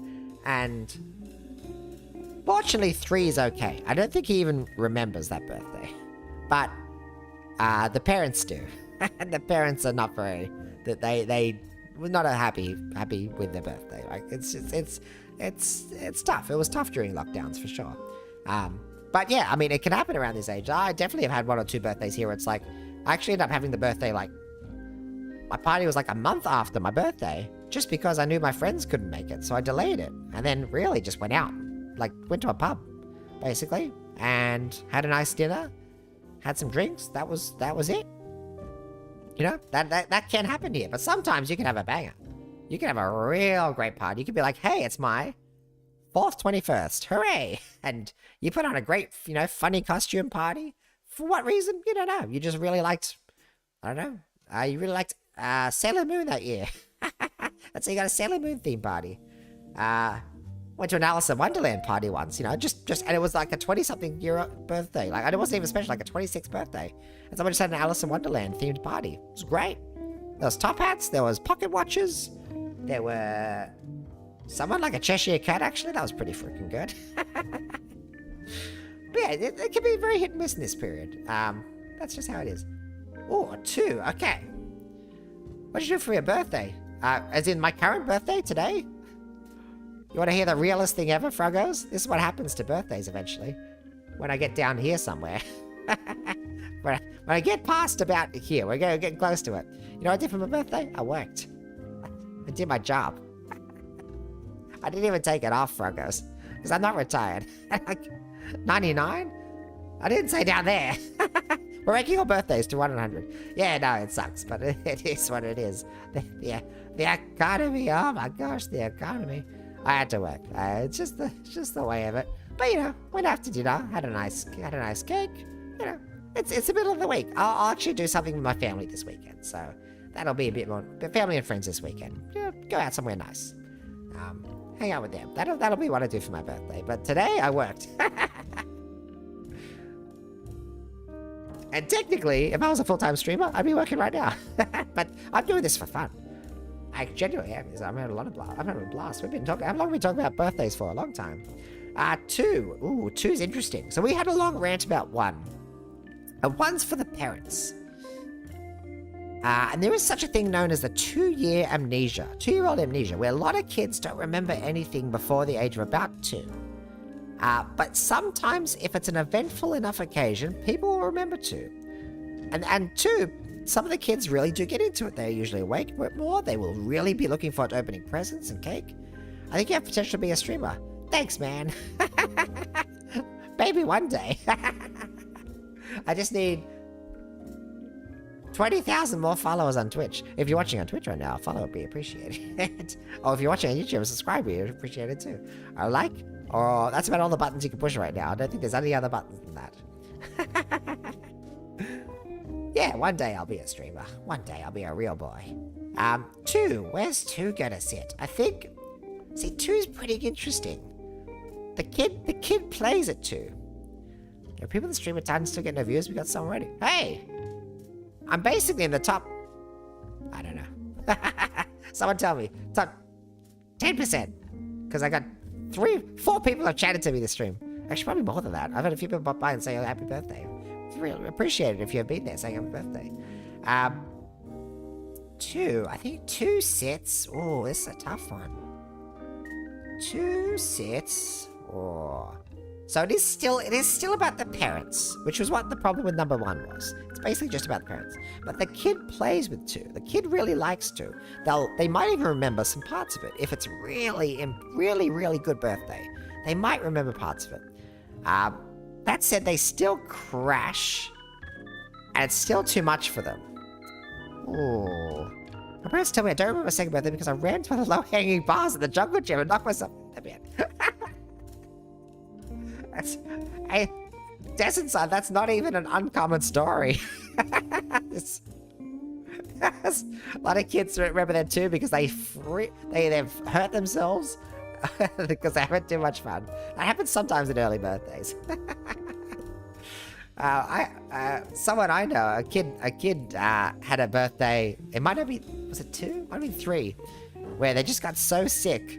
And fortunately, 3 is okay. I don't think he even remembers that birthday. But the parents do. And the parents are not very, they were not happy with their birthday. Like it's tough. It was tough during lockdowns for sure. But yeah, I mean, it can happen around this age. I definitely have had 1 or 2 birthdays here where it's like, I actually ended up having the birthday, like, my party was like a month after my birthday, just because I knew my friends couldn't make it, so I delayed it. And then really just went out, like, went to a pub, basically, and had a nice dinner, had some drinks, that was it. You know, that can happen here, but sometimes you can have a banger. You can have a real great party. You can be like, hey, it's my 4th 21st, hooray! And you put on a great, you know, funny costume party. For what reason? You don't know. You just really liked, I don't know, you really liked Sailor Moon that year. That's how you got a Sailor Moon theme party. Went to an Alice in Wonderland party once, you know, just, and it was like a 20-something year birthday. Like, and it wasn't even special, like a 26th birthday. And someone just had an Alice in Wonderland themed party. It was great. There was top hats, there was pocket watches, there were someone like a Cheshire Cat, actually. That was pretty freaking good. But yeah, it can be very hit and miss in this period. That's just how it is. Oh, 2, okay. What did you do for your birthday? As in my current birthday today? You want to hear the realest thing ever, Froggos? This is what happens to birthdays eventually. When I get down here somewhere. when I get past about here, we're getting close to it. You know what I did for my birthday? I worked. I did my job. I didn't even take it off, Froggos. Because I'm not retired. Like, 99? I didn't say down there. We're ranking all birthdays to 100. Yeah, no, it sucks, but it is what it is. The economy, oh my gosh, the economy. I had to work. It's just the way of it. But you know, went out to dinner, had a nice cake. You know, it's the middle of the week. I'll actually do something with my family this weekend, so that'll be a bit more family and friends this weekend. You know, go out somewhere nice, hang out with them. That'll be what I do for my birthday. But today I worked. And technically, if I was a full-time streamer, I'd be working right now. But I'm doing this for fun. I genuinely am. I'm having a lot of blast. I'm having a blast. How long have we been talking about birthdays for? A long time. 2. Ooh, 2's interesting. So we had a long rant about 1. And 1's for the parents. And there is such a thing known as the 2-year amnesia. 2-year-old amnesia, where a lot of kids don't remember anything before the age of about 2. But sometimes, if it's an eventful enough occasion, people will remember 2. And 2, some of the kids really do get into it. They're usually awake more. They will really be looking forward to opening presents and cake. I think you have potential to be a streamer. Thanks, man. Maybe one day. I just need 20,000 more followers on Twitch. If you're watching on Twitch right now, a follow would be appreciated. Or if you're watching on YouTube, subscribe would be appreciated too. Or like, or that's about all the buttons you can push right now. I don't think there's any other buttons than that. Yeah, one day I'll be a streamer. One day I'll be a real boy. 2, where's 2 gonna sit? I think, see, 2's pretty interesting. The kid plays at 2. Are people in the stream at times still getting no views? We got some already. Hey! I'm basically in the top, I don't know. Someone tell me, top 10%. Because I got 4 people have chatted to me this stream. Actually, probably more than that. I've had a few people pop by and say, oh, happy birthday. It's really appreciated if you've been there saying happy birthday. 2, I think 2 sits. Oh, this is a tough one. 2 sits. Oh, So it is still about the parents, which was what the problem with number 1 was. It's basically just about the parents. But the kid plays with 2. The kid really likes 2. They might even remember some parts of it if it's really good birthday. They might remember parts of it. That said, they still crash, and it's still too much for them. Ooh. My parents tell me I don't remember my second birthday because I ran to the low-hanging bars at the jungle gym and knocked myself in the bed. That's not even an uncommon story. A lot of kids remember that too because they've hurt themselves because they're having too much fun. That happens sometimes at early birthdays. Someone I know, a kid had a birthday. It might have been, was it 2? It might have been 3, where they just got so sick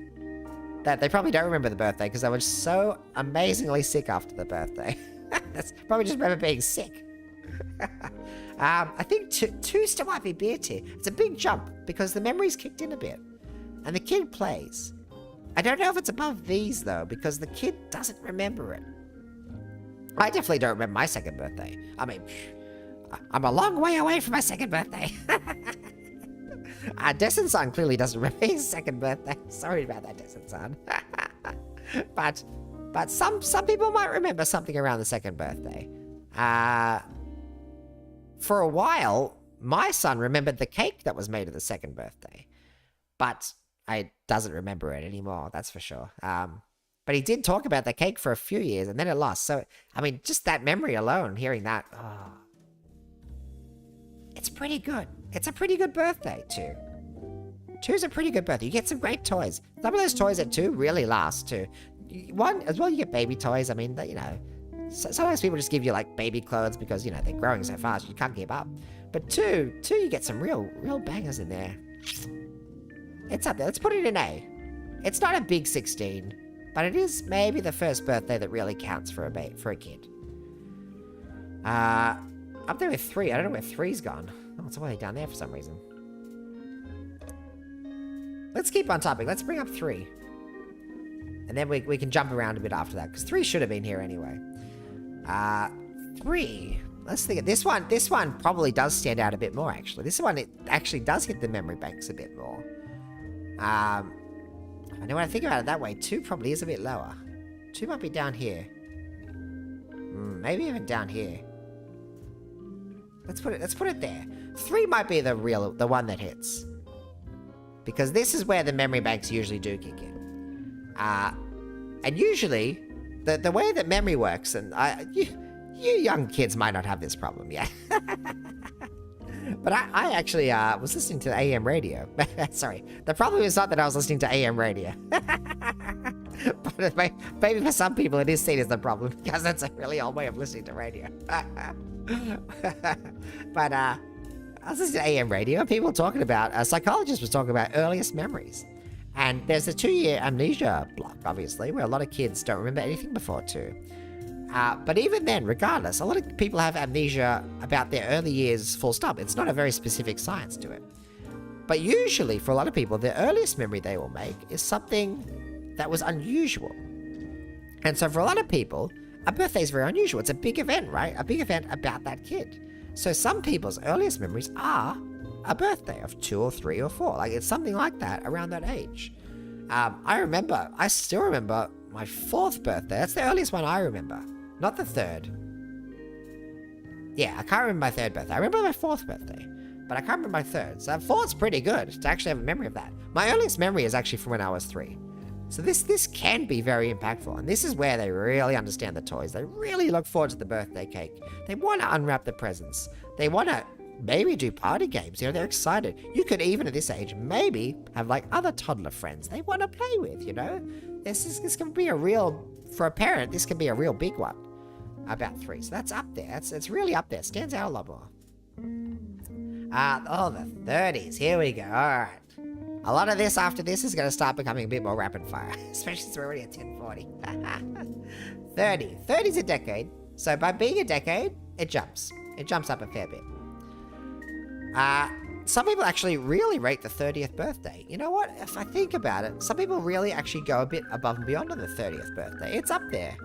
that they probably don't remember the birthday because they were so amazingly sick after the birthday. That's probably just remember being sick. I think 2 still might be beer tier. It's a big jump because the memory's kicked in a bit, and the kid plays. I don't know if it's above these though because the kid doesn't remember it. I definitely don't remember my second birthday. I mean, I'm a long way away from my second birthday. Destin-san clearly doesn't remember his second birthday. Sorry about that, Destin-san. but some people might remember something around the second birthday. For a while, my son remembered the cake that was made at the second birthday, but I doesn't remember it anymore. That's for sure. But he did talk about the cake for a few years, and then it lost. So, I mean, just that memory alone, hearing that, it's pretty good. It's a pretty good birthday, 2. 2's a pretty good birthday. You get some great toys. Some of those toys at 2 really last, too. 1, as well, you get baby toys. I mean, you know, sometimes people just give you, like, baby clothes because, you know, they're growing so fast, you can't keep up. But 2, you get some real bangers in there. It's up there. Let's put it in A. It's not a big 16. But it is maybe the first birthday that really counts for a kid. Up there with 3. I don't know where 3's gone. Oh, it's way down there for some reason. Let's keep on topic. Let's bring up 3. And then we can jump around a bit after that, because 3 should have been here anyway. 3. Let's think of this one. This one probably does stand out a bit more, actually. This one, it actually does hit the memory banks a bit more. I know when I think about it that way, 2 probably is a bit lower. 2 might be down here. Maybe even down here. Let's put it there. 3 might be the one that hits. Because this is where the memory banks usually do kick in. And usually, the way that memory works, and you young kids might not have this problem yet. But I actually was listening to AM radio. Sorry, the problem is not that I was listening to AM radio. But maybe for some people it is seen as the problem, because that's a really old way of listening to radio. But I was listening to AM radio, and people were talking about, a psychologist was talking about earliest memories. And there's a 2-year amnesia block, obviously, where a lot of kids don't remember anything before 2. But even then, regardless, a lot of people have amnesia about their early years full stop. It's not a very specific science to it. But usually, for a lot of people, the earliest memory they will make is something that was unusual. And so for a lot of people, a birthday is very unusual. It's a big event, right? A big event about that kid. So some people's earliest memories are a birthday of 2 or 3 or 4. Like, it's something like that around that age. I still remember my 4th birthday. That's the earliest one I remember. Not the 3rd. Yeah, I can't remember my 3rd birthday. I remember my 4th birthday, but I can't remember my 3rd. So 4's pretty good to actually have a memory of that. My earliest memory is actually from when I was 3. So this can be very impactful, and this is where they really understand the toys. They really look forward to the birthday cake. They want to unwrap the presents. They want to maybe do party games. You know, they're excited. You could, even at this age, maybe have like other toddler friends they want to play with, you know? This can be a real, for a parent, this can be a real big one. About 3. So that's up there. It's really up there. Stands out a lot more. The 30s. Here we go. All right. A lot of this after this is going to start becoming a bit more rapid fire, especially since we're already at 1040. 30. 30's a decade. So by being a decade, it jumps. It jumps up a fair bit. some people actually really rate the 30th birthday. You know what? If I think about it, some people really actually go a bit above and beyond on the 30th birthday. It's up there.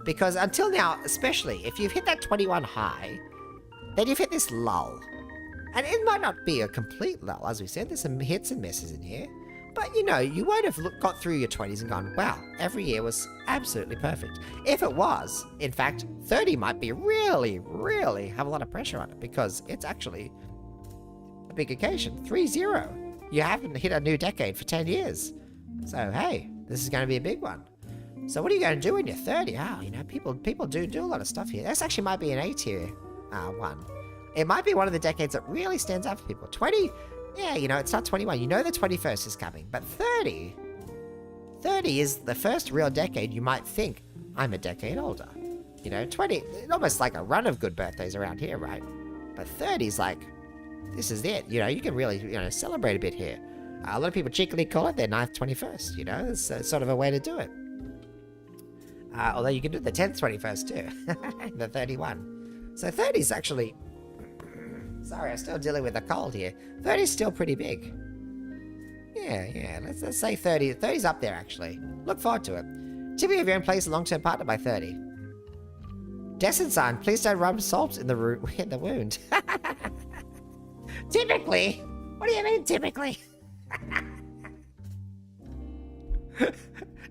Because until now, especially, if you've hit that 21 high, then you've hit this lull. And it might not be a complete lull, as we said. There's some hits and misses in here. But, you know, you won't have got through your 20s and gone, wow, every year was absolutely perfect. If it was, in fact, 30 might be really, really have a lot of pressure on it because it's actually a big occasion. 3-0. You haven't hit a new decade for 10 years. So, hey, this is going to be a big one. So what are you going to do when you're 30? Oh, you know, people do a lot of stuff here. This actually might be an A-tier one. It might be one of the decades that really stands out for people. 20... yeah, you know, it's not 21. You know the 21st is coming. But 30 is the first real decade you might think, I'm a decade older. You know, 20, almost like a run of good birthdays around here, right? But 30 is like, this is it. You know, you can really, you know, celebrate a bit here. A lot of people cheekily call it their 9th 21st, you know? It's sort of a way to do it. Although you can do the 10th 21st too. The 31. So 30 is actually... sorry, I'm still dealing with a cold here. 30 is still pretty big. Yeah, let's say 30. 30's up there, actually. Look forward to it. Typically, if you're in place, a long-term partner by 30. Descent, please don't rub salt in the wound. Typically? What do you mean, typically?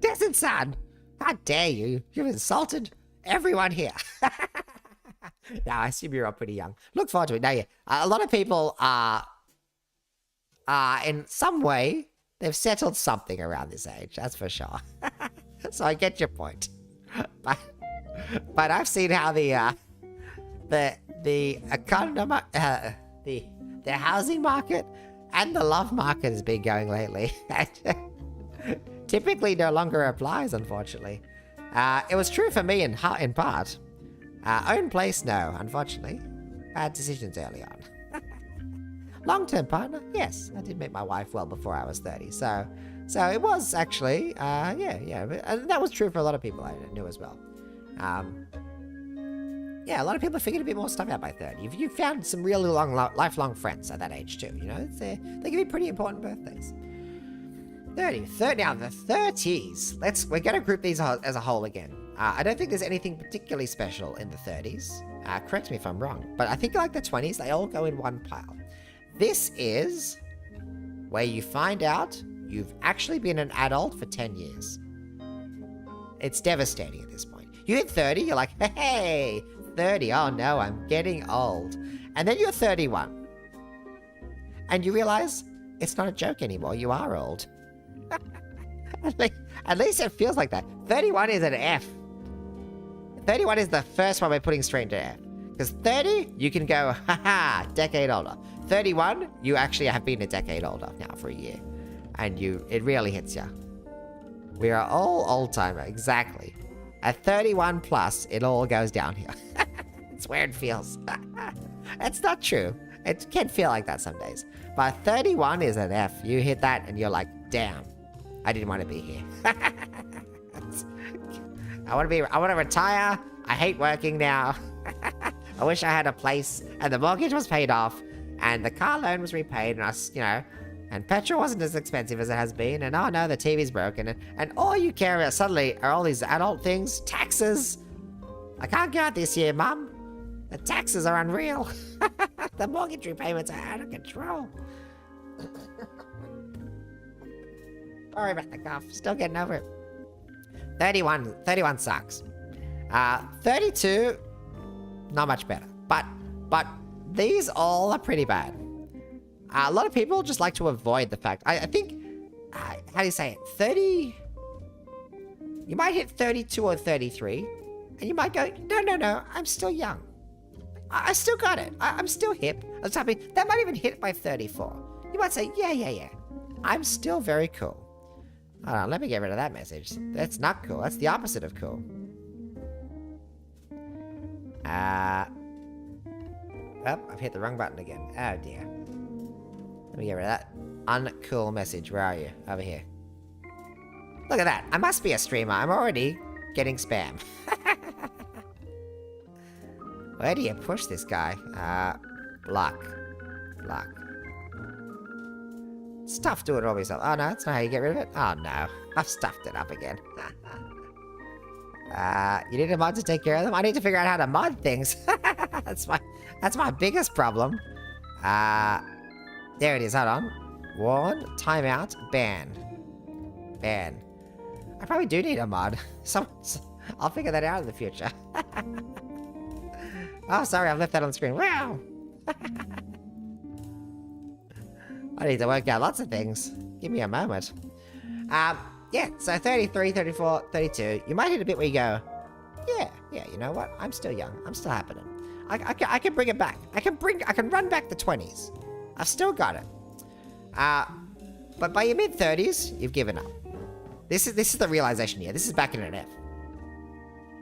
Descent, how dare you? You've insulted everyone here. No, I assume you're all pretty young. Look forward to it. Now, yeah, a lot of people are in some way, they've settled something around this age. That's for sure. So I get your point. But I've seen how the economy, the housing market and the love market has been going lately. Typically, no longer applies, unfortunately. It was true for me in part. Own place, no, unfortunately. Bad decisions early on. Long-term partner, yes. I did meet my wife well before I was 30, so it was actually, yeah. And that was true for a lot of people I knew as well. Yeah, a lot of people figured a bit more stuff out by 30. You found some really lifelong friends at that age too, you know? They can be pretty important birthdays. 30, now the 30s. We're going to group these as a whole again. I don't think there's anything particularly special in the 30s. Correct me if I'm wrong, but I think like the 20s, they all go in one pile. This is where you find out you've actually been an adult for 10 years. It's devastating at this point. You hit 30, you're like, hey, 30, oh no, I'm getting old. And then you're 31. And you realize it's not a joke anymore, you are old. At least it feels like that. 31 is an F. 31 is the first one we're putting straight into F. Because 30, you can go, haha, decade older. 31, you actually have been a decade older now for a year. And it really hits you. We are all old-timer, exactly. At 31 plus, it all goes downhill. It's where it feels. It's not true. It can feel like that some days. But 31 is an F. You hit that and you're like, damn, I didn't want to be here. I want to retire. I hate working now. I wish I had a place and the mortgage was paid off and the car loan was repaid and and petrol wasn't as expensive as it has been, and oh no, the TV's broken, and all you care about suddenly are all these adult things, taxes. I can't go out this year, Mum. The taxes are unreal. The mortgage repayments are out of control. Sorry about the cough. Still getting over it. 31 sucks. 32, not much better. But these all are pretty bad. A lot of people just like to avoid the fact. I think, how do you say it? 30, you might hit 32 or 33, and you might go, no, I'm still young. I still got it. I'm still hip. That might even hit by 34. You might say, yeah. I'm still very cool. Hold on, let me get rid of that message. That's not cool. That's the opposite of cool. Oh, I've hit the wrong button again. Oh, dear. Let me get rid of that uncool message. Where are you? Over here. Look at that. I must be a streamer. I'm already getting spam. Where do you push this guy? Luck. It's tough doing it all myself. Oh no, that's not how you get rid of it. Oh no, I've stuffed it up again. You need a mod to take care of them? I need to figure out how to mod things. That's my biggest problem. There it is, hold on. Warn, timeout, ban. I probably do need a mod. I'll figure that out in the future. Oh, sorry, I've left that on the screen. Wow! I need to work out lots of things. Give me a moment. Yeah, so 33, 34, 32. You might hit a bit where you go, yeah, you know what? I'm still young. I'm still happening. I can bring it back. I can run back the 20s. I've still got it. But by your mid-30s, you've given up. This is the realization here. This is back in an F.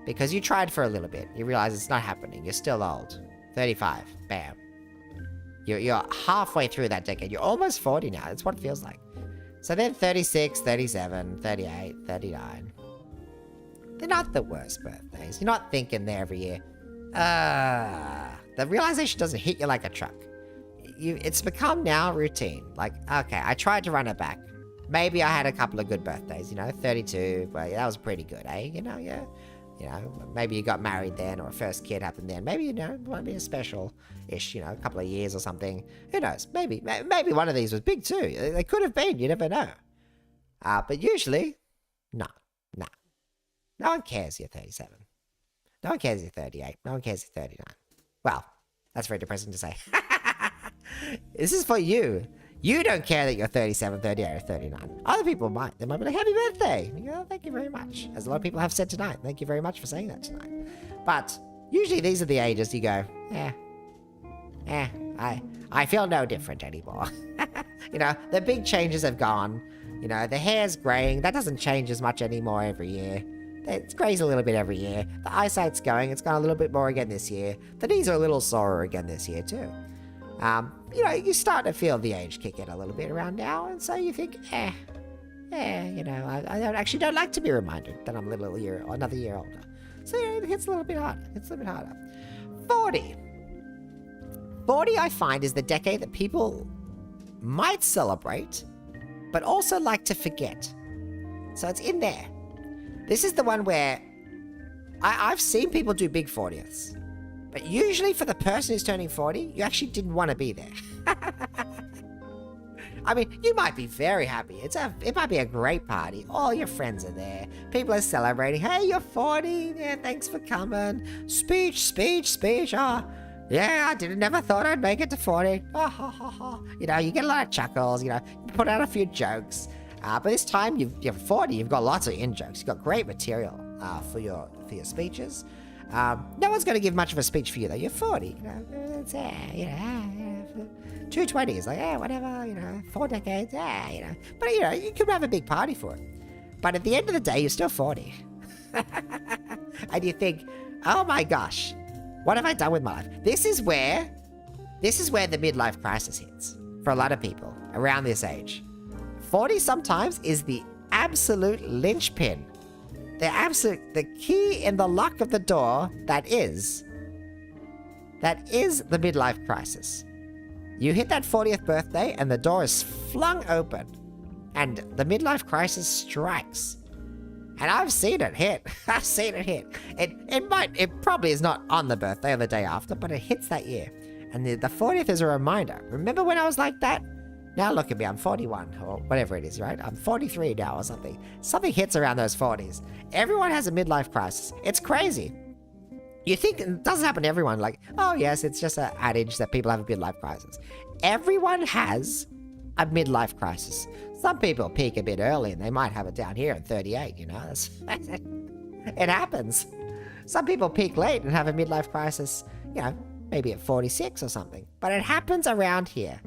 Because you tried for a little bit. You realize it's not happening. You're still old. 35. Bam. You're halfway through that decade. You're almost 40 now. That's what it feels like. So then 36, 37, 38, 39. They're not the worst birthdays. You're not thinking there every year. The realization doesn't hit you like a truck. It's become now routine. Like, okay, I tried to run it back. Maybe I had a couple of good birthdays, 32, but that was pretty good, eh? Yeah. Maybe you got married then, or a first kid happened then. Maybe, it might be a special-ish, a couple of years or something. Who knows? Maybe one of these was big too. They could have been, you never know. But usually, no. No one cares you're 37. No one cares you're 38. No one cares you're 39. Well, that's very depressing to say. This is for you. You don't care that you're 37, 38, or 39. Other people might. They might be like, happy birthday. You go, thank you very much. As a lot of people have said tonight. Thank you very much for saying that tonight. But usually these are the ages you go, I feel no different anymore. The big changes have gone. The hair's graying. That doesn't change as much anymore every year. It grays a little bit every year. The eyesight's going. It's gone a little bit more again this year. The knees are a little sorer again this year too. You start to feel the age kick in a little bit around now, and so you think, I don't like to be reminded that I'm another year older. So it gets a little bit harder. 40. 40, I find, is the decade that people might celebrate, but also like to forget. So it's in there. This is the one where I've seen people do big 40ths. But usually for the person who's turning 40, you actually didn't want to be there. I mean, you might be very happy. It might be a great party. All your friends are there. People are celebrating. Hey, you're 40. Yeah, thanks for coming. Speech. Oh, yeah, never thought I'd make it to 40. Oh, ha, ha, ha. You get a lot of chuckles. You put out a few jokes. But this time, you're 40. You've got lots of in-jokes. You've got great material for your speeches. No one's going to give much of a speech for you, though. You're 40, it's, 2 20s, like, whatever, 4 decades, But, you could have a big party for it. But at the end of the day, you're still 40. And you think, oh my gosh, what have I done with my life? This is where the midlife crisis hits for a lot of people around this age. 40 sometimes is the absolute linchpin. The key in the lock of the door that is the midlife crisis. You hit that 40th birthday and the door is flung open and the midlife crisis strikes. And I've seen it hit. It probably is not on the birthday or the day after, but it hits that year. And the 40th is a reminder. Remember when I was like that? Now look at me, I'm 41, or whatever it is, right? I'm 43 now or something. Something hits around those 40s. Everyone has a midlife crisis. It's crazy. You think it doesn't happen to everyone, like, oh yes, it's just an adage that people have a midlife crisis. Everyone has a midlife crisis. Some people peak a bit early and they might have it down here at 38, It happens. Some people peak late and have a midlife crisis, maybe at 46 or something. But it happens around here.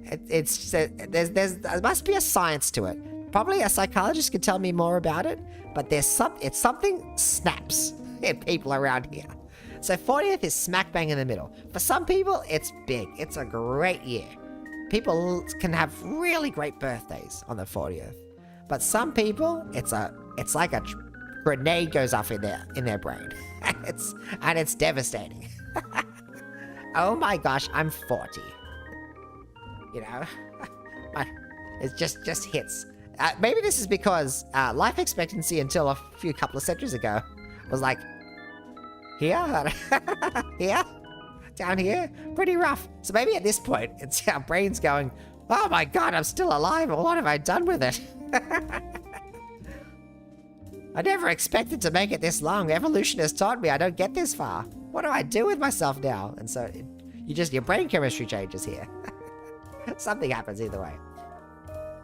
There must be a science to it. Probably a psychologist could tell me more about it, but it's something snaps in people around here. So 40th is smack bang in the middle. For some people, it's big. It's a great year. People can have really great birthdays on the 40th. But some people, it's like a grenade goes off in their brain. It's devastating. oh my gosh, I'm 40. You know? It just hits. Maybe this is because life expectancy until a couple of centuries ago was like, here, here, down here, pretty rough. So maybe at this point, it's our brain's going, oh my god, I'm still alive, what have I done with it? I never expected to make it this long. Evolution has taught me I don't get this far. What do I do with myself now? And so your brain chemistry changes here. Something happens either way.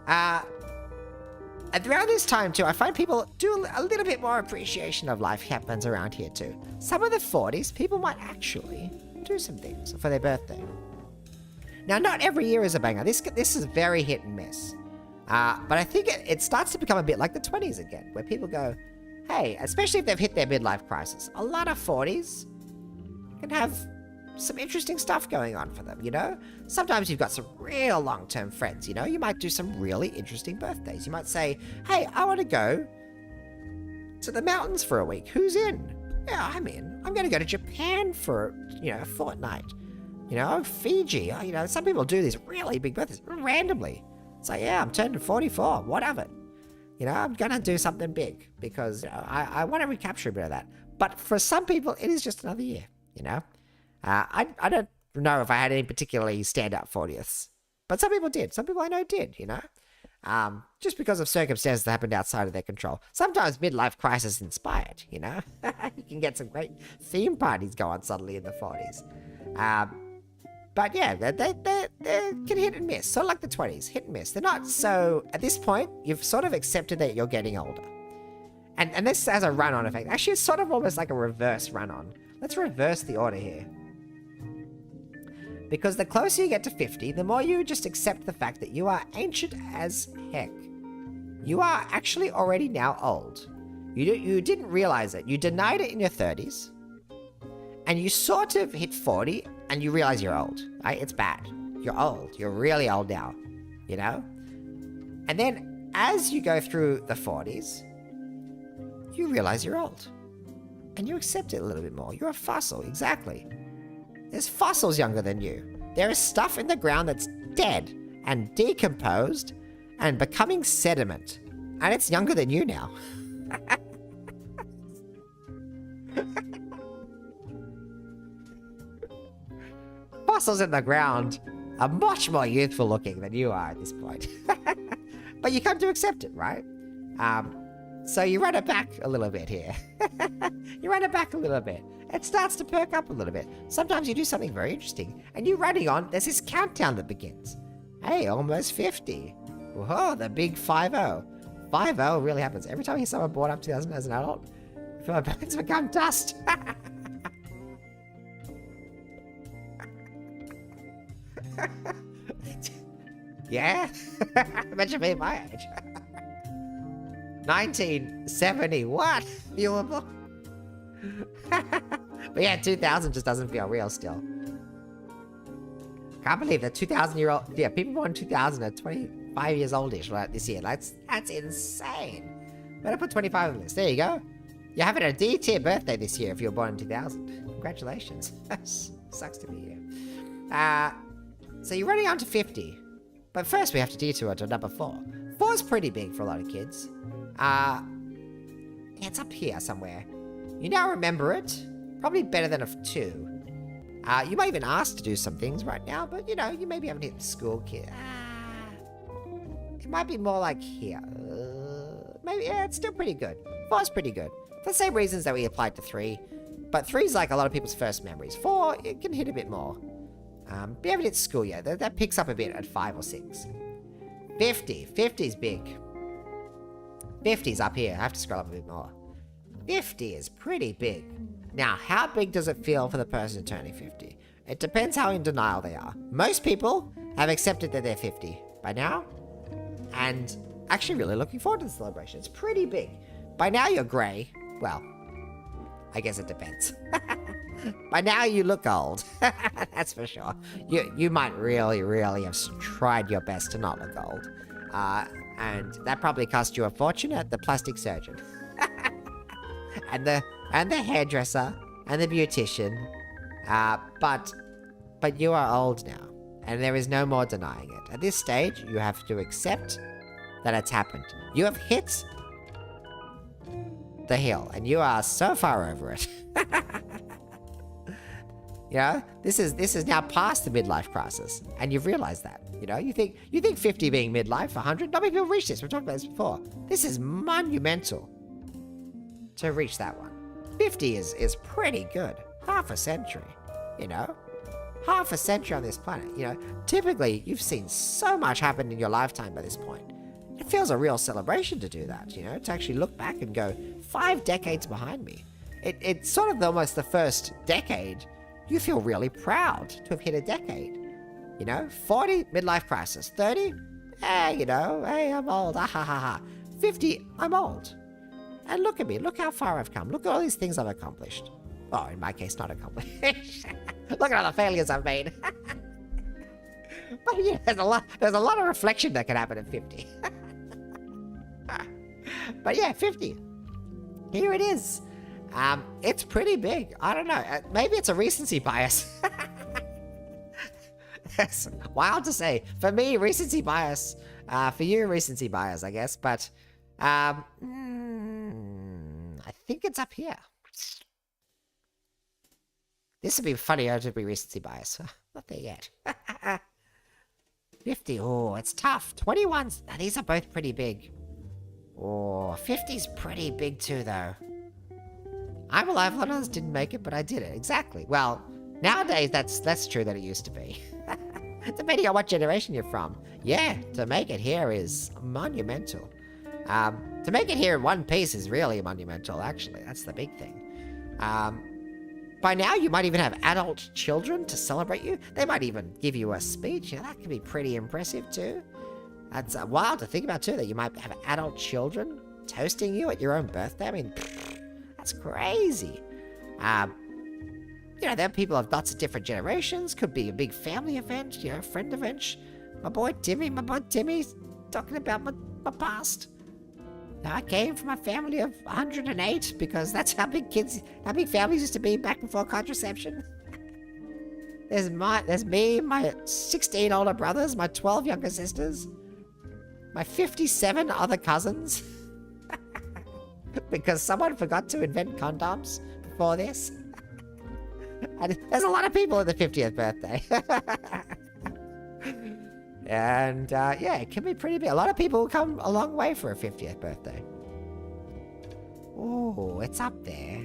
And around this time too, I find people do a little bit more appreciation of life happens around here too. Some of the 40s, people might actually do some things for their birthday. Now, not every year is a banger. This is very hit and miss. But I think it starts to become a bit like the 20s again, where people go, hey, especially if they've hit their midlife crisis, a lot of 40s can have some interesting stuff going on for them, you know? Sometimes you've got some real long-term friends, you know? You might do some really interesting birthdays. You might say, hey, I want to go to the mountains for a week. Who's in? Yeah, I'm in. I'm going to go to Japan for, a fortnight. You know, Fiji. Some people do these really big birthdays randomly. It's like, yeah, I'm turning 44. What of it? I'm going to do something big because I want to recapture a bit of that. But for some people, it is just another year, I don't know if I had any particularly standout 40ths, but some people did. Some people I know did, just because of circumstances that happened outside of their control. Sometimes midlife crisis inspired, You can get some great theme parties go on suddenly in the 40s. But yeah, they can hit and miss. Sort of like the 20s, hit and miss. They're not so, at this point, you've sort of accepted that you're getting older. And this has a run-on effect. Actually, it's sort of almost like a reverse run-on. Let's reverse the order here. Because the closer you get to 50, the more you just accept the fact that you are ancient as heck. You are actually already now old. You didn't realize it. You denied it in your 30s. And you sort of hit 40 and you realize you're old. Right? It's bad. You're old. You're really old now. And then as you go through the 40s, you realize you're old. And you accept it a little bit more. You're a fossil, exactly. There's fossils younger than you. There is stuff in the ground that's dead and decomposed and becoming sediment. And it's younger than you now. Fossils in the ground are much more youthful looking than you are at this point. But you come to accept it, right? So you run it back a little bit here. You run it back a little bit. It starts to perk up a little bit. Sometimes you do something very interesting. And you're running on, there's this countdown that begins. Hey, almost 50. Whoa, the big 5-0. 5-0 really happens. Every time I hear someone born up 2000 as an adult, I feel my bones become dust. Yeah? Imagine being my age. 1970, what? You were born? But yeah, 2000 just doesn't feel real still. Can't believe that 2000-year-old... Yeah, people born in 2000 are 25 years oldish right this year. That's insane. Better put 25 on this. There you go. You're having a D-tier birthday this year if you were born in 2000. Congratulations. Sucks to be you. So you're running on to 50. But first we have to detour to number 4. 4's pretty big for a lot of kids. Yeah, it's up here somewhere. You now remember it. Probably better than a 2. You might even ask to do some things right now, but you maybe haven't hit the school kid. It might be more like here. Maybe, yeah, it's still pretty good. 4's pretty good. For the same reasons that we applied to 3. But 3's like a lot of people's first memories. 4, it can hit a bit more. But you haven't hit school yet. That picks up a bit at 5 or 6. 50. 50's big. 50's up here. I have to scroll up a bit more. 50 is pretty big. Now, how big does it feel for the person turning 50? It depends how in denial they are. Most people have accepted that they're 50 by now, and actually really looking forward to the celebration. It's pretty big. By now you're grey. Well, I guess it depends. By now you look old. That's for sure. You might really have tried your best to not look old. And that probably cost you a fortune at the plastic surgeon. and the hairdresser and the beautician. But But you are old now, and there is no more denying it. At this stage, you have to accept that it's happened. You have hit the hill, and you are so far over it. You know, this is now past the midlife crisis, and you've realized that. You know, you think 50 being midlife, 100. Not many people reach this. We've talked about this before. This is monumental to reach that one. 50 is pretty good. Half a century. You know, half a century on this planet. You know, typically you've seen so much happen in your lifetime by this point. It feels a real celebration to do that. You know, to actually look back and go 5 decades behind me. It's sort of almost the first decade. You feel really proud to have hit a decade. You know, 40, midlife crisis. 30, you know, hey, I'm old, ah, ha, ha, ha. 50, I'm old. And look at me, look how far I've come. Look at all these things I've accomplished. Oh, in my case, not accomplished. Look at all the failures I've made. But yeah, there's a lot of reflection that can happen at 50. But yeah, 50. Here it is. It's pretty big. I don't know. Maybe it's a recency bias. It's wild to say. For me, recency bias. For you, recency bias, I guess. But I think it's up here. This would be funnier to be recency bias. Not there yet. 50. Oh, it's tough. 21s. These are both pretty big. Oh, 50's pretty big too, though. I'm alive. A lot of others didn't make it, but I did it. Exactly. Well, nowadays, that's less true than it used to be. Depending on what generation you're from. Yeah, to make it here is monumental. To make it here in one piece is really monumental, actually. That's the big thing. By now, you might even have adult children to celebrate you. They might even give you a speech. You know, that could be pretty impressive, too. That's wild to think about, too, that you might have adult children toasting you at your own birthday. I mean, that's crazy. You know, there are people of lots of different generations. Could be a big family event, you know, friend event. My boy Timmy's talking about my past. Now, I came from a family of 108 because that's how big families used to be back before contraception. There's me, my 16 older brothers, my 12 younger sisters, my 57 other cousins. Because someone forgot to invent condoms before this. And there's a lot of people at the 50th birthday. And, yeah, it can be pretty big. A lot of people come a long way for a 50th birthday. Oh, it's up there.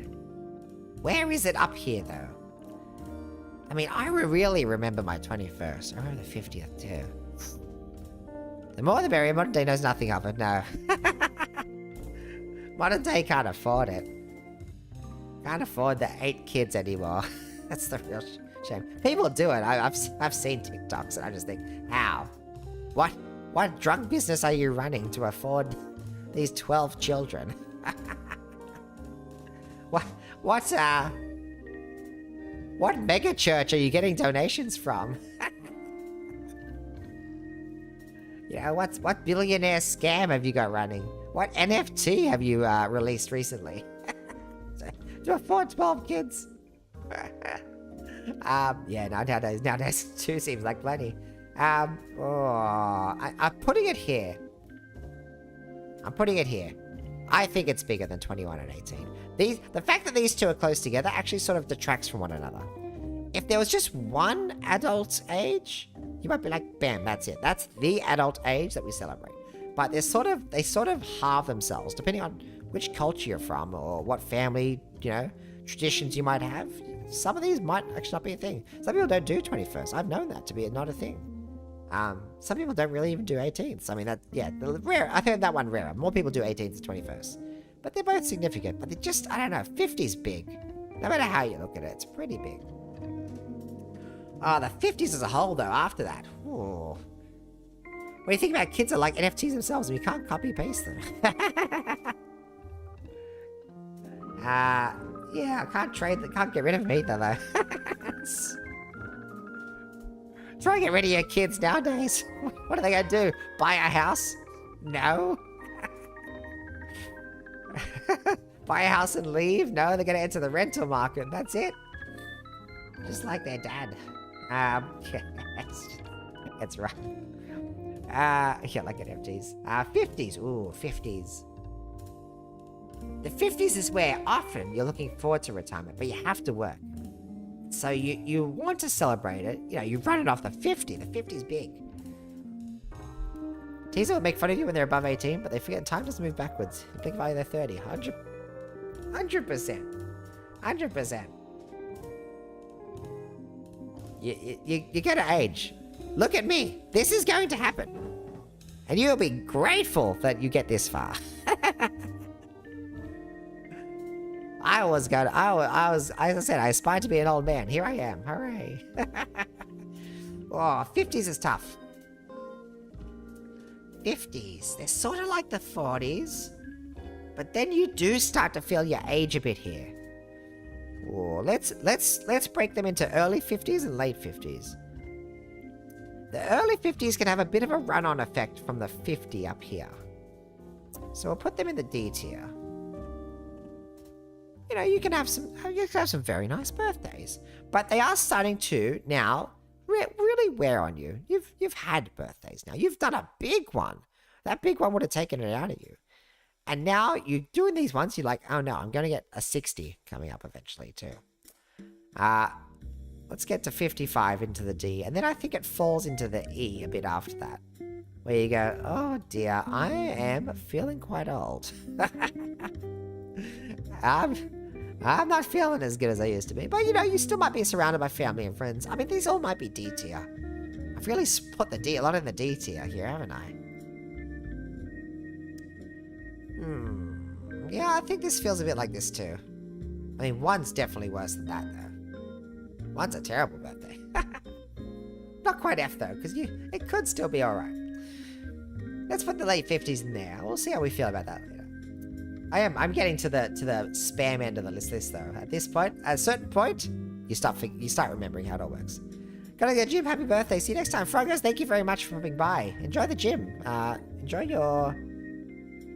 Where is it up here, though? I mean, I really remember my 21st. I remember the 50th, too. The more the merrier. Modern day knows nothing of it, no. Modern day can't afford it. Can't afford the 8 kids anymore. That's the real shame. People do it. I've seen TikToks and I just think, how? What drug business are you running to afford these 12 children? What mega church are you getting donations from? You know, what billionaire scam have you got running? What NFT have you released recently? To afford 12 kids? Yeah, nowadays 2 seems like plenty. I'm putting it here. I think it's bigger than 21 and 18. The fact that these 2 are close together actually sort of detracts from one another. If there was just one adult age, you might be like, bam, that's it. That's the adult age that we celebrate. But they sort of halve themselves, depending on which culture you're from or what family, you know, traditions you might have. Some of these might actually not be a thing. Some people don't do 21st. I've known that to be not a thing. Some people don't really even do 18th. I mean, rare. I think that one rarer. More people do 18th to 21st. But they're both significant. But they just, I don't know, 50's big. No matter how you look at it, it's pretty big. The 50s as a whole, though, after that. Ooh. When you think about it, kids are like NFTs themselves, and you can't copy-paste them. Yeah, I can't get rid of them either, though. Try and get rid of your kids nowadays. What are they gonna do? Buy a house? No. Buy a house and leave? No, they're gonna enter the rental market. That's it. Just like their dad. Yes, that's right. Yeah, like NFTs. 50s. Ooh, 50s. The 50s is where often you're looking forward to retirement, but you have to work. So you want to celebrate it. You know, you run it off the 50. The 50's big. Teaser will make fun of you when they're above 18, but they forget time doesn't move backwards. You think about they're 30. 100%. 100%. You get to age. Look at me. This is going to happen. And you'll be grateful that you get this far. I was, as I said, I aspired to be an old man. Here I am. Hooray. Oh, 50s is tough. 50s. They're sort of like the 40s. But then you do start to feel your age a bit here. Oh, let's break them into early 50s and late 50s. The early 50s can have a bit of a run-on effect from the 50 up here. So we'll put them in the D tier. You know, you can have some very nice birthdays, but they are starting to now really wear on you. You've had birthdays now. You've done a big one. That big one would have taken it out of you. And now you're doing these ones, you're like, oh no, I'm going to get a 60 coming up eventually too. Let's get to 55 into the D, and then I think it falls into the E a bit after that. Where you go, oh dear, I am feeling quite old. I'm not feeling as good as I used to be. But, you know, you still might be surrounded by family and friends. I mean, these all might be D tier. I've really put a lot in the D tier here, haven't I? Yeah, I think this feels a bit like this too. I mean, one's definitely worse than that, though. One's a terrible birthday. Not quite F, though, because it could still be alright. Let's put the late 50s in there. We'll see how we feel about that later. I'm getting to the spam end of the list though. At this point, at a certain point, you start remembering how it all works. Gotta go gym. Happy birthday. See you next time. Froggers, thank you very much for coming by. Enjoy the gym. Enjoy your...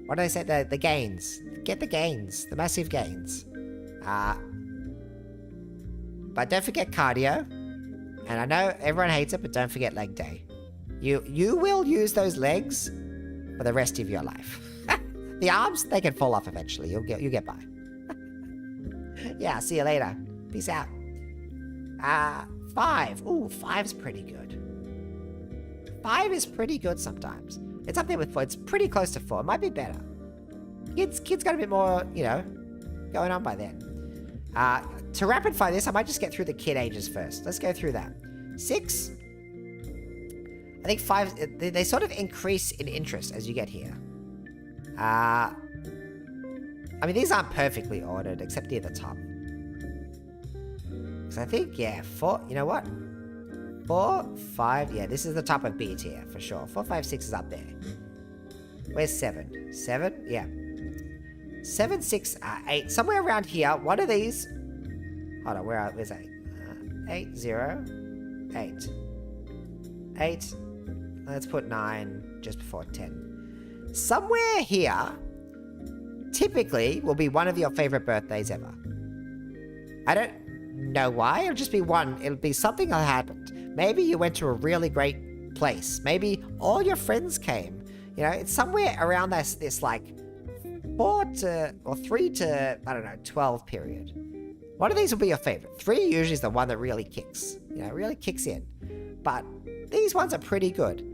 What did I say? The gains. Get the gains. The massive gains. But don't forget cardio. And I know everyone hates it, but don't forget leg day. You will use those legs for the rest of your life. The arms, they can fall off eventually. You'll get by. Yeah, see you later. Peace out. 5. Ooh, 5's pretty good. 5 is pretty good sometimes. It's up there with 4. It's pretty close to 4. It might be better. Kids got a bit more, you know, going on by then. To rapid fire this, I might just get through the kid ages first. Let's go through that. 6. I think 5, they sort of increase in interest as you get here. I mean, these aren't perfectly ordered, except near the top. Because I think, yeah, 4, you know what? 4, 5, yeah, this is the top of B tier, for sure. 4, 5, 6 is up there. Where's 7? 7? Yeah. 7, 6, 8, somewhere around here. One of these... Hold on, where's 8? 8, 0, 8. 8. Let's put 9 just before 10. Somewhere here, typically, will be one of your favorite birthdays ever. I don't know why. It'll just be one. It'll be something that happened. Maybe you went to a really great place. Maybe all your friends came. You know, it's somewhere around this like 3 to, I don't know, 12 period. One of these will be your favorite. 3 usually is the one that really kicks. You know, really kicks in. But these ones are pretty good.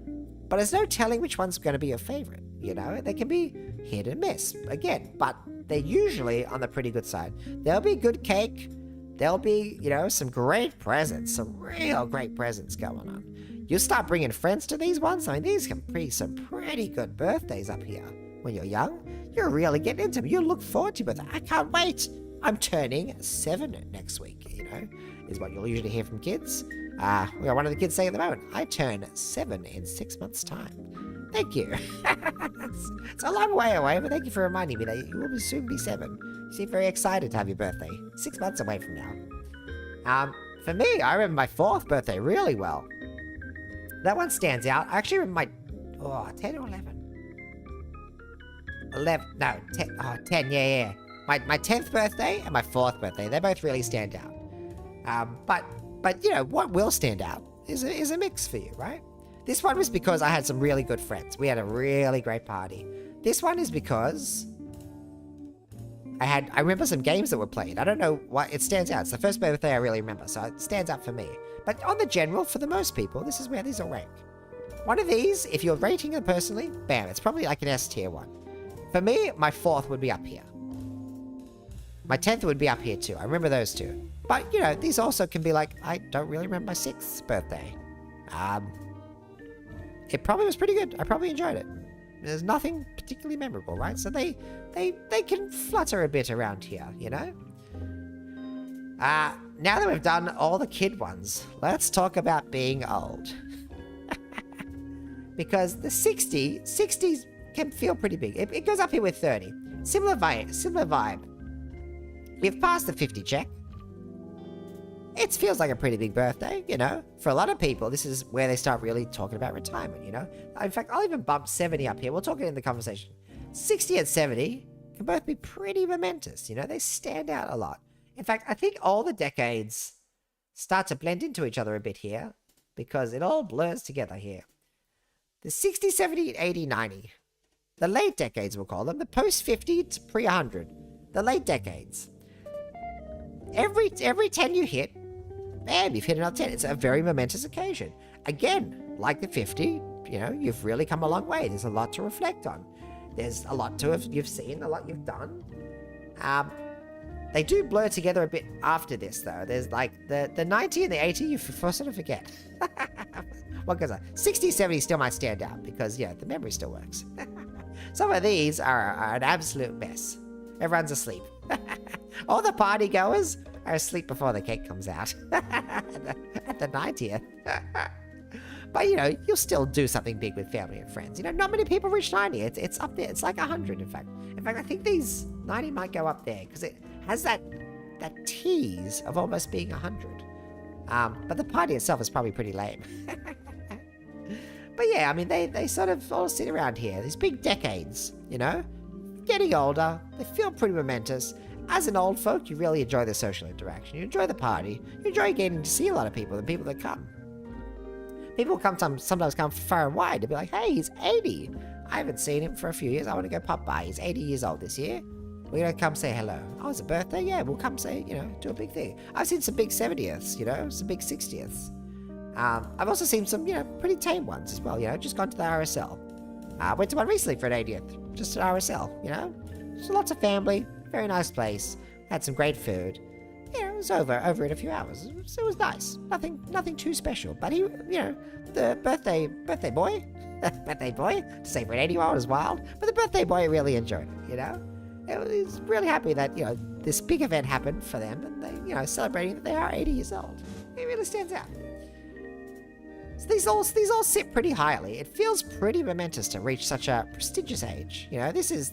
But there's no telling which one's going to be your favorite. You know, they can be hit and miss, again, but they're usually on the pretty good side. There'll be good cake. There'll be, you know, some great presents, some real great presents going on. You'll start bringing friends to these ones. I mean, these can be some pretty good birthdays up here. When you're young, you're really getting into them. You look forward to it. I can't wait. I'm turning 7 next week, you know, is what you'll usually hear from kids. We got one of the kids saying at the moment, I turn 7 in 6 months' time. Thank you. It's a long way away, but thank you for reminding me that you will soon be 7. You seem very excited to have your birthday. 6 months away from now. For me, I remember my 4th birthday really well. That one stands out. I actually remember my 10 or 11. 11, no, 10, 10, yeah. My 10th birthday and my 4th birthday, they both really stand out. But But, you know, what will stand out is a mix for you, right? This one was because I had some really good friends. We had a really great party. This one is because I remember some games that were played. I don't know why it stands out. It's the first birthday I really remember, so it stands out for me. But on the general, for the most people, this is where these will rank. One of these, if you're rating them personally, bam, it's probably like an S tier one. For me, my 4th would be up here. My 10th would be up here too. I remember those two. But, you know, these also can be like, I don't really remember my 6th birthday. It probably was pretty good. I probably enjoyed it. There's nothing particularly memorable, right? So they can flutter a bit around here, you know? Now that we've done all the kid ones, let's talk about being old. Because the 60s can feel pretty big. It goes up here with 30. Similar vibe. We've passed the 50 check. It feels like a pretty big birthday, you know? For a lot of people, this is where they start really talking about retirement, you know? In fact, I'll even bump 70 up here. We'll talk it in the conversation. 60 and 70 can both be pretty momentous, you know? They stand out a lot. In fact, I think all the decades start to blend into each other a bit here because it all blurs together here. The 60, 70, 80, 90. The late decades, we'll call them. The post-50 to pre-100. The late decades. Every 10 you hit, bam, you've hit another 10. It's a very momentous occasion. Again, like the 50, you know, you've really come a long way. There's a lot to reflect on. There's a lot you've seen, a lot you've done. They do blur together a bit after this, though. There's like the 90 and the 80, you sort of forget. What goes on? 60, 70 still might stand out because, yeah, the memory still works. Some of these are an absolute mess. Everyone's asleep. All the party goers are asleep before the cake comes out. At the 90th. But, you know, you'll still do something big with family and friends. You know, not many people reach 90. It's up there. It's like 100, in fact. In fact, I think these 90 might go up there because it has that tease of almost being 100. But the party itself is probably pretty lame. But yeah, I mean, they sort of all sit around here. These big decades, you know? Getting older, they feel pretty momentous. As an old folk, you really enjoy the social interaction. You enjoy the party. You enjoy getting to see a lot of people, the people that come. People sometimes come far and wide to be like, hey, he's 80. I haven't seen him for a few years. I want to go pop by. He's 80 years old this year. We're going to come say hello. Oh, it's a birthday? Yeah, we'll come say, you know, do a big thing. I've seen some big 70ths, you know, some big 60ths. I've also seen some, you know, pretty tame ones as well, you know, just gone to the RSL. Went to one recently for an 80th, just at RSL, you know? So lots of family, very nice place, had some great food. Yeah, it was over in a few hours. It was nice. Nothing too special. But he, you know, the birthday boy, to say for an 80-year-old is wild, but the birthday boy really enjoyed it, you know? He's really happy that, you know, this big event happened for them, and they, you know, celebrating that they are 80 years old. It really stands out. So these all sit pretty highly. It feels pretty momentous to reach such a prestigious age. You know, this is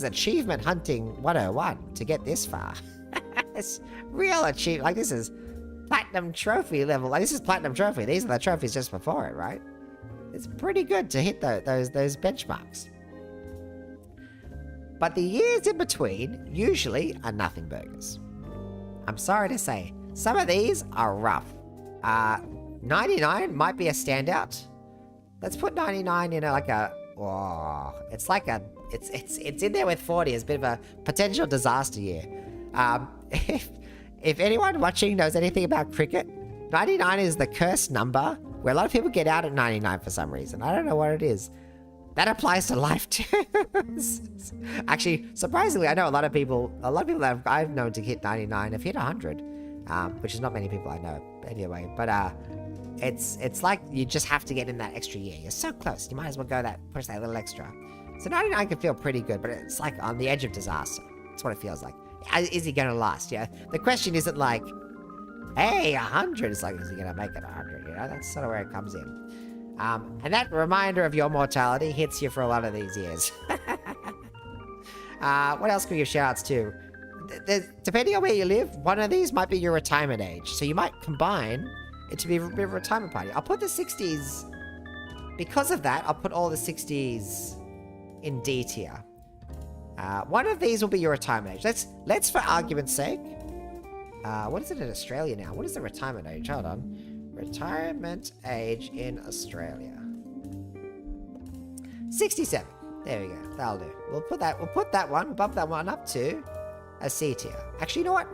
achievement hunting 101 to get this far. It's real achievement. Like, this is platinum trophy level. Like, this is platinum trophy. These are the trophies just before it, right? It's pretty good to hit those benchmarks. But the years in between usually are nothing burgers. I'm sorry to say, some of these are rough. 99 might be a standout. Let's put 99 in like a, oh, it's like a, it's in there with 40 as a bit of a potential disaster year. If anyone watching knows anything about cricket, 99 is the cursed number where a lot of people get out at 99 for some reason. I don't know what it is. That applies to life too. Actually, surprisingly, I know a lot of people that I've known to hit 99 have hit 100, which is not many people I know anyway. But it's like you just have to get in that extra year. You're so close. You might as well push that little extra. So 99 can feel pretty good, but it's like on the edge of disaster. That's what it feels like. Is he going to last? Yeah. The question isn't like, hey, 100. It's like, is he going to make it 100? You know, that's sort of where it comes in. And that reminder of your mortality hits you for a lot of these years. What else can we give shout-outs to? Depending on where you live, one of these might be your retirement age. So you might combine it to be a bit of a retirement party. I'll put the 60s... Because of that, I'll put all the 60s in D tier. One of these will be your retirement age. Let's for argument's sake, What is it in Australia now? What is the retirement age? Hold on. Retirement age in Australia. 67. There we go. That'll do. We'll put that one, bump that one up to a C tier. Actually, you know what?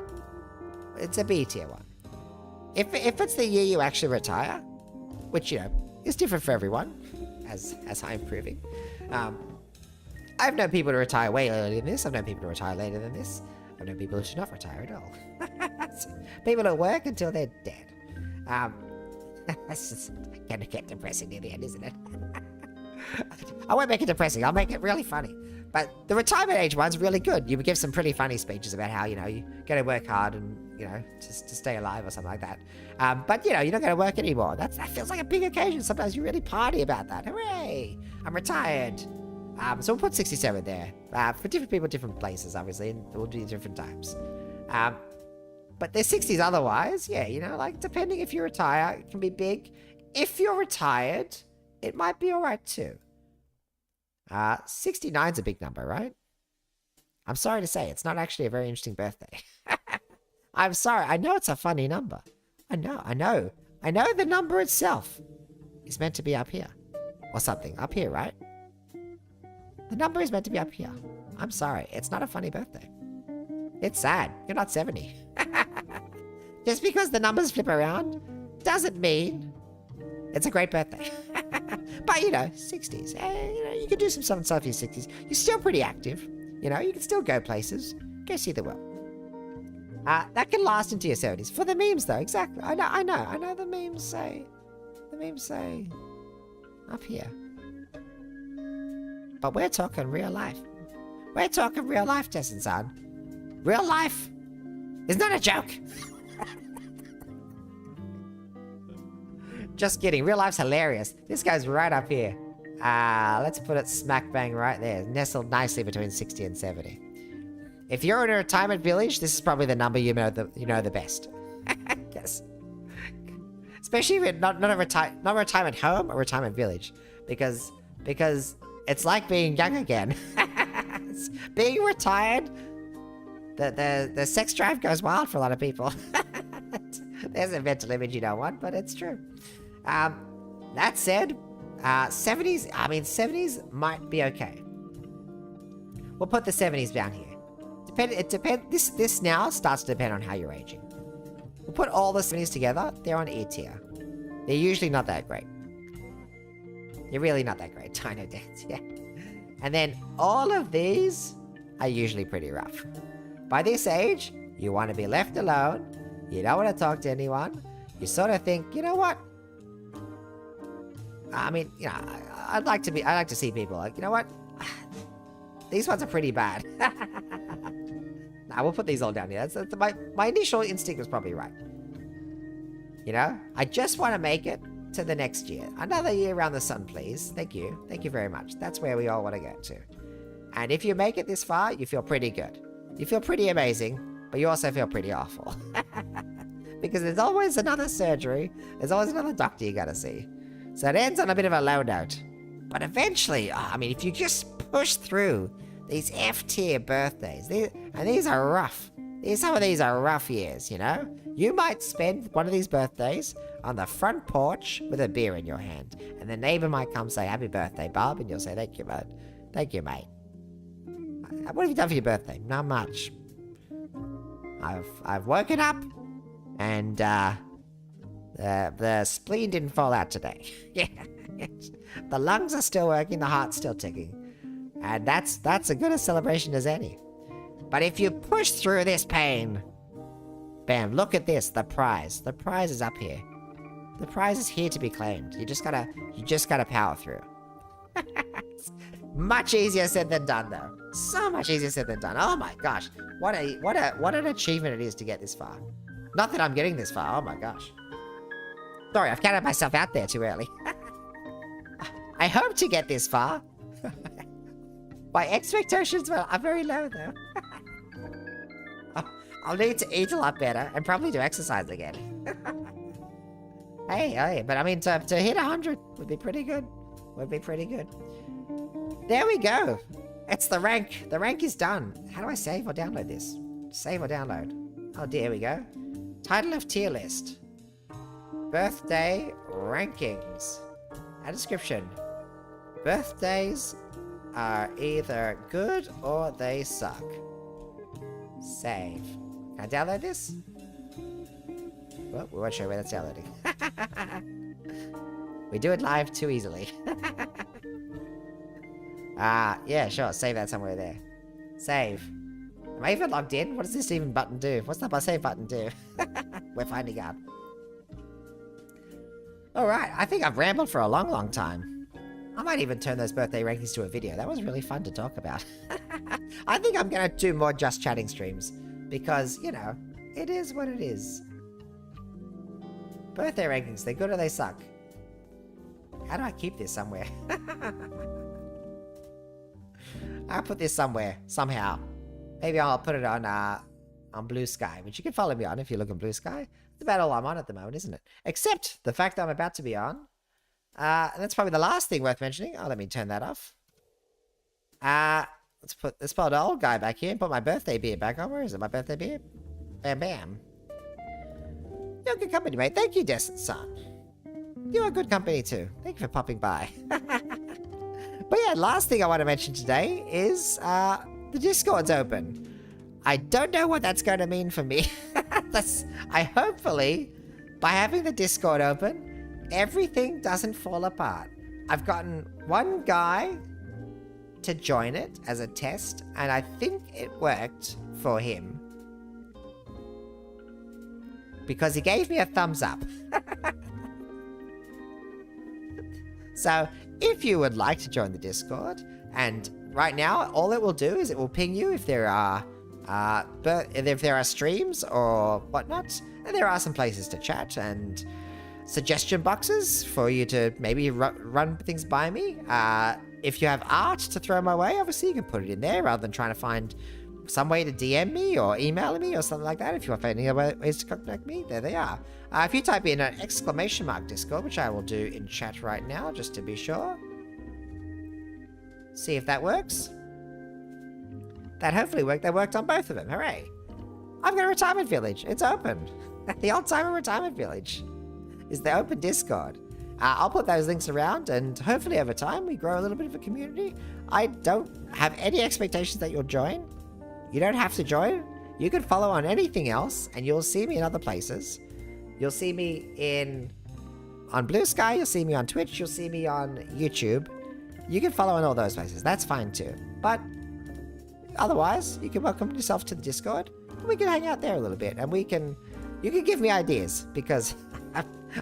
It's a B tier one. If it's the year you actually retire, which, you know, is different for everyone, as I'm proving. I've known people to retire way earlier than this. I've known people to retire later than this. I've known people who should not retire at all. People who work until they're dead. That's just gonna get depressing near the end, isn't it? I won't make it depressing. I'll make it really funny. But the retirement age one's really good. You would give some pretty funny speeches about how, you know, you gotta work hard and, you know, just to stay alive or something like that. But, you know, you're not gonna work anymore. That feels like a big occasion. Sometimes you really party about that. Hooray! I'm retired. So we'll put 67 there. For different people, different places, obviously, and we'll do different times. But there's 60s otherwise. Yeah, you know, like, depending if you retire, it can be big. If you're retired, it might be alright too. 69's a big number, right? I'm sorry to say, it's not actually a very interesting birthday. I'm sorry. I know it's a funny number. I know the number itself is meant to be up here. Or something. Up here, right? The number is meant to be up here. I'm sorry. It's not a funny birthday. It's sad. You're not 70. Just because the numbers flip around doesn't mean it's a great birthday. But, you know, 60s. You know, you can do some stuff in your 60s. You're still pretty active. You know, you can still go places. Go see the world. That can last into your 70s. For the memes, though, exactly. I know the memes say up here. But we're talking real life. We're talking real life, Tess and Son. Real life is not a joke. Just kidding. Real life's hilarious. This goes right up here. Let's put it smack bang right there. Nestled nicely between 60 and 70. If you're in a retirement village, this is probably the number you know the best. Yes. Especially if not a retirement home, a retirement village. Because it's like being young again. Being retired, the sex drive goes wild for a lot of people. There's a mental image you don't want, but it's true. That said, 70s might be okay. We'll put the 70s down here. This now starts to depend on how you're aging. We'll put all the 70s together. They're on E tier. They're usually not that great. They're really not that great. Dino Dance, yeah. And then all of these are usually pretty rough. By this age, you want to be left alone. You don't want to talk to anyone. You sort of think, you know what? I mean, you know, I'd like to see people like, you know what? These ones are pretty bad. Nah, we'll put these all down here. My initial instinct was probably right. You know, I just want to make it to the next year. Another year around the sun, please. Thank you. Thank you very much. That's where we all want to get to. And if you make it this far, you feel pretty good. You feel pretty amazing, but you also feel pretty awful. Because there's always another surgery. There's always another doctor you gotta see. So it ends on a bit of a low note. But eventually, I mean, if you just push through these F-tier birthdays, these are rough. Some of these are rough years, you know? You might spend one of these birthdays on the front porch with a beer in your hand. And the neighbor might come say, happy birthday, Bob. And you'll say, thank you, mate. Thank you, mate. What have you done for your birthday? Not much. I've woken up and the spleen didn't fall out today. Yeah. The lungs are still working, the heart's still ticking. And that's as good a celebration as any. But if you push through this pain, bam, look at this, the prize. The prize is up here. The prize is here to be claimed. You just gotta power through. Much easier said than done, though. So much easier said than done. Oh my gosh. What an achievement it is to get this far. Not that I'm getting this far, oh my gosh. Sorry, I've counted myself out there too early. I hope to get this far. My expectations are very low, though. I'll need to eat a lot better and probably do exercise again. Hey, but I mean, to hit 100 would be pretty good. Would be pretty good. There we go. It's the rank. The rank is done. How do I save or download this? Save or download? Oh, there we go. Title of tier list. Birthday rankings. A description. Birthdays are either good or they suck. Save. Can I download this? Well, we won't show you where that's downloading. We do it live too easily. Yeah, sure. Save that somewhere there. Save. Am I even logged in? What does this even button do? What's that save button do? We're finding out. Alright, I think I've rambled for a long, long time. I might even turn those birthday rankings to a video. That was really fun to talk about. I think I'm gonna do more just chatting streams. Because, you know, it is what it is. Birthday rankings, they good or they suck? How do I keep this somewhere? I'll put this somewhere, somehow. Maybe I'll put it on Blue Sky, which you can follow me on if you look at Blue Sky. That's about all I'm on at the moment, isn't it? Except the fact that I'm about to be on. And that's probably the last thing worth mentioning. Oh, let me turn that off. Let's put the old guy back here and put my birthday beer back on. Where is it? My birthday beer? Bam, bam. You're good company, mate. Thank you, Destin Son. You are good company too. Thank you for popping by. But yeah, last thing I want to mention today is the Discord's open. I don't know what that's going to mean for me. I hopefully, by having the Discord open, everything doesn't fall apart. I've gotten one guy to join it as a test, and I think it worked for him. Because he gave me a thumbs up. So, if you would like to join the Discord, and right now, all it will do is it will ping you if there are streams or whatnot, and there are some places to chat and suggestion boxes for you to maybe run things by me. If you have art to throw my way, obviously you can put it in there rather than trying to find some way to DM me or email me or something like that. If you want any other ways to contact me, there they are. If you type in an ! Discord, which I will do in chat right now, just to be sure. See if that works. That hopefully worked. That worked on both of them. Hooray. I've got a retirement village. It's open. The OldTimer Retirement Village is the open Discord. I'll put those links around, and hopefully over time we grow a little bit of a community. I don't have any expectations that you'll join. You don't have to join. You can follow on anything else, and you'll see me in other places. You'll see me on Blue Sky, you'll see me on Twitch, you'll see me on YouTube. You can follow in all those places. That's fine too. But otherwise, you can welcome yourself to the Discord. And we can hang out there a little bit, and you can give me ideas, because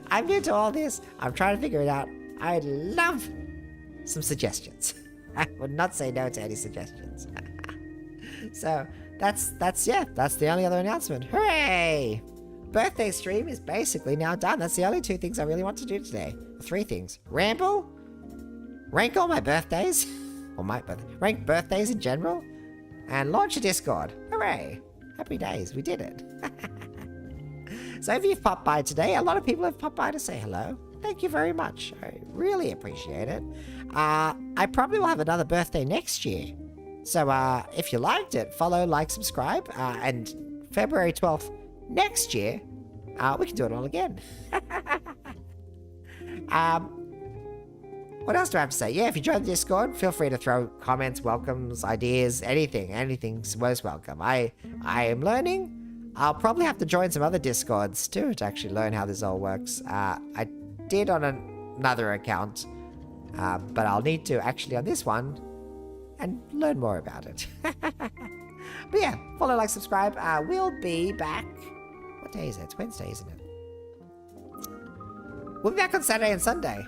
I'm new to all this. I'm trying to figure it out. I'd love some suggestions. I would not say no to any suggestions. So that's the only other announcement. Hooray! Birthday stream is basically now done. That's the only two things I really want to do today. 3 things. Ramble, rank all my birthdays, or rank birthdays in general, and launch a Discord. Hooray! Happy days, we did it. So if you've popped by today, a lot of people have popped by to say hello. Thank you very much. I really appreciate it. I probably will have another birthday next year. So if you liked it, follow, like, subscribe, and February 12th next year, we can do it all again. What else do I have to say? Yeah, if you join the Discord, feel free to throw comments, welcomes, ideas, anything's most welcome. I am learning. I'll probably have to join some other Discords too to actually learn how this all works. I did on another account, but I'll need to actually on this one and learn more about it. But yeah, follow, like, subscribe. We'll be back. What day is it? It's Wednesday, isn't it? We'll be back on Saturday and Sunday.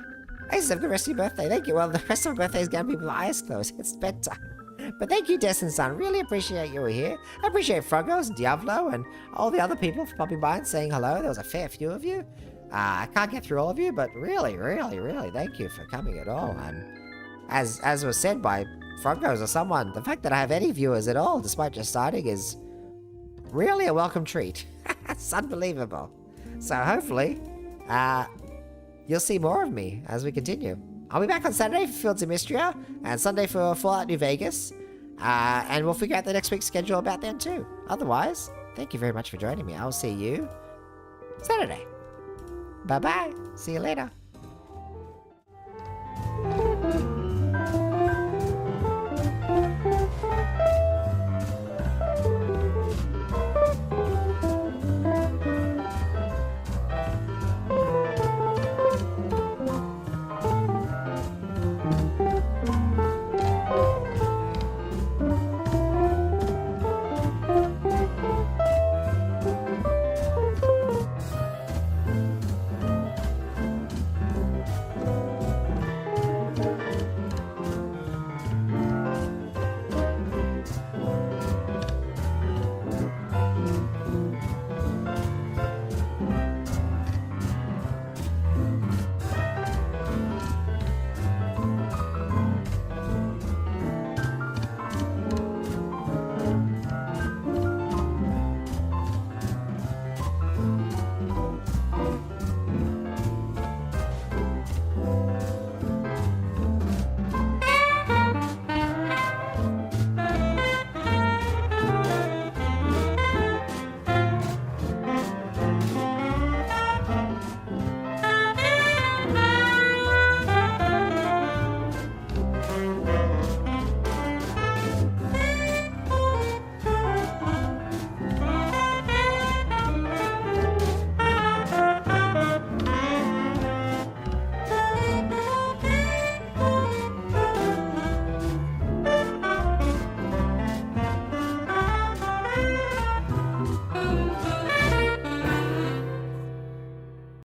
Hey, have a good rest of your birthday. Thank you. Well, the rest of my birthday is going to be with my eyes closed. It's bedtime. But thank you, Destin Son. Really appreciate you were here. I appreciate Frogos and Diablo and all the other people for popping by and saying hello. There was a fair few of you. I can't get through all of you, but really, really, really thank you for coming at all. And as was said by Frogos or someone, the fact that I have any viewers at all, despite just starting, is really a welcome treat. It's unbelievable. So hopefully, you'll see more of me as we continue. I'll be back on Saturday for Fields of Mystria, and Sunday for Fallout New Vegas, and we'll figure out the next week's schedule about then too. Otherwise, thank you very much for joining me. I'll see you Saturday. Bye-bye. See you later.